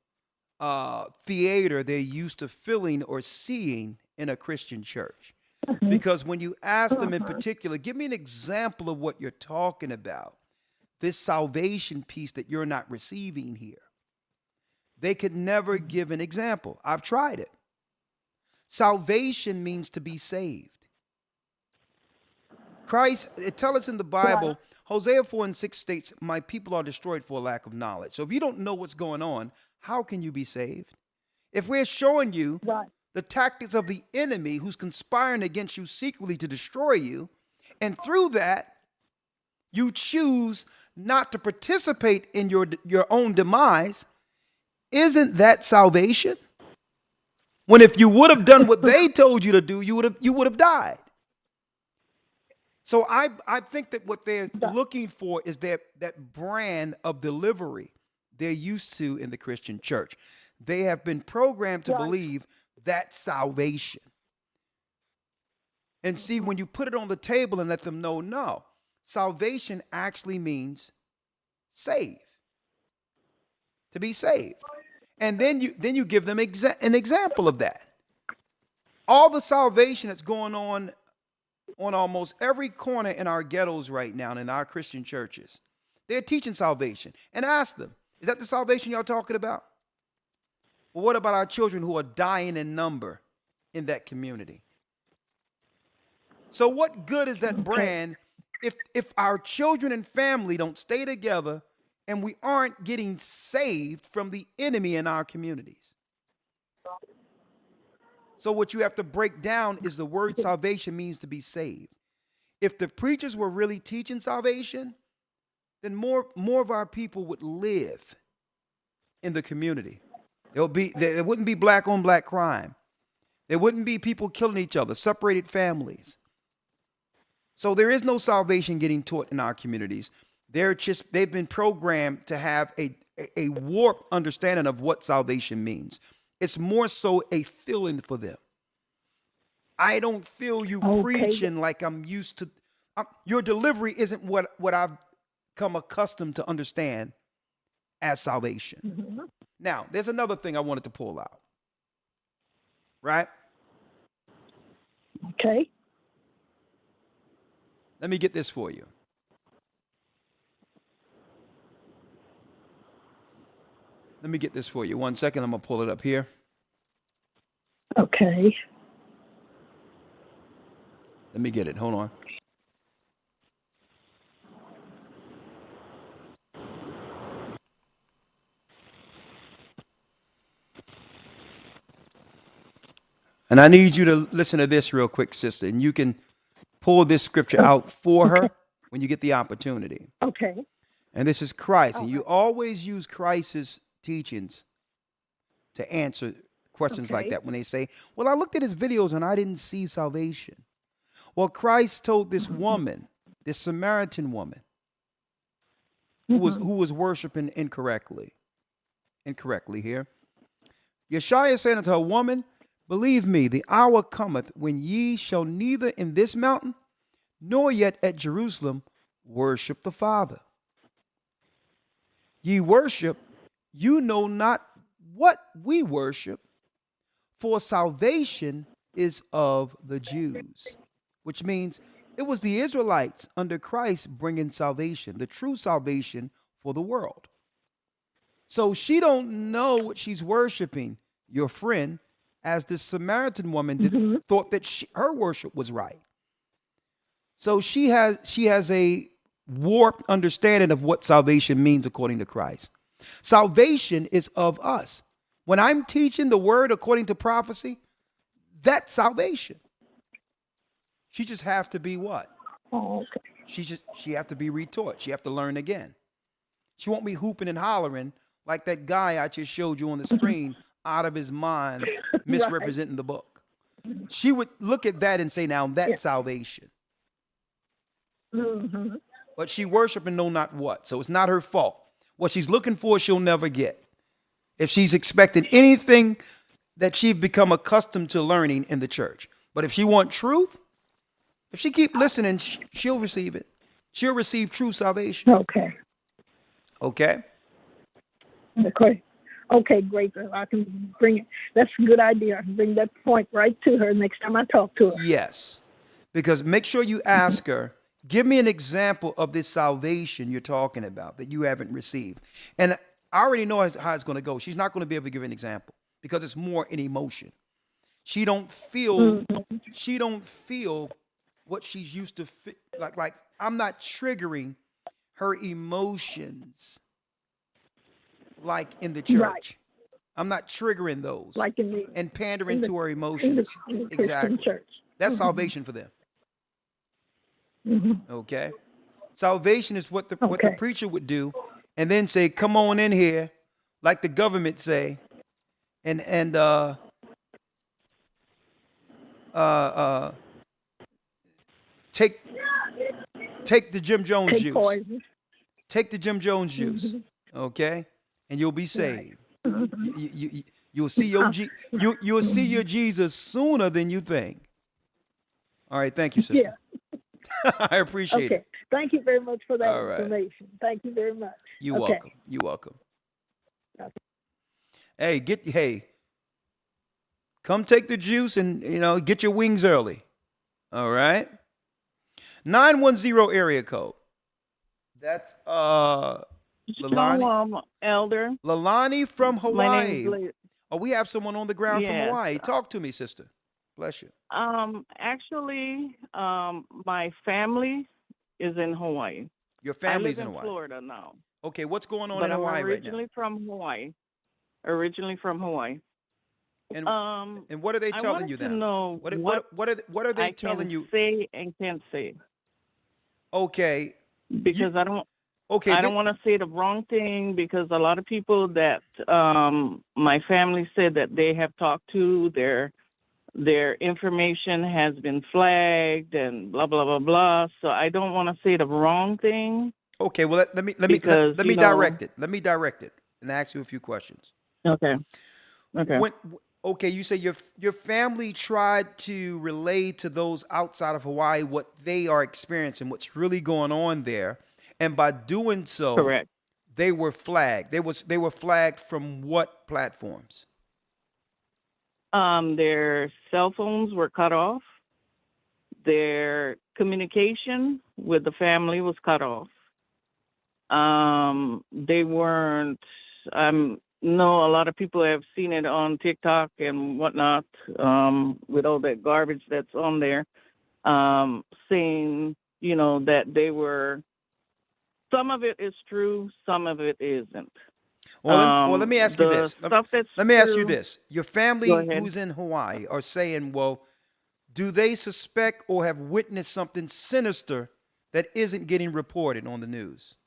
theater they're used to filling or seeing in a Christian church. Because when you ask them in particular, give me an example of what you're talking about, this salvation piece that you're not receiving here, they could never give an example. I've tried it. Salvation means to be saved. Christ, it tells us in the Bible, Hosea 4:6 states, my people are destroyed for a lack of knowledge. So if you don't know what's going on, how can you be saved? If we're showing you the tactics of the enemy who's conspiring against you secretly to destroy you, and through that, you choose not to participate in your own demise, isn't that salvation? When if you would have done what they told you to do, you would have died. So I think that what they're looking for is that brand of delivery they're used to in the Christian church. They have been programmed to believe that's salvation. And see, when you put it on the table and let them know, no, salvation actually means saved, to be saved. And then you give them an example of that. All the salvation that's going on almost every corner in our ghettos right now and in our Christian churches, they're teaching salvation. And ask them, is that the salvation y'all talking about? Well, what about our children who are dying in number in that community? So what good is that brand if our children and family don't stay together and we aren't getting saved from the enemy in our communities? So what you have to break down is the word salvation means to be saved. If the preachers were really teaching salvation, then more of our people would live in the community. There wouldn't be black on black crime. There wouldn't be people killing each other, separated families. So there is no salvation getting taught in our communities. They've been programmed to have a warped understanding of what salvation means. It's more so a feeling for them. I don't feel you preaching like I'm used to. Your delivery isn't what I've come accustomed to understand as salvation. Mm-hmm. Now, there's another thing I wanted to pull out. Right? Okay. Let me get this for you. Let me get this for you. 1 second. I'm going to pull it up here. Okay. Let me get it. Hold on. And I need you to listen to this real quick, sister. And you can pull this scripture out for her when you get the opportunity. Okay. And this is Christ. And you always use Christ's teachings to answer questions like that when they say, well, I looked at his videos and I didn't see salvation. Well, Christ told this woman, this Samaritan woman, who was worshiping incorrectly here. Yeshua said unto her, woman, believe me, the hour cometh when ye shall neither in this mountain nor yet at Jerusalem worship the Father. Ye worship, you know not what we worship, for salvation is of the Jews. Which means it was the Israelites under Christ bringing salvation, the true salvation for the world. So she don't know what she's worshiping, your friend, as this Samaritan woman thought that her worship was right. So she has a warped understanding of what salvation means according to Christ. Salvation is of us. When I'm teaching the word according to prophecy, that's salvation. She just have to be what? Oh, okay. She have to be retaught. She have to learn again. She won't be hooping and hollering like that guy I just showed you on the screen out of his mind, misrepresenting the book. She would look at that and say, now that's salvation. Mm-hmm. But she worship and know not what. So it's not her fault. What she's looking for, she'll never get. if she's expecting anything that she's become accustomed to learning in the church. But if she wants truth, if she keep listening, she'll receive it. She'll receive true salvation. Okay. Okay? Okay. Okay, great. I can bring it. That's a good idea. I can bring that point right to her next time I talk to her. Yes. Because make sure you ask her, give me an example of this salvation you're talking about that you haven't received. And I already know how it's going to go. She's not going to be able to give an example because it's more an emotion. She don't feel what she's used to feel. Like I'm not triggering her emotions like in the church. Right. I'm not triggering those like in the, and pandering to her emotions. In the exactly. Church. That's salvation for them. Mm-hmm. Okay. Salvation is what the preacher would do, and then say, "Come on in here," like the government say, and take the Jim Jones juice. Poison. Take the Jim Jones juice, okay, and you'll be saved. Right. You'll see you'll see your Jesus sooner than you think. All right, thank you, sister. Yeah. I appreciate it. Thank you very much for that information. Thank you very much. You're welcome. You're welcome. Okay. Hey, come take the juice and get your wings early. All right. 910 area code. That's Shalom, Elder. Lalani from Hawaii. My name is Oh, we have someone on the ground from Hawaii. Talk to me, sister. Bless you. Actually, my family is in Hawaii. Your family's in Hawaii. Florida now. Okay, what's going on in Hawaii right now? Originally from Hawaii. And what are they telling you then? Know what are they telling you? Say and can't say. Okay. Because I don't. Okay. I don't want to say the wrong thing because a lot of people that my family said that they have talked to their information has been flagged and blah blah blah blah. So I don't want to say the wrong thing. Okay. Well, let me direct it. Let me direct it and ask you a few questions. Okay. Okay. Okay, you say your family tried to relay to those outside of Hawaii what they are experiencing, what's really going on there, and by doing so, correct, they were flagged. They were flagged from what platforms? Their cell phones were cut off. Their communication with the family was cut off. They weren't. No, a lot of people have seen it on TikTok and whatnot, with all that garbage that's on there, saying, that they were, some of it is true, some of it isn't. Well, let me ask you this. Let me ask you this. Your family who's in Hawaii are saying, well, do they suspect or have witnessed something sinister that isn't getting reported on the news?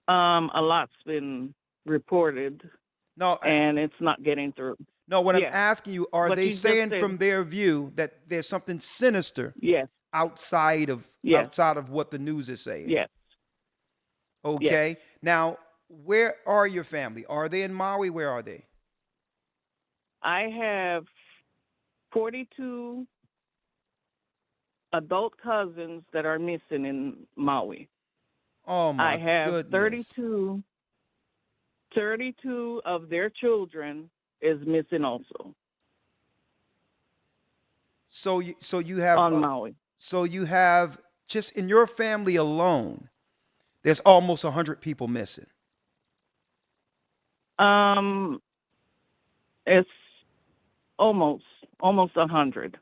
A lot's been reported, and it's not getting through. No, what I'm asking you, are they saying from their view that there's something sinister outside of what the news is saying? Yes. Okay. Yes. Now, where are your family? Are they in Maui? Where are they? I have 42 adult cousins that are missing in Maui. Oh, my I have goodness. 32 of their children is missing also. So you have on Maui. So you have just in your family alone, there's almost 100 people missing. It's almost 100.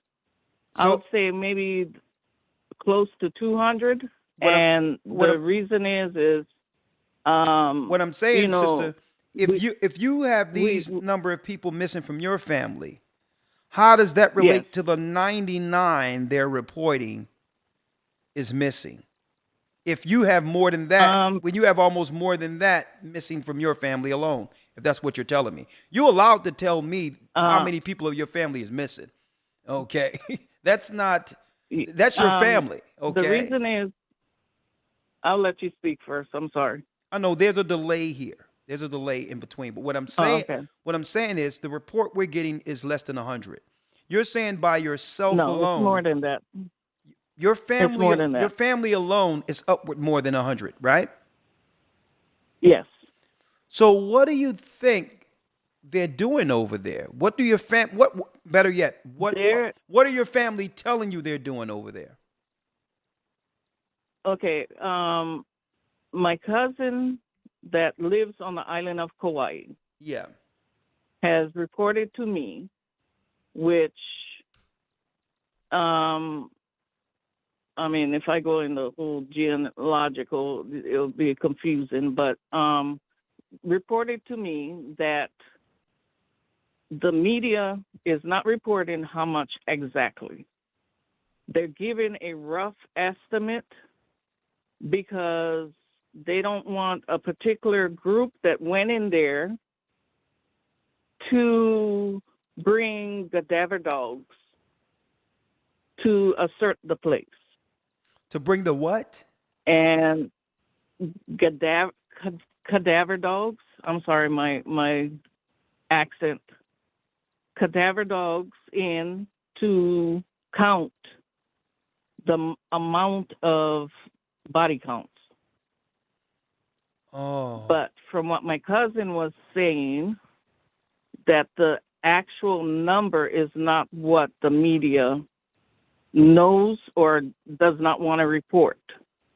I would say maybe close to 200. The reason is what I'm saying, sister, if you have these number of people missing from your family, how does that relate to the 99 they're reporting is missing? If you have more than that, when you have almost more than that missing from your family alone, if that's what you're telling me, you're allowed to tell me how many people of your family is missing. Okay, that's your family. Okay. The reason is, I'll let you speak first. I'm sorry. I know there's a delay here. There's a delay in between. But what I'm Oh, saying, okay. what I'm saying is the report we're getting is less than 100. You're saying by yourself No, it's more alone, than that. your It's family, more than your that. family alone is upward more than 100, right? Yes. So what do you think they're doing over there? What do your what better yet, They're what are your family telling you they're doing over there? okay. My cousin that lives on the island of Kauai Yeah. has reported to me, which, I mean, if I go in the whole genealogical, it'll be confusing, but reported to me that the media is not reporting how much exactly. They're giving a rough estimate because they don't want a particular group that went in there to bring cadaver dogs to assert the place. To bring the what? And cadaver dogs, I'm sorry, my accent, cadaver dogs in to count the amount of body counts. Oh. But from what my cousin was saying, that the actual number is not what the media knows or does not want to report.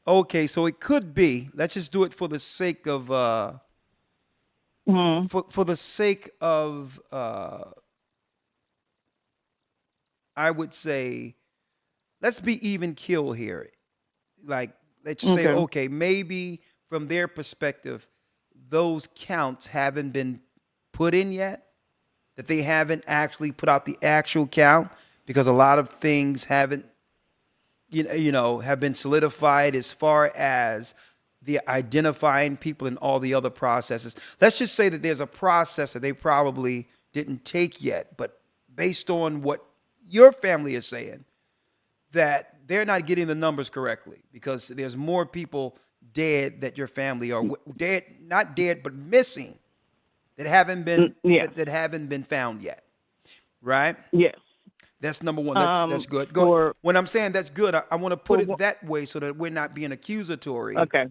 Okay, so it could be. Let's just do it for the sake of for the sake of I would say let's be even kill here. Like let's just say okay, maybe from their perspective those counts haven't been put in yet, that they haven't actually put out the actual count because a lot of things haven't have been solidified as far as the identifying people and all the other processes. Let's just say that there's a process that they probably didn't take yet, but based on what your family is saying, that they're not getting the numbers correctly because there's more people dead that your family are dead, not dead, but missing that haven't been that haven't been found yet, right? Yes. That's number one. That's good. Go. When I'm saying that's good, I want to put it that way so that we're not being accusatory. Okay.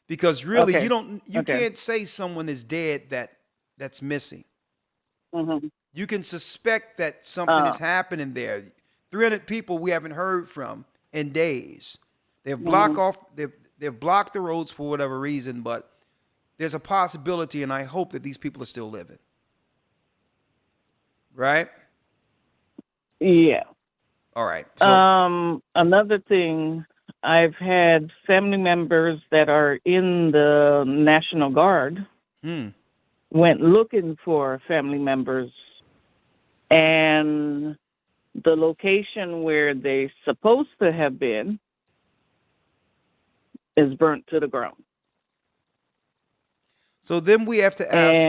Because really, you can't say someone is dead that's missing. Mm-hmm. You can suspect that something is happening there. 300 people we haven't heard from in days. They've blocked off. They've blocked the roads for whatever reason, but there's a possibility, and I hope that these people are still living. Right? Yeah. All right. So, another thing, I've had family members that are in the National Guard went looking for family members, and the location where they supposed to have been is burnt to the ground. So then we have to ask.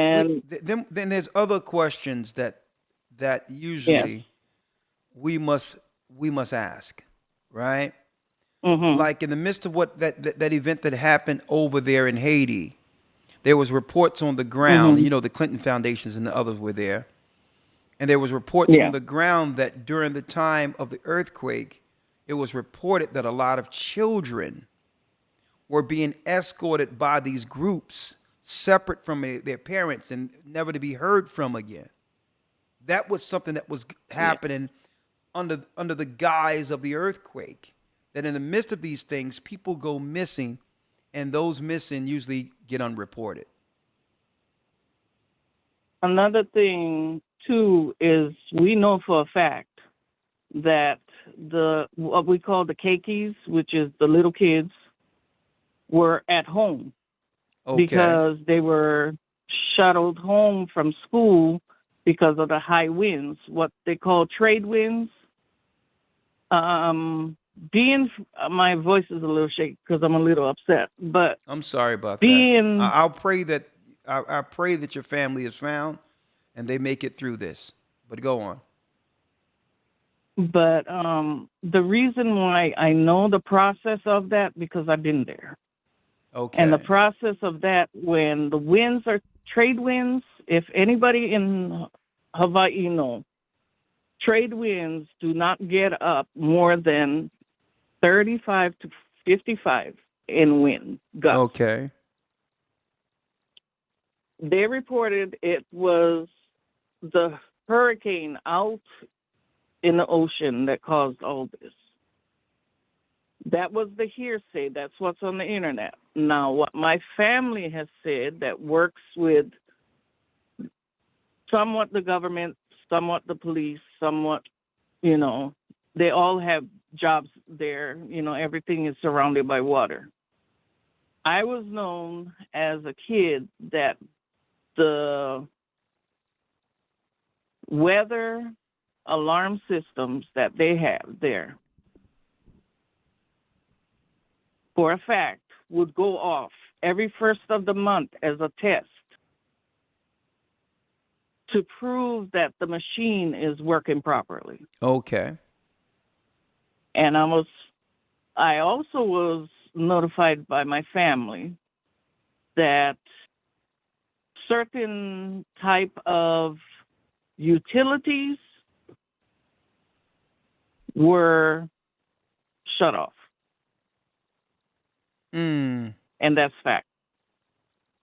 Then there's other questions that usually we must ask, right? Mm-hmm. Like in the midst of what that event that happened over there in Haiti, there was reports on the ground. Mm-hmm. You know, the Clinton Foundations and the others were there, and there was reports on the ground that during the time of the earthquake, it was reported that a lot of children were being escorted by these groups separate from their parents and never to be heard from again. That was something that was happening under the guise of the earthquake. That in the midst of these things, people go missing, and those missing usually get unreported. Another thing too is we know for a fact that what we call the keikis, which is the little kids, were at home because they were shuttled home from school because of the high winds, what they call trade winds. My voice is a little shaky because I'm a little upset, but I'm sorry about that. I'll pray that I pray that your family is found and they make it through this. But go on. But the reason why I know the process of that because I've been there. Okay. And the process of that, when the winds are trade winds, if anybody in Hawaii know, trade winds do not get up more than 35 to 55 in wind gusts. Okay. They reported it was the hurricane out in the ocean that caused all this. That was the hearsay. That's what's on the internet. Now, what my family has said that works with somewhat the government, somewhat the police, somewhat, they all have jobs there. Everything is surrounded by water. I was known as a kid that the weather alarm systems that they have there, for a fact, would go off every first of the month as a test to prove that the machine is working properly. Okay. And I also was notified by my family that certain type of utilities were shut off. And that's fact.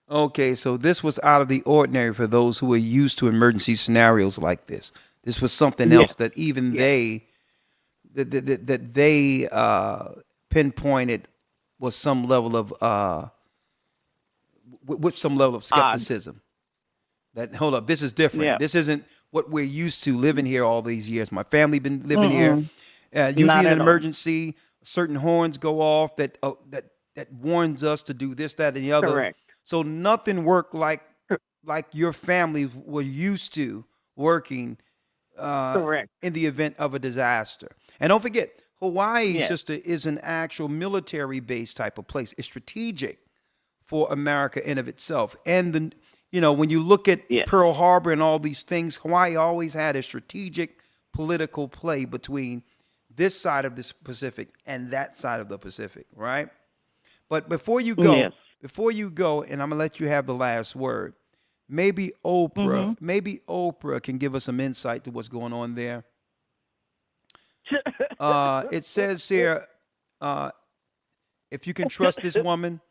Okay, so this was out of the ordinary for those who are used to emergency scenarios like this. This was something else that even they pinpointed was some level of with some level of skepticism. That hold up, this is different. Yeah. This isn't what we're used to living here all these years. My family been living here. Usually in an emergency, certain horns go off that warns us to do this, that, and the other. Correct. So nothing worked like your family were used to working Correct. in the event of a disaster. And don't forget, Hawaii, sister, is an actual military-based type of place. It's strategic for America in of itself. And when you look at Pearl Harbor and all these things, Hawaii always had a strategic political play between this side of the Pacific and that side of the Pacific, right? But before you go, and I'm gonna let you have the last word. Maybe Oprah can give us some insight to what's going on there. It says here, if you can trust this woman,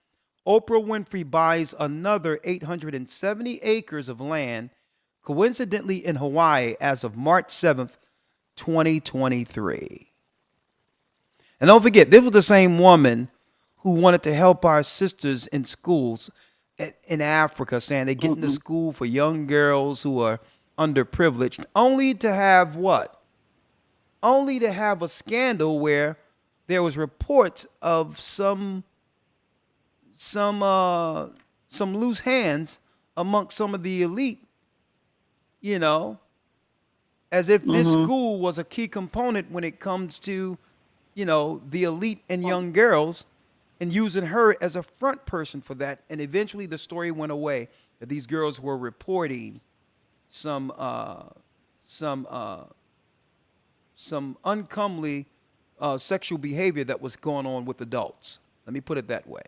Oprah Winfrey buys another 870 acres of land, coincidentally in Hawaii, as of March 7th, 2023. And don't forget, this was the same woman who wanted to help our sisters in schools in Africa, saying they get into school for young girls who are underprivileged, only to have what? Only to have a scandal where there was reports of some loose hands amongst some of the elite, as if this school was a key component when it comes to, the elite and young girls, and using her as a front person for that. And eventually the story went away that these girls were reporting some uncomely sexual behavior that was going on with adults. Let me put it that way.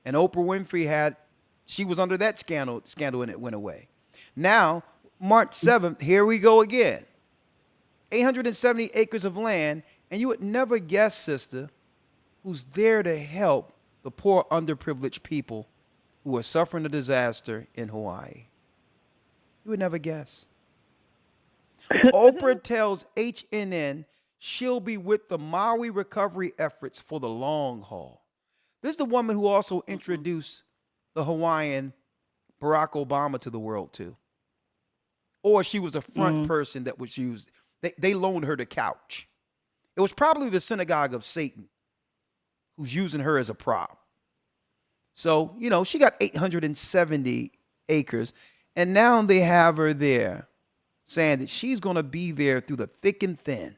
And Oprah Winfrey she was under that scandal and it went away. Now, March 7th, here we go again. 870 acres of land, and you would never guess, sister, who's there to help the poor, underprivileged people who are suffering a disaster in Hawaii. You would never guess. Oprah tells HNN she'll be with the Maui recovery efforts for the long haul. This is the woman who also introduced the Hawaiian Barack Obama to the world too. Or she was a front person that was used. They loaned her the couch. It was probably the synagogue of Satan who's using her as a prop. So, she got 870 acres, and now they have her there saying that she's going to be there through the thick and thin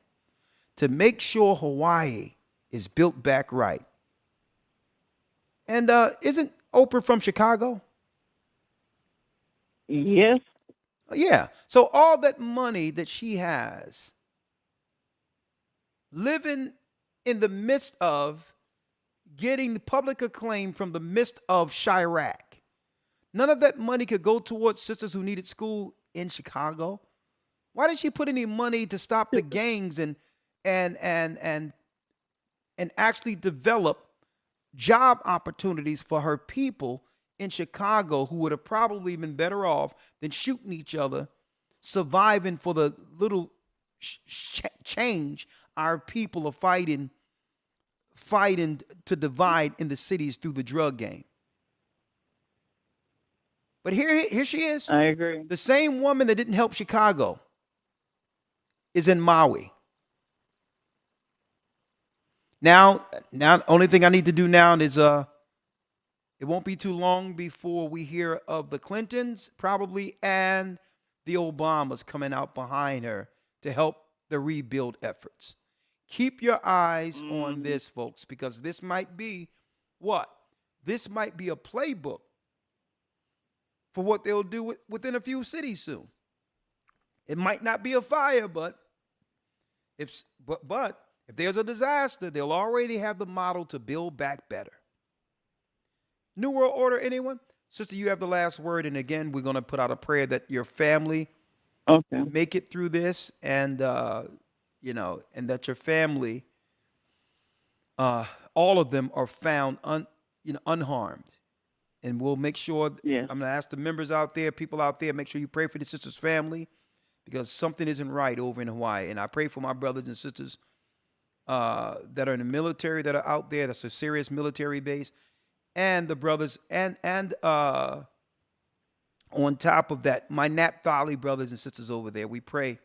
to make sure Hawaii is built back right. And isn't Oprah from Chicago? Yes. Yeah. So all that money that she has, living in the midst of getting public acclaim from the midst of Chirac. None of that money could go towards sisters who needed school in Chicago. Why didn't she put any money to stop the gangs and actually develop job opportunities for her people in Chicago who would have probably been better off than shooting each other, surviving for the little change our people are fighting to divide in the cities through the drug game. But here she is. I agree. The same woman that didn't help Chicago is in Maui. Now, only thing I need to do now is it won't be too long before we hear of the Clintons probably and the Obamas coming out behind her to help the rebuild efforts. Keep your eyes on this, folks, because this might be what? This might be a playbook for what they'll do within a few cities soon. It might not be a fire, but if there's a disaster, they'll already have the model to build back better. New World Order, anyone? Sister, you have the last word. And again, we're going to put out a prayer that your family make it through this and, and that your family, all of them are found unharmed. And we'll make sure, I'm going to ask the members out there, people out there, make sure you pray for the sister's family because something isn't right over in Hawaii. And I pray for my brothers and sisters that are in the military that are out there. That's a serious military base. And the brothers and on top of that, my Naphtali brothers and sisters over there, we pray.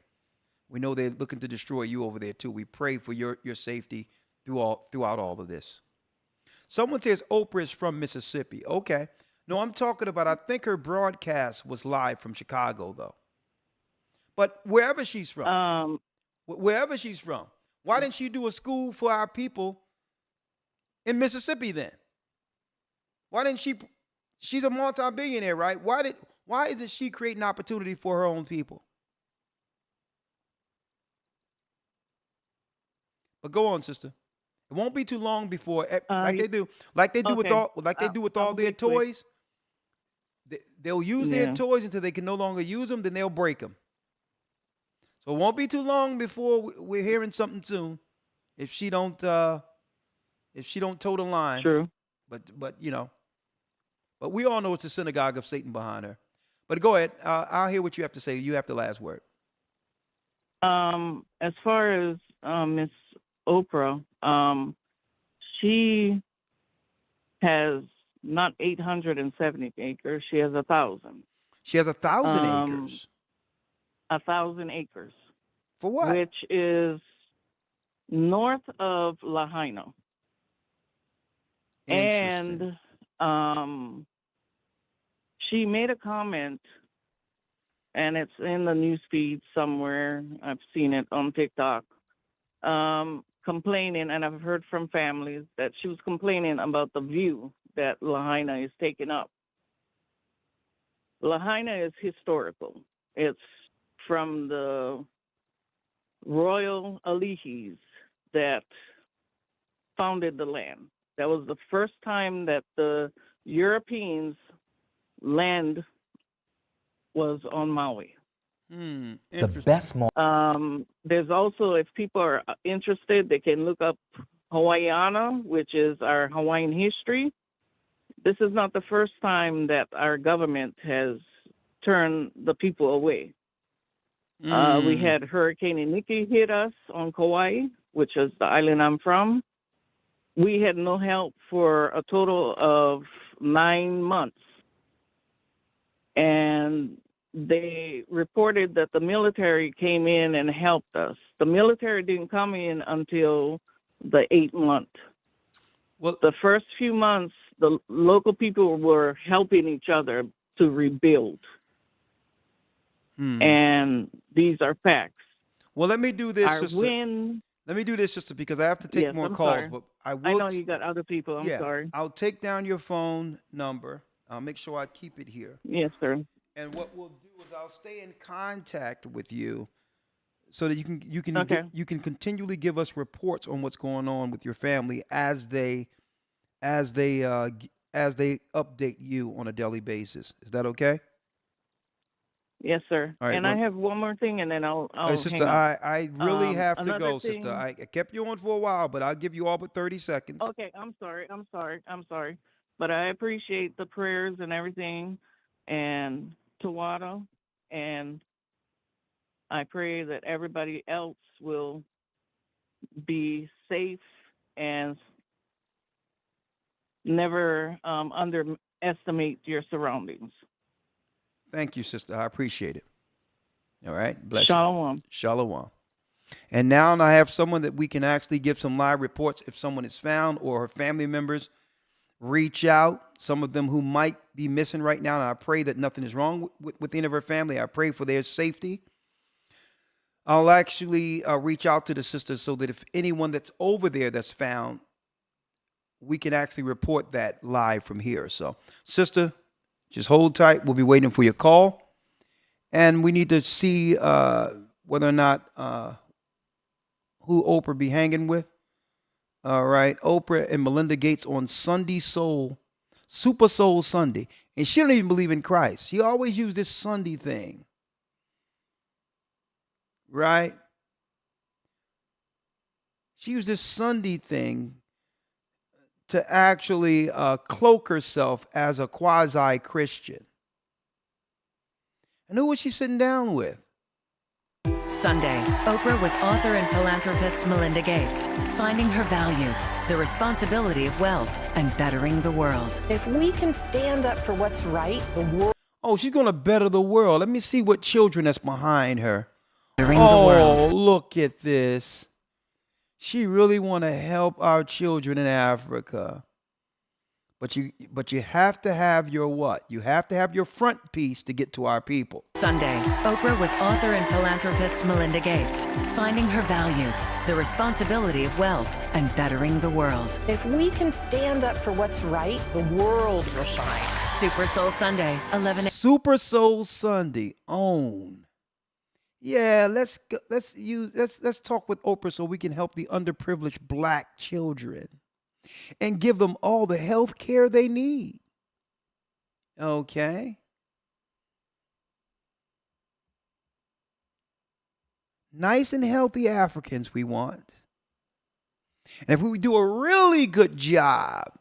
We know they're looking to destroy you over there too. We pray for your safety throughout all of this. Someone says Oprah is from Mississippi. Okay. No, I'm talking about, I think her broadcast was live from Chicago though. But wherever she's from, why didn't she do a school for our people in Mississippi then? Why didn't she's a multi-billionaire, right? Why isn't she creating opportunity for her own people? But go on, sister. It won't be too long before, like they do with all their toys. They'll use their toys until they can no longer use them, then they'll break them. So it won't be too long before we're hearing something soon. If she don't toe the line. True. But we all know it's the synagogue of Satan behind her. But go ahead. I'll hear what you have to say. You have the last word. As far as Miss Oprah, she has not 870 acres. She has 1,000. She has 1,000 acres. 1,000 acres. For what? Which is north of Lahaina. And she made a comment, and it's in the news feed somewhere. I've seen it on TikTok. Complaining, and I've heard from families that she was complaining about the view that Lahaina is taking up. Lahaina is historical. It's from the royal Alihis that founded the land. That was the first time that the Europeans' land was on Maui. The best There's also, if people are interested, they can look up Hawaiiana, which is our Hawaiian history. This is not the first time that our government has turned the people away. We had Hurricane Iniki hit us on Kauai, which is the island I'm from. We had no help for a total of 9 months. And they reported that the military came in and helped us. The military didn't come in until the 8th month. Well, the first few months, the local people were helping each other to rebuild. And these are facts. Well, let me do this, sister. Let me do this, sister, because I have to take more calls. Sorry. But I know you got other people. I'm sorry. I'll take down your phone number. I'll make sure I keep it here. Yes, sir. And what we'll do is I'll stay in contact with you, so that you can continually give us reports on what's going on with your family as they as they update you on a daily basis. Is that okay? Yes, sir. All right, And I have one more thing, and then I'll Sister, hang up. I really have to Another go, thing. sister. I kept you on for a while, but I'll give you all but 30 seconds. Okay, I'm sorry. But I appreciate the prayers and everything, and Tawada, and I pray that everybody else will be safe and never underestimate your surroundings. Thank you, sister. I appreciate it. All right. Bless Shalom. you. Shalom. And now I have someone that we can actually give some live reports if someone is found or her family members reach out, some of them who might be missing right now. And I pray that nothing is wrong with any of her family. I pray for their safety. I'll actually reach out to the sisters so that if anyone that's over there that's found, we can actually report that live from here. So, sister, just hold tight. We'll be waiting for your call. And we need to see whether or not who Oprah be hanging with. All right. Oprah and Melinda Gates on Sunday Soul, Super Soul Sunday. And she don't even believe in Christ. She always used this Sunday thing. Right? She used this Sunday thing to actually cloak herself as a quasi-Christian. And who was she sitting down with? Sunday, Oprah with author and philanthropist Melinda Gates, finding her values, the responsibility of wealth, and bettering the world. If we can stand up for what's right, the world... Oh, she's going to better the world. Let me see what children that's behind her. Bettering the world. Oh, look at this. She really want to help our children in Africa. But you have to have your what? You have to have your front piece to get to our people. Sunday, Oprah with author and philanthropist Melinda Gates, finding her values, the responsibility of wealth, and bettering the world. If we can stand up for what's right, the world will shine. Super Soul Sunday, 11 a.m. Super Soul Sunday, own. Yeah, let's talk with Oprah so we can help the underprivileged black children and give them all the health care they need. Okay. Nice and healthy Africans we want. And if we do a really good job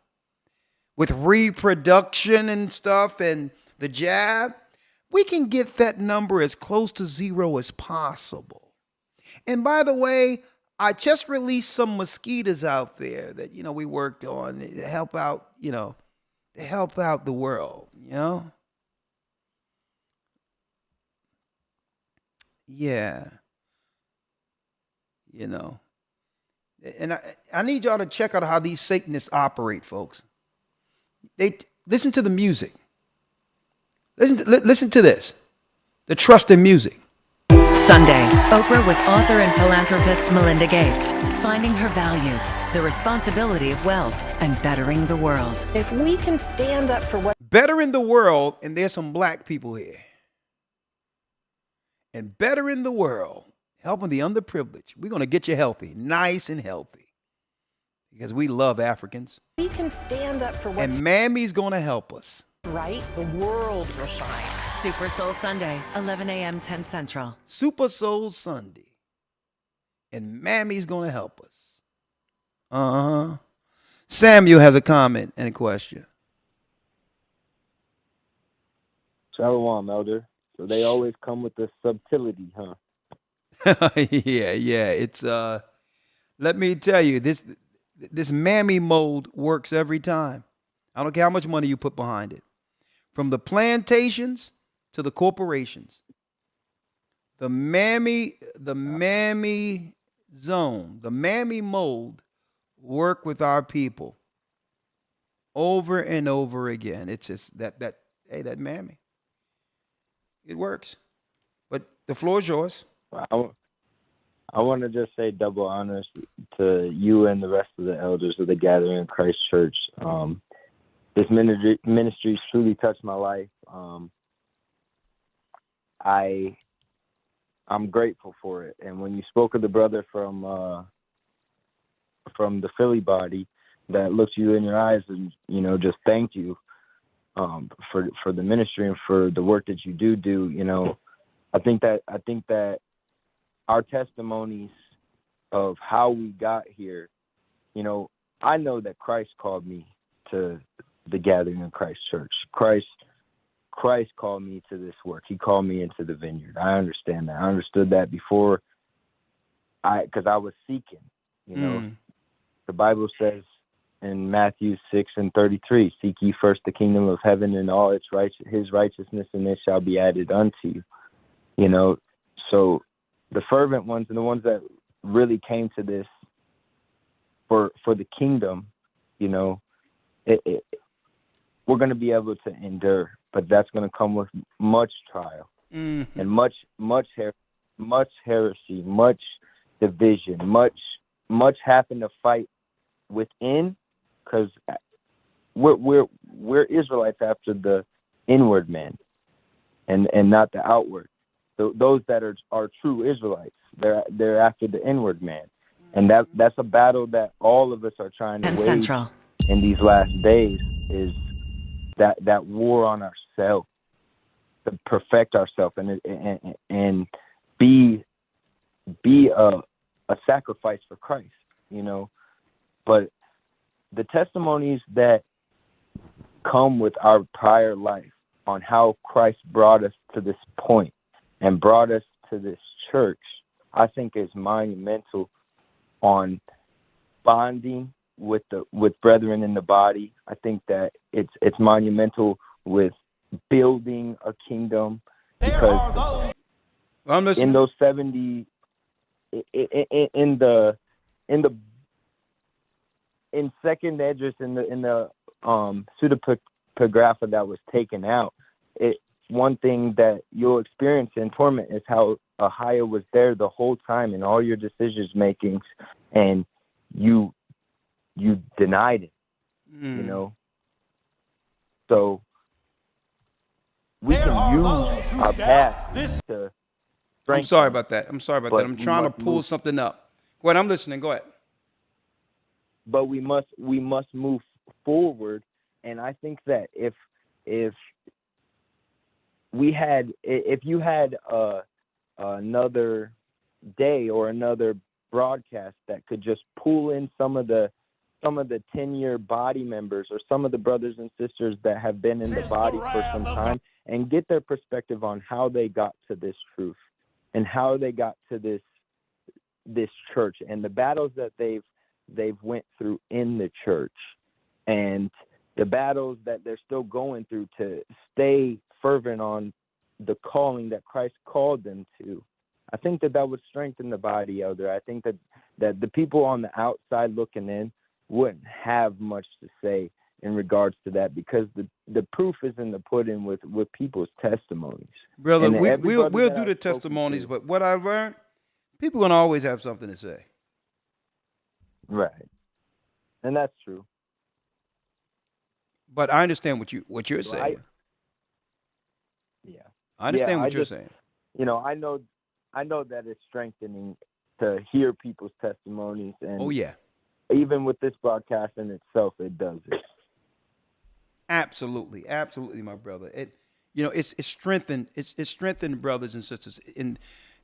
with reproduction and stuff and the jab, we can get that number as close to zero as possible. And by the way, I just released some mosquitoes out there that, we worked on to help out, to help out the world, Yeah. And I need y'all to check out how these Satanists operate, folks. They listen to the music. Listen to this. The trust in music. Sunday, Oprah with author and philanthropist Melinda Gates, finding her values, the responsibility of wealth, and bettering the world. If we can stand up for what... Bettering the world, and there's some black people here. And bettering the world, helping the underprivileged. We're going to get you healthy, nice and healthy. Because we love Africans. We can stand up for what's... And Mammy's going to help us. Right, the world will shine. Super Soul Sunday, 11 a.m., 10 Central. Super Soul Sunday. And Mammy's going to help us. Uh-huh. Samuel has a comment and a question. Shalom, Elder. So they always come with the subtlety, huh? Yeah. It's let me tell you, this mammy mold works every time. I don't care how much money you put behind it. From the plantations to the corporations. The mammy zone, the mammy mold work with our people over and over again. It's just that mammy. It works. But the floor is yours. I want to just say double honors to you and the rest of the elders of the Gathering Christ Church. This ministry truly touched my life. I'm grateful for it. And when you spoke of the brother from the Philly body, that looked you in your eyes and, you know, just thanked you for the ministry and for the work that you do, you know. I think that our testimonies of how we got here, you know, I know that Christ called me to the Gathering of Christ Church. Christ called me to this work. He called me into the vineyard. I understand that. I understood that before because I was seeking, you know. The Bible says in Matthew 6:33, seek ye first the kingdom of heaven and all its his righteousness, and it shall be added unto you. You know, so the fervent ones and the ones that really came to this for the kingdom, you know, we're going to be able to endure, but that's going to come with much trial and much heresy, much division, much having to fight within, because we're Israelites after the inward man and not the outward. So those that are true Israelites, they're after the inward man, and that's a battle that all of us are trying to wage in these last days. Is that war on ourselves, to perfect ourselves and be a sacrifice for Christ, you know. But the testimonies that come with our prior life on how Christ brought us to this point and brought us to this church, I think is monumental on bonding with brethren in the body. I think that it's monumental with building a kingdom, because in those 70 in second address in the pseudepigrapha that was taken out, one thing that you'll experience in torment is how Ahia was there the whole time in all your decisions makings, and you denied it, you know. So we can use our past to. I'm sorry about that. I'm trying to pull something up. Go ahead. I'm listening. Go ahead. But we must move forward, and I think that if you had another day or another broadcast that could just pull in some of the 10-year body members or some of the brothers and sisters that have been in the body for some time and get their perspective on how they got to this truth and how they got to this church and the battles that they've went through in the church and the battles that they're still going through to stay fervent on the calling that Christ called them to. I think that would strengthen the body, Elder. I think that the people on the outside looking in wouldn't have much to say in regards to that, because the proof is in the pudding with people's testimonies. Brother, we'll do the testimonies, but what I've learned, people are going to always have something to say. Right. And that's true. But I understand what you're saying. I understand what you're saying. You know, I know that it's strengthening to hear people's testimonies, and even with this broadcast in itself, it does it. Absolutely, my brother. It's strengthened. It's strengthened brothers and sisters, and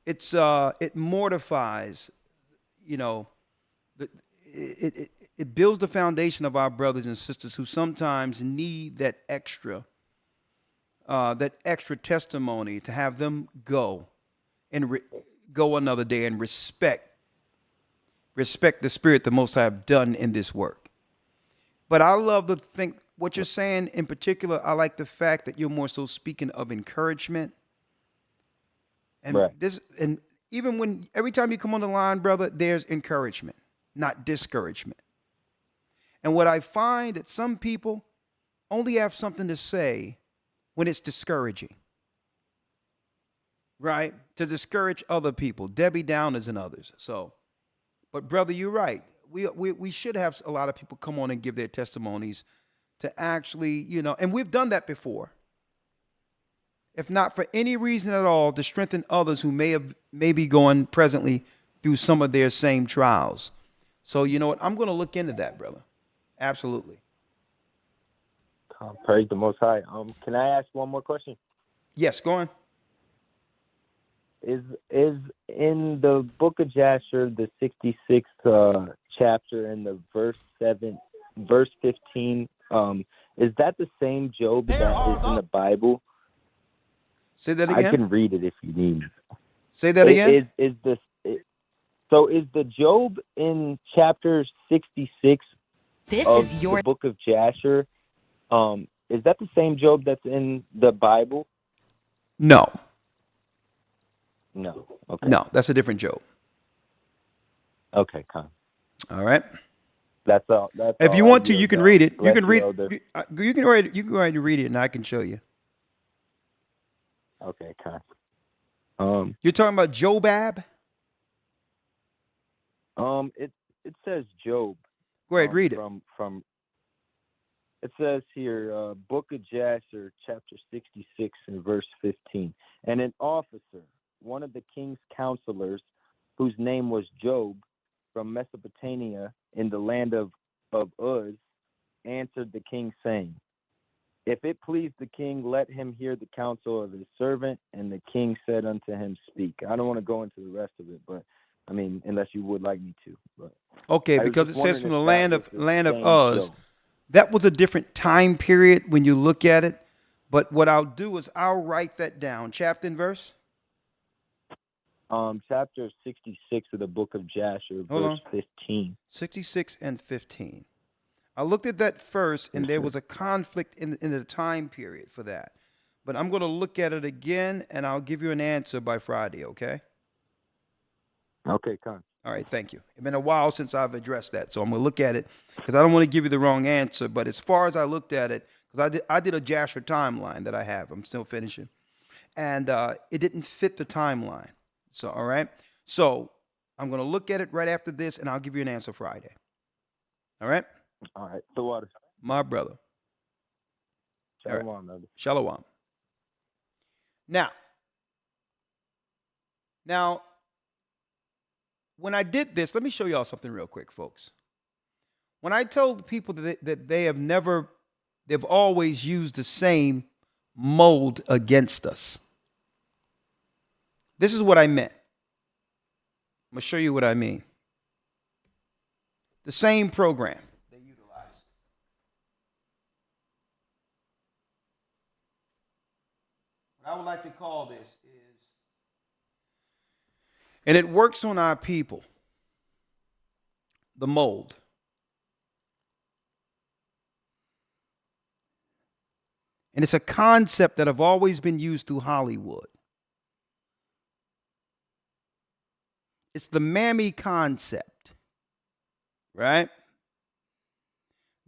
it mortifies. You know, it builds the foundation of our brothers and sisters who sometimes need that extra testimony to have them go and go another day and respect the spirit the Most High have done in this work. But I love to think what you're saying in particular. I like the fact that you're more so speaking of encouragement, and and even every time you come on the line, brother, there's encouragement, not discouragement. And what I find that some people only have something to say when it's discouraging, right? To discourage other people, Debbie Downers and others. So, but brother, you're right. We should have a lot of people come on and give their testimonies to actually, and we've done that before. If not for any reason at all, to strengthen others who may be going presently through some of their same trials. So you know what? I'm going to look into that, brother. Absolutely. Praise the Most High. Can I ask one more question? Yes, go on. Is in the book of Jasher, the 66th chapter, and the verse 15, is that the same Job that is in the Bible? Say that again. I can read it if you need. Say that again. So is the Job in chapter 66 of the book of Jasher? Is that the same Job that's in the Bible? No. No. Okay. No, that's a different Job. Okay, come. All right. That's all. If you want to, you can read it. You can read. You can write. You can go ahead and read it, and I can show you. Okay, come. You're talking about Jobab? It says Job. Go ahead, read it. From. It says here, Book of Jasher, chapter 66, and verse 15. And an officer, one of the king's counselors, whose name was Job, from Mesopotamia in the land of Uz, answered the king, saying, If it please the king, let him hear the counsel of his servant. And the king said unto him, Speak. I don't want to go into the rest of it, but I mean, unless you would like me to. But okay, because it says from the land of Uz. That was a different time period when you look at it. But what I'll do is I'll write that down. Chapter and verse? Chapter 66 of the book of Jasher, verse 15. 66 and 15. I looked at that first, and there was a conflict in the time period for that. But I'm going to look at it again, and I'll give you an answer by Friday, okay? Okay, come. All right, thank you. It's been a while since I've addressed that, so I'm going to look at it because I don't want to give you the wrong answer. But as far as I looked at it, because I did a Jasher timeline that I have. I'm still finishing. And it didn't fit the timeline. So, all right? So I'm going to look at it right after this, and I'll give you an answer Friday. All right? All right. The water. My brother. Shalom, right. brother. Shalom. Now, when I did this, let me show y'all something real quick, folks. When I told people that they've always used the same mold against us. This is what I meant. I'm going to show you what I mean. The same program they utilize. What I would like to call this is, and it works on our people, the mold. And it's a concept that have always been used through Hollywood. It's the mammy concept, right?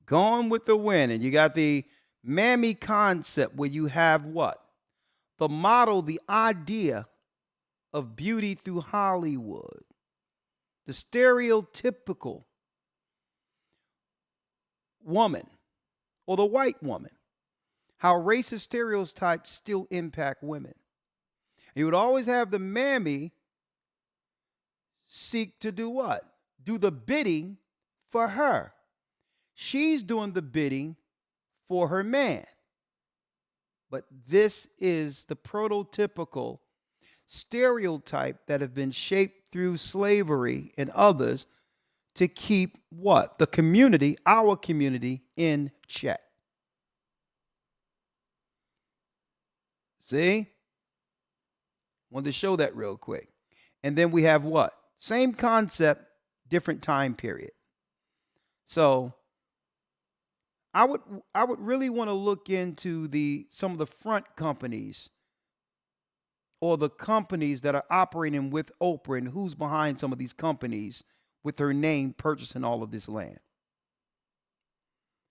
Going with the wind. And you got the mammy concept where you have what? The model, the idea of beauty through Hollywood. The stereotypical woman or the white woman. How racist stereotypes still impact women. You would always have the mammy seek to do what? Do the bidding for her. She's doing the bidding for her man. But this is the prototypical stereotype that have been shaped through slavery and others to keep what? The community, our community, in check. See? Wanted to show that real quick. And then we have what? Same concept, different time period. So I would really want to look into some of the front companies or the companies that are operating with Oprah and who's behind some of these companies with her name purchasing all of this land.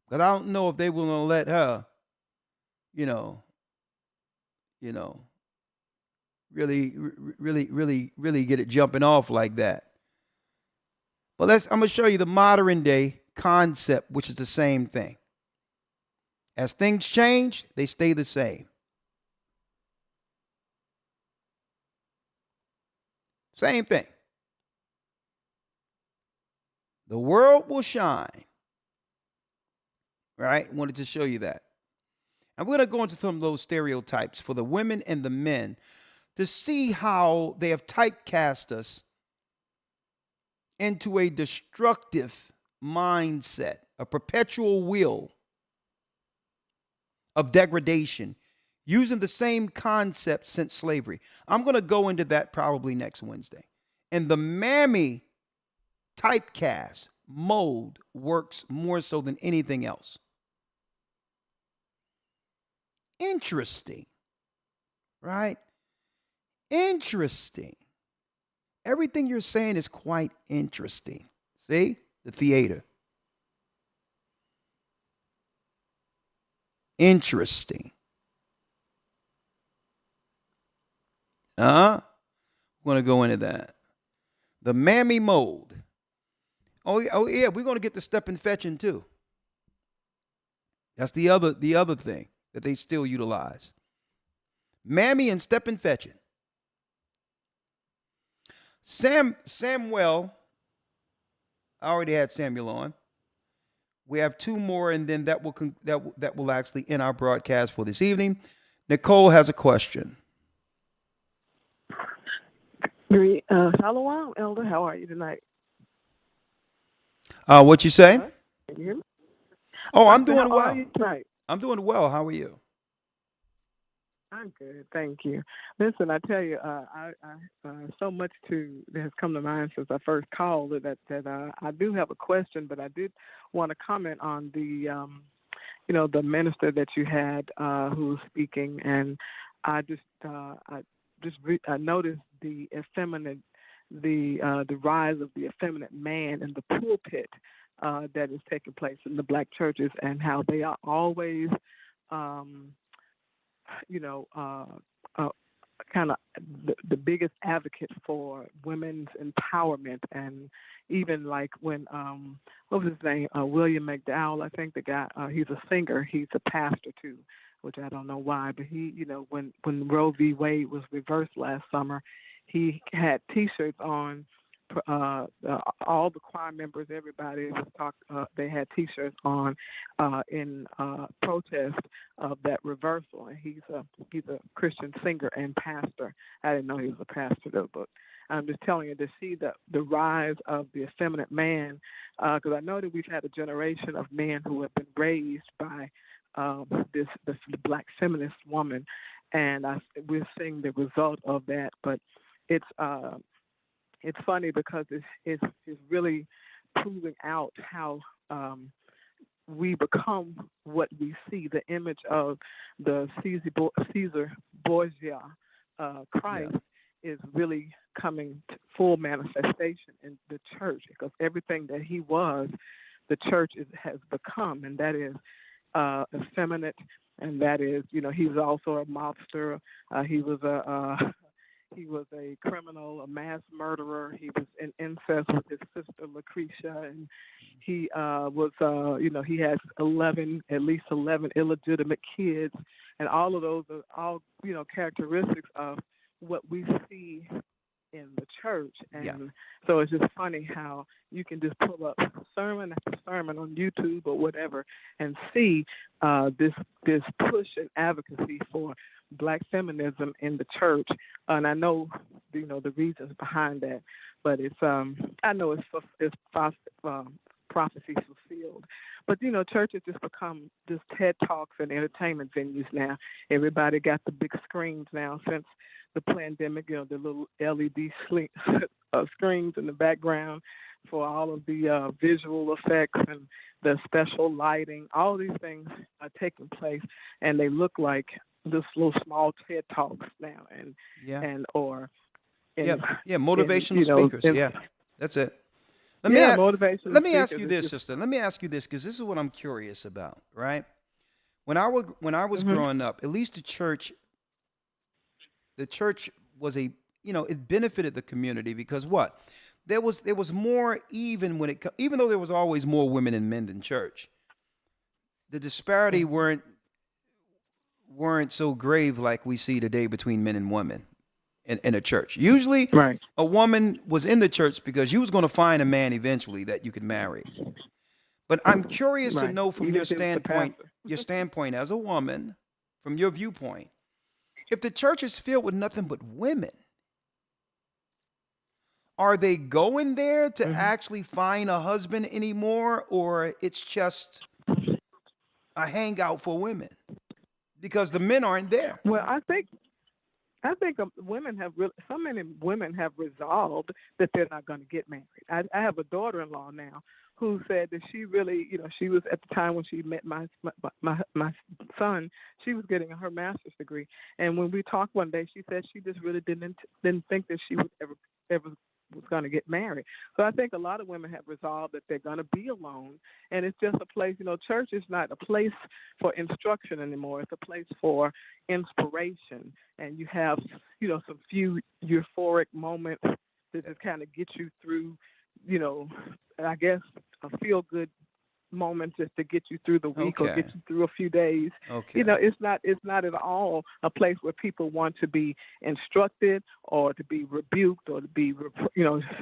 Because I don't know if they will let her, really get it jumping off like that. But I'm going to show you the modern day concept, which is the same thing. As things change, they stay the same. Same thing. The world will shine right? Wanted to show you that. And we're going to go into some of those stereotypes for the women and the men to see how they have typecast us into a destructive mindset, a perpetual will of degradation, using the same concept since slavery. I'm going to go into that probably next Wednesday. And the mammy typecast mold works more so than anything else. Interesting, right? Interesting. Everything you're saying is quite interesting. See? The theater. Interesting. I'm going to go into that. The mammy mold. Oh yeah, we're going to get to step and fetching too. That's the other thing that they still utilize. Mammy and step and fetching. Samuel, I already had Samuel on. We have two more, and then that will actually end our broadcast for this evening. Nicole has a question. Shalom, Elder. How are you tonight? What you say? Can you hear me? Oh, I'm doing How well. are you tonight? I'm doing well. How are you? I'm good, thank you. Listen, I tell you, I so much that has come to mind since I first called that I do have a question, but I did want to comment on the the minister that you had who was speaking, and I noticed the rise of the effeminate man in the pulpit that is taking place in the black churches, and how they are always kind of the biggest advocate for women's empowerment. And even like when what was his name, William McDowell, I think the guy, he's a singer, he's a pastor too, which I don't know why, but he, when Roe v. Wade was reversed last summer, he had T-shirts on. All the choir members, everybody was they had T-shirts on in protest of that reversal. And he's a Christian singer and pastor. I didn't know he was a pastor though, but I'm just telling you to see the rise of the effeminate man, because I know that we've had a generation of men who have been raised by the black feminist woman, and we're seeing the result of that. But it's funny because it's really proving out how we become what we see. The image of the Caesar Borgia Christ is really coming to full manifestation in the church, because everything that he was, the church has become, and that is effeminate, and that is, he was also a mobster. He was a criminal, a mass murderer. He was in incest with his sister Lucretia, and he was, he has at least 11 illegitimate kids, and all of those are all, characteristics of what we see in the church. And so it's just funny how you can just pull up sermon after sermon on YouTube or whatever and see this push and advocacy for black feminism in the church. And I know, the reasons behind that, but it's I know it's prophecy fulfilled. But churches just become just TED Talks and entertainment venues now. Everybody got the big screens now since the pandemic. The little LED screens in the background for all of the visual effects and the special lighting. All these things are taking place, and they look like this little small TED Talks now, motivational speakers. That's it. Let me ask you this, sister. Let me ask you this, because this is what I'm curious about, right? When I was growing up, at least the church was it benefited the community, because what? There was more even though there was always more women and men than church. The disparity weren't so grave like we see today between men and women in a church. Usually, a woman was in the church because you was going to find a man eventually that you could marry. But I'm curious to Right. know from Even your if it was the standpoint as a woman, from your viewpoint, if the church is filled with nothing but women, are they going there to actually find a husband anymore, or it's just a hangout for women? Because the men aren't there. Well, I think women have so many women have resolved that they're not going to get married. I have a daughter-in-law now who said that she really, she was at the time when she met my son, she was getting her master's degree, and when we talked one day, she said she just really didn't think that she would ever was going to get married. So I think a lot of women have resolved that they're going to be alone, and it's just a place. Church is not a place for instruction anymore. It's a place for inspiration, and you have some few euphoric moments that just kind of get you through. I guess a feel good moment just to get you through the week or get you through a few days. Okay. It's not at all a place where people want to be instructed or to be rebuked or to be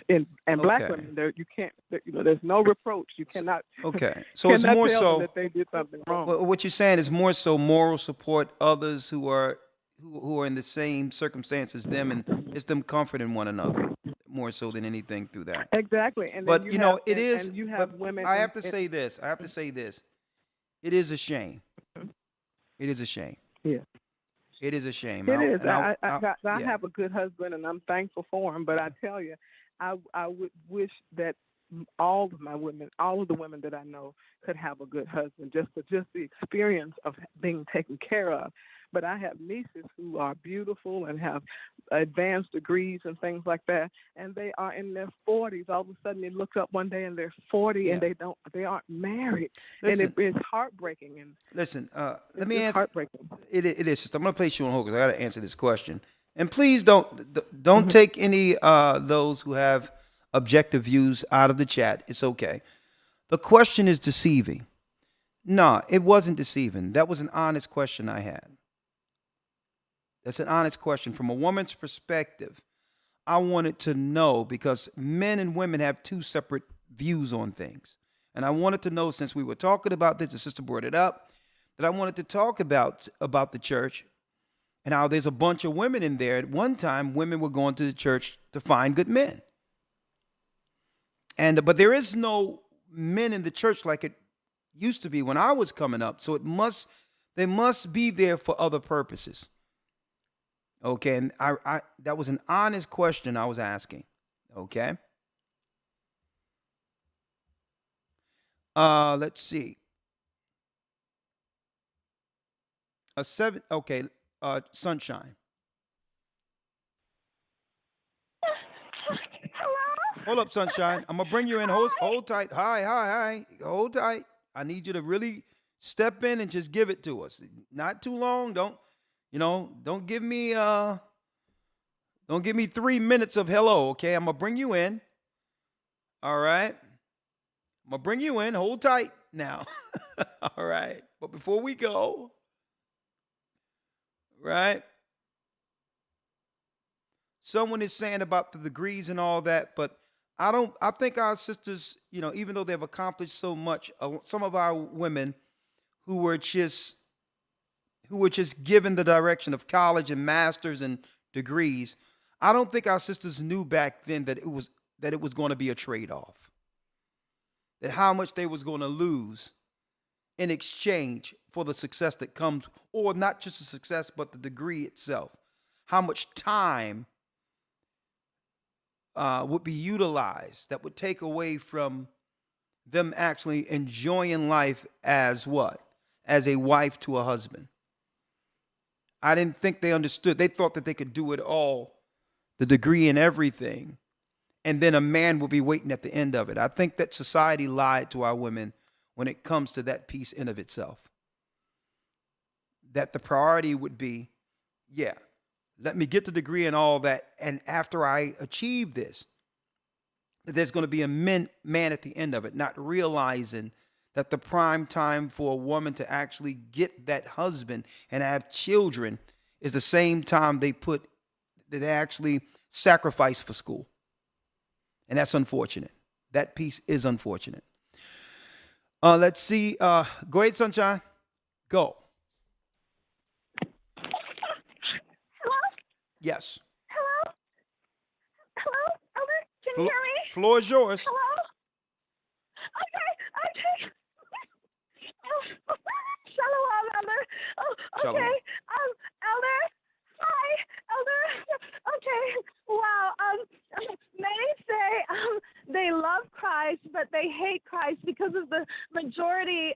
and black women you can't there's no reproach. You cannot So it's more tell so them that they did something wrong. What you're saying is more so moral support others who are in the same circumstances as them, and it's them comforting one another more so than anything through that. Exactly. And but it is. And you have but women. I have to say this. It is a shame. It is a shame. Yeah. It is a shame. It is. I have a good husband, and I'm thankful for him. But I tell you, I would wish that all of the women that I know could have a good husband, just the experience of being taken care of. But I have nieces who are beautiful and have advanced degrees and things like that, and they are in their 40s. All of a sudden, they look up one day and they're 40 and they aren't married, and it's heartbreaking. And listen, let me answer. Heartbreaking. It is. Sister. I'm going to place you on hold because I got to answer this question. And please don't take any those who have objective views out of the chat. It's okay. The question is deceiving. No, it wasn't deceiving. That was an honest question I had. That's an honest question. From a woman's perspective, I wanted to know, because men and women have two separate views on things. And I wanted to know, since we were talking about this, the sister brought it up, that I wanted to talk about the church and how there's a bunch of women in there. At one time, women were going to the church to find good men. But there is no men in the church like it used to be when I was coming up. So they must be there for other purposes. Okay, and I that was an honest question I was asking. Okay. Let's see. Sunshine. Hello? Hold up, Sunshine. I'm gonna bring you in. Hold tight. Hi. Hold tight. I need you to really step in and just give it to us. Not too long. Don't give me 3 minutes of hello, okay? I'm gonna bring you in. All right. I'm gonna bring you in. Hold tight now. All right. But before we go, right? Someone is saying about the degrees and all that, but I think our sisters, even though they've accomplished so much, some of our women who were just given the direction of college and masters and degrees, I don't think our sisters knew back then that it was going to be a trade-off. That how much they was going to lose in exchange for the success that comes, or not just the success, but the degree itself. How much time would be utilized that would take away from them actually enjoying life as what? As a wife to a husband. I didn't think they understood. They thought that they could do it all, the degree and everything, and then a man will be waiting at the end of it. I think that society lied to our women when it comes to that piece in of itself. That the priority would be, let me get the degree and all that, and after I achieve this, that there's going to be a man at the end of it, not realizing that the prime time for a woman to actually get that husband and have children is the same time they actually sacrifice for school. And that's unfortunate. That piece is unfortunate. Let's see. Go ahead, Sunshine. Go. Hello? Yes. Hello? Hello? Elder, can you hear me? Floor is yours. Hello? Okay. Shalom, Elder. Oh, Shalom. okay. Elder. Hi, Elder. Okay. Wow. Many say they love Christ, but they hate Christ because of the majority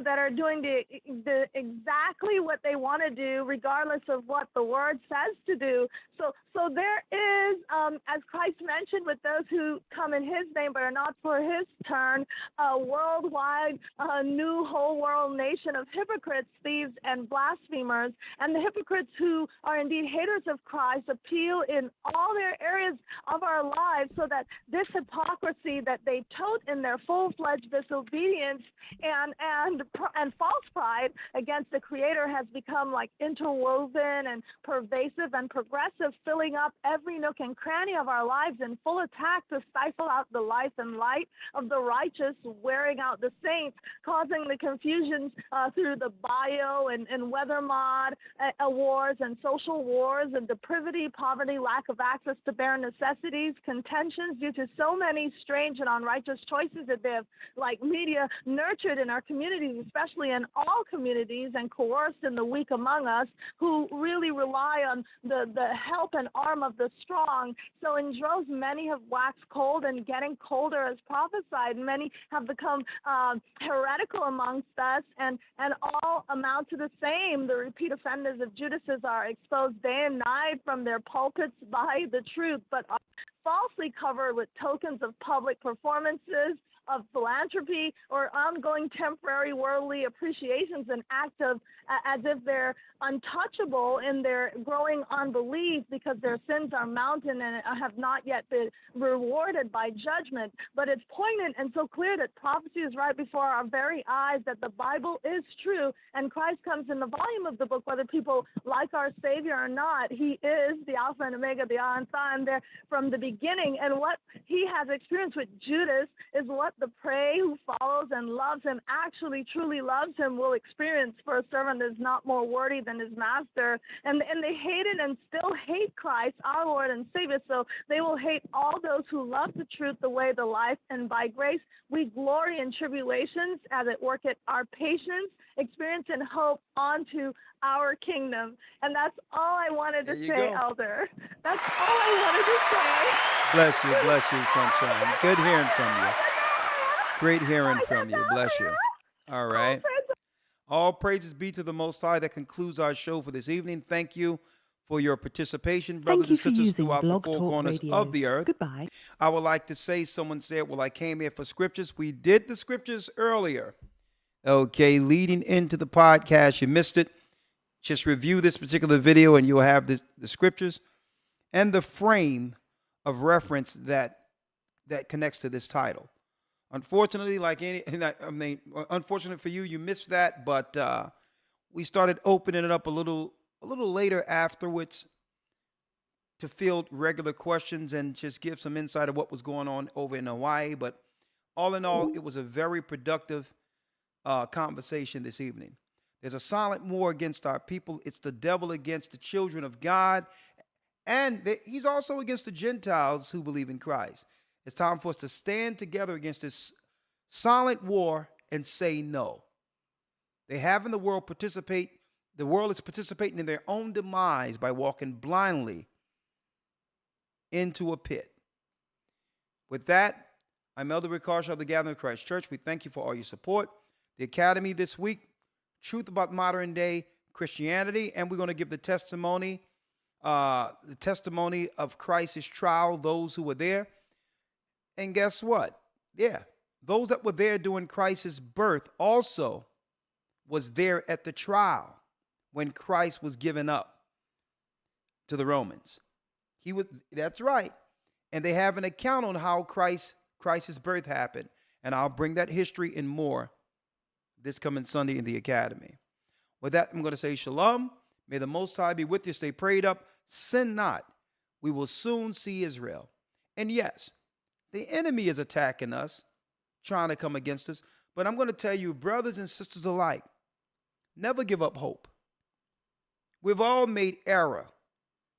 that are doing the exactly what they want to do, regardless of what the word says to do. So there is, as Christ mentioned, with those who come in his name but are not for his turn, a worldwide, new whole world nation of hypocrites, thieves, and blasphemers. And the hypocrites who are indeed haters of Christ appeal in all their areas of our lives, so that this hypocrisy that they tote in their full-fledged disobedience and false pride against the Creator has become like interwoven and pervasive and progressive, filling up every nook and cranny of our lives in full attack to stifle out the life and light of the righteous, wearing out the saints, causing the confusions through the bio and weather mod wars and social wars and depravity, poverty, lack of access to bare necessities, contentions due to so many strange and unrighteous choices that they have, like media, nurtured in our communities, especially in all communities, and coerced in the weak among us who really rely on the help and arm of the strong. So in droves, many have waxed cold and getting colder as prophesied. Many have become heretical amongst us, and all amount to the same. The repeat offenders of Judases are exposed day and night from their pulpits by the truth, but are falsely covered with tokens of public performances, of philanthropy, or ongoing temporary worldly appreciations, and act of as if they're untouchable in their growing unbelief because their sins are mountain and have not yet been rewarded by judgment. But it's poignant and so clear that prophecy is right before our very eyes, that the Bible is true, and Christ comes in the volume of the book, whether people like our Savior or not. He is the Alpha and Omega, the Alpha and there from the beginning, and what he has experienced with Judas is what the prey who follows and loves him, actually truly loves him, will experience. For a servant is not more worthy than his master. And they hated and still hate Christ, our Lord and Savior. So they will hate all those who love the truth, the way, the life, and by grace we glory in tribulations, as it worketh our patience, experience, and hope onto our kingdom. And that's all I wanted to say, Elder. That's all I wanted to say. Bless you, Sunshine. Good hearing from you. Great hearing from you. Bless you. All right. All praises be to the Most High. That concludes our show for this evening. Thank you for your participation, brothers and sisters throughout the four corners of the earth. Goodbye. I would like to say, someone said, well, I came here for scriptures. We did the scriptures earlier. Okay, leading into the podcast. You missed it. Just review this particular video and you'll have the scriptures and the frame of reference that connects to this title. Unfortunately, unfortunate for you, you missed that, but we started opening it up a little later afterwards to field regular questions and just give some insight of what was going on over in Hawaii. But all in all, it was a very productive conversation this evening. There's a silent war against our people. It's the devil against the children of God, and he's also against the Gentiles who believe in Christ. It's time for us to stand together against this silent war and say no. They have in the world participate. The world is participating in their own demise by walking blindly into a pit. With that, I'm Elder Rawchaa of the Gathering of Christ Church. We thank you for all your support. The Academy this week, Truth About Modern Day Christianity, and we're going to give the testimony of Christ's trial, those who were there. And guess what? Yeah, those that were there during Christ's birth also was there at the trial when Christ was given up to the Romans. That's right. And they have an account on how Christ's birth happened. And I'll bring that history and more this coming Sunday in the Academy. With that, I'm going to say shalom. May the Most High be with you. Stay prayed up. Sin not. We will soon see Israel. And yes, the enemy is attacking us, trying to come against us, But I'm going to tell you, brothers and sisters alike, never give up hope. We've all made error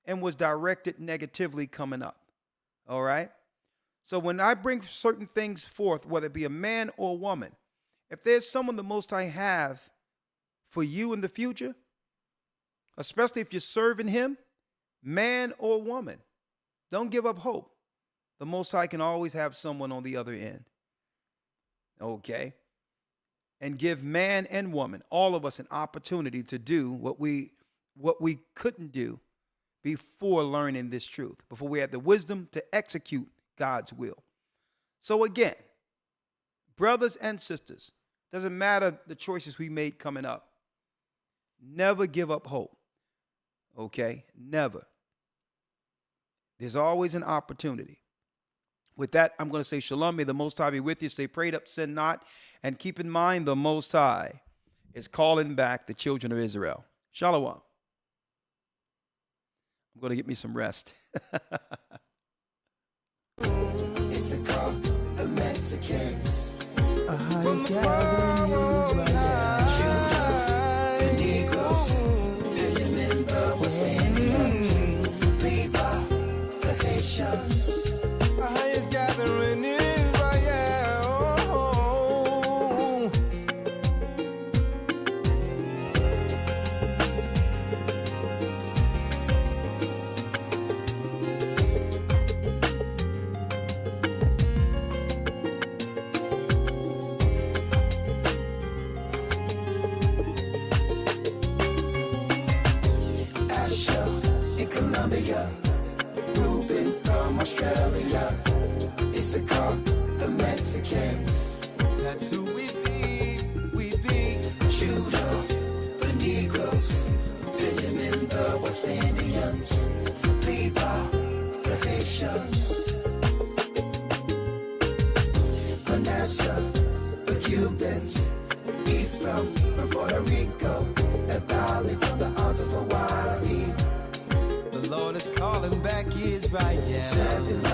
and was directed negatively coming up. All right? So when I bring certain things forth, whether it be a man or a woman, if there's someone the Most High have for you in the future, especially if you're serving him, man or woman, don't give up hope. The Most High can always have someone on the other end. Okay? And give man and woman, all of us, an opportunity to do what we couldn't do before learning this truth, before we had the wisdom to execute God's will. So again, brothers and sisters, doesn't matter the choices we made coming up, never give up hope. Okay? Never. There's always an opportunity. With that, I'm going to say shalom. May the Most High be with you. Stay prayed up, sin not. And keep in mind, the Most High is calling back the children of Israel. Shalom. I'm going to get me some rest. It's a call, the Mexicans. From gathering news right now. The Negroes, Benjamin, the West Indians, Levi, the Haitians. Gathering is right now. Asher in Colombia, Ruben from Australia. It's a call, the Mexicans. That's who we be. Judah, the Negroes, Benjamin, the West Indians, Levi, the Haitians, Manasseh, the Cubans, Ephraim from Puerto Rico, and Valley from the islands of Hawaii. The Lord is calling back Israel.